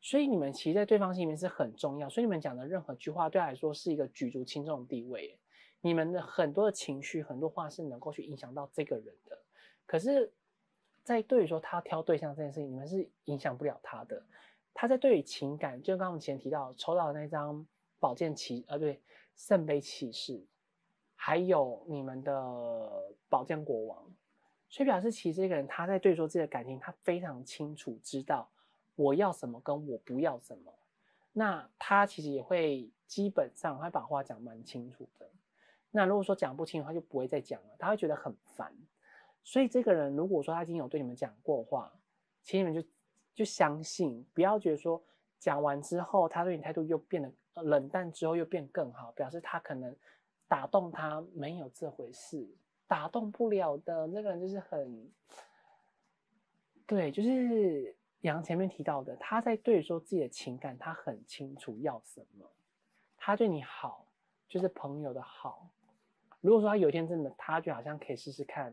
所以你们其实在对方心里面是很重要，所以你们讲的任何句话对他来说是一个举足轻重的地位。你们的很多的情绪、很多话是能够去影响到这个人的。可是，在对于说他挑对象这件事情，你们是影响不了他的。他在对于情感，就刚刚前提到抽到的那张宝剑对，圣杯骑士，还有你们的宝剑国王，所以表示其实这个人他在对说自己的感情，他非常清楚知道我要什么跟我不要什么。那他其实也会基本上会把话讲蛮清楚的。那如果说讲不清楚，他就不会再讲了，他会觉得很烦。所以这个人如果说他已经有对你们讲过话，其实你们就相信，不要觉得说讲完之后他对你态度又变得冷淡，之后又变更好，表示他可能打动他，没有这回事，打动不了的。那个人就是对，就是杨前面提到的，他在对说自己的情感，他很清楚要什么。他对你好，就是朋友的好。如果说他有一天真的，他就好像可以试试看，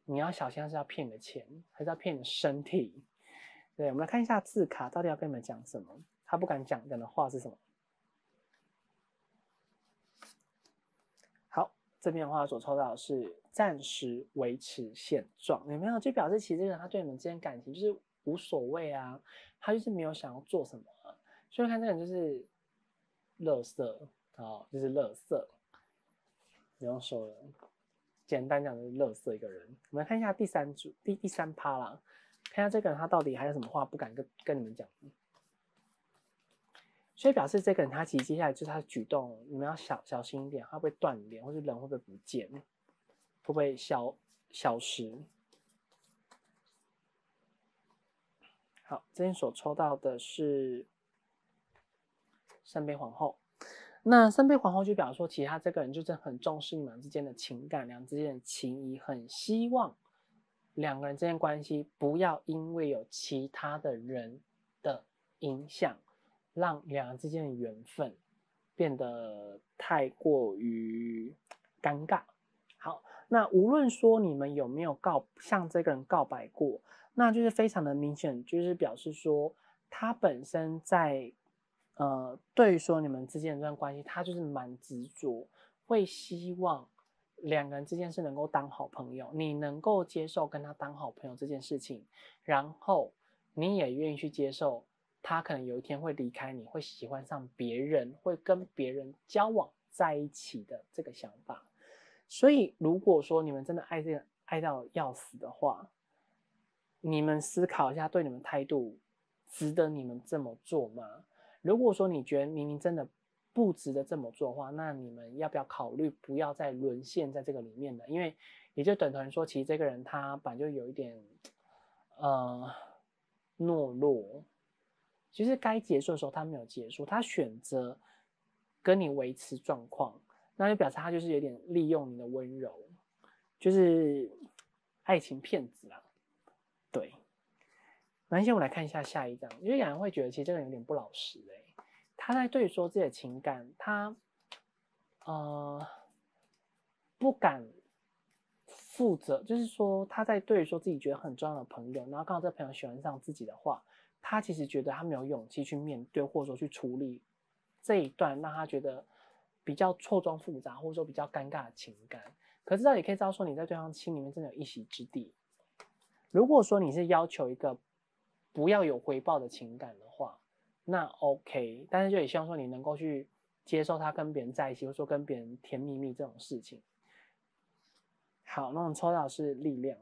你要小心他是要骗你的钱，还是要骗你的身体。对，我们来看一下字卡到底要跟你们讲什么，他不敢讲的话是什么。好，这边的话所抽到的是暂时维持现状，有没有？就表示其实这个人他对你们之间感情就是无所谓啊，他就是没有想要做什么啊。所以看这个人就是垃圾啊，就是垃圾。不用说了，简单讲就是垃圾一个人。我们来看一下第三趴啦，看一下这个人他到底还有什么话不敢跟你们讲。所以表示这个人他其实接下来就是他的举动，你们要小心一点，他会不会断联，或者人会不会不见，会不会消失？好，这边所抽到的是圣杯皇后。那圣杯皇后就表示说，其实他这个人就是很重视你们之间的情感，两人之间的情谊，很希望两个人之间关系不要因为有其他的人的影响，让两人之间的缘分变得太过于尴尬。好，那无论说你们有没有向这个人告白过，那就是非常的明显，就是表示说他本身在对于说你们之间的这段关系，他就是蛮执着，会希望两个人之间是能够当好朋友，你能够接受跟他当好朋友这件事情，然后你也愿意去接受他可能有一天会离开你，会喜欢上别人，会跟别人交往在一起的这个想法。所以如果说你们真的爱到要死的话，你们思考一下，对你们态度值得你们这么做吗？如果说你觉得明明真的不值得这么做的话，那你们要不要考虑不要再沦陷在这个里面呢？因为也就等同于说，其实这个人他本来就有一点懦弱，其实该结束的时候他没有结束，他选择跟你维持状况，那就表示他就是有点利用你的温柔，就是爱情骗子啦。对，那先我们来看一下下一张，因为有人会觉得其实这个人有点不老实他在对说自己的情感，他不敢负责，就是说他在对说自己觉得很重要的朋友，然后刚好这个朋友喜欢上自己的话，他其实觉得他没有勇气去面对，或者说去处理这一段让他觉得比较错综复杂，或者说比较尴尬的情感。可是这也可以知道说你在对方心里面真的有一席之地。如果说你是要求一个不要有回报的情感的话，那 OK， 但是就也希望说你能够去接受他跟别人在一起，或者说跟别人甜蜜蜜这种事情。好，那我们抽到的是力量。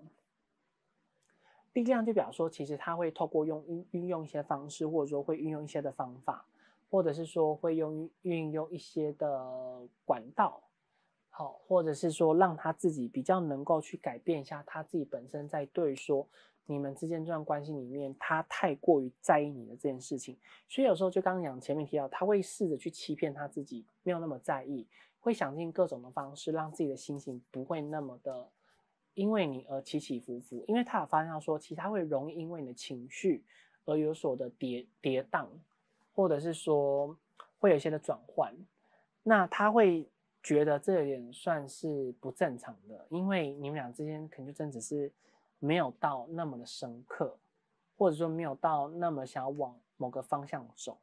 力量就表示说，其实他会透过运用一些方式，或者说会运用一些的方法，或者是说会运用一些的管道，好，或者是说让他自己比较能够去改变一下他自己本身在对说你们之间这段关系里面，他太过于在意你的这件事情，所以有时候就刚刚讲前面提到，他会试着去欺骗他自己，没有那么在意，会想尽各种的方式让自己的心情不会那么的因为你而起起伏伏，因为他有发现到说，其实他会容易因为你的情绪而有所的跌宕，或者是说会有一些的转换，那他会觉得这有点算是不正常的，因为你们俩之间可能就真只是没有到那么的深刻，或者说没有到那么想要往某个方向走，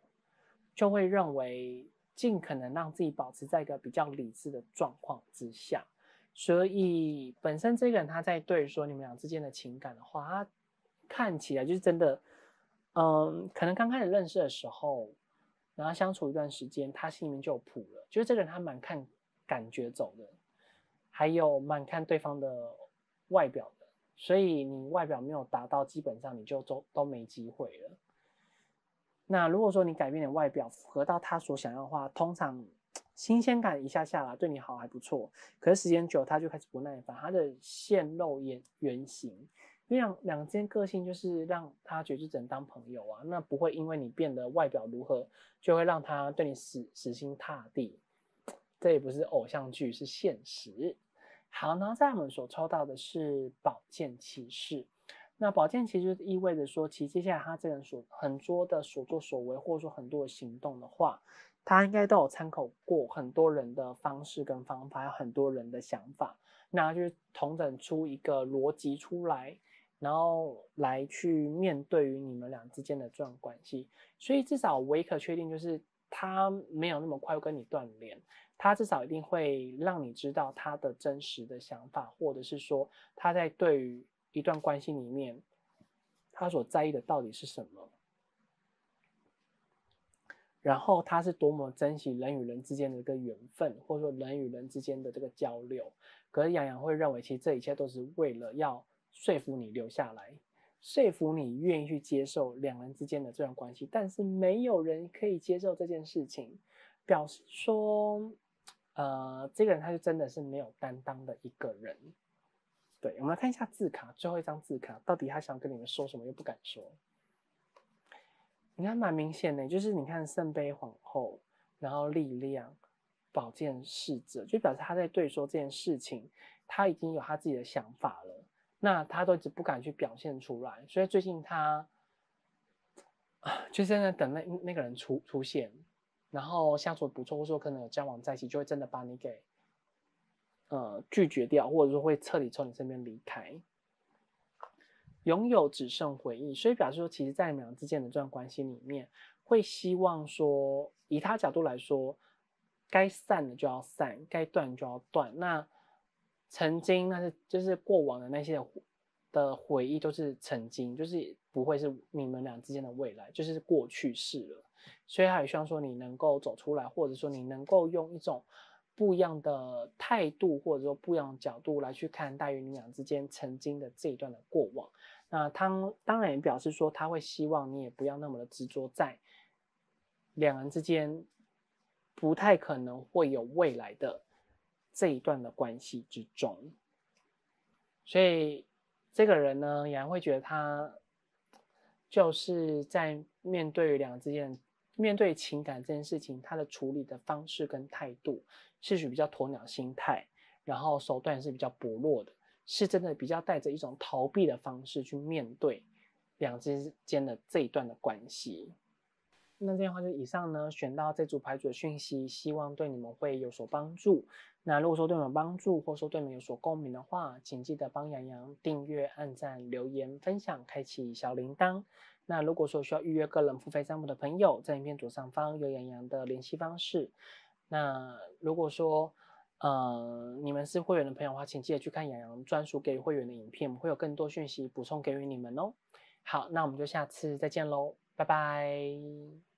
就会认为尽可能让自己保持在一个比较理智的状况之下。所以本身这个人他在对说你们俩之间的情感的话，他看起来就是真的，可能刚开始认识的时候，然后相处一段时间，他心里面就有谱了，就是这个人他蛮看感觉走的，还有蛮看对方的外表的，所以你外表没有达到，基本上你就都没机会了。那如果说你改变的外表符合到他所想要的话，通常新鲜感一下下来对你好还不错，可是时间久他就开始不耐烦，他的现露原形，因为两个之间个性就是让他觉得就只能当朋友啊，那不会因为你变得外表如何，就会让他对你死心塌地。这也不是偶像剧，是现实。好，然后在我们所抽到的是宝剑骑士。那宝剑其实意味着说，其实接下来他这个人很多的所作所为，或者说很多的行动的话，他应该都有参考过很多人的方式跟方法，还有很多人的想法，那就是统整出一个逻辑出来，然后来去面对于你们俩之间的这段关系。所以至少唯一可确定就是他没有那么快跟你断联，他至少一定会让你知道他的真实的想法，或者是说他在对于一段关系里面，他所在意的到底是什么，然后他是多么珍惜人与人之间的一个缘分，或者说人与人之间的这个交流。可是洋洋会认为，其实这一切都是为了要说服你留下来，说服你愿意去接受两人之间的这段关系。但是没有人可以接受这件事情，表示说，这个人他就真的是没有担当的一个人。对，我们来看一下字卡，最后一张字卡，到底他想跟你们说什么又不敢说。你看蛮明显的，就是你看圣杯皇后，然后力量，宝剑侍者，就表示他在对说这件事情，他已经有他自己的想法了，那他都一直不敢去表现出来，所以最近他就真的等那个人出现，然后相处不错，或者说可能有交往在一起，就会真的把你给拒绝掉，或者说会彻底从你身边离开。拥有只剩回忆，所以表示说，其实在你们俩之间的这段关系里面，会希望说，以他角度来说，该散的就要散，该断就要断。那曾经那是就是过往的那些的回忆，都是曾经，就是不会是你们俩之间的未来，就是过去式了。所以他也希望说你能够走出来，或者说你能够用一种不一样的态度，或者说不一样的角度来去看待于你们俩之间曾经的这一段的过往。那他当然也表示说，他会希望你也不要那么的执着在两人之间不太可能会有未来的这一段的关系之中。所以这个人呢，也会觉得他就是在面对两人之间、面对情感这件事情，他的处理的方式跟态度是属于比较鸵鸟心态，然后手段是比较薄弱的。是真的比较带着一种逃避的方式去面对两之间的这一段的关系。那这样的话，就以上呢选到这组牌组的讯息，希望对你们会有所帮助。那如果说对你们有帮助，或者说对你们有所共鸣的话，请记得帮洋洋订阅、按赞、留言、分享、开启小铃铛。那如果说需要预约个人付费项目的朋友，在影片左上方有洋洋的联系方式。那如果说你们是会员的朋友的话，请记得去看洋洋专属给予会员的影片，会有更多讯息补充给予你们哦。好，那我们就下次再见喽，拜拜。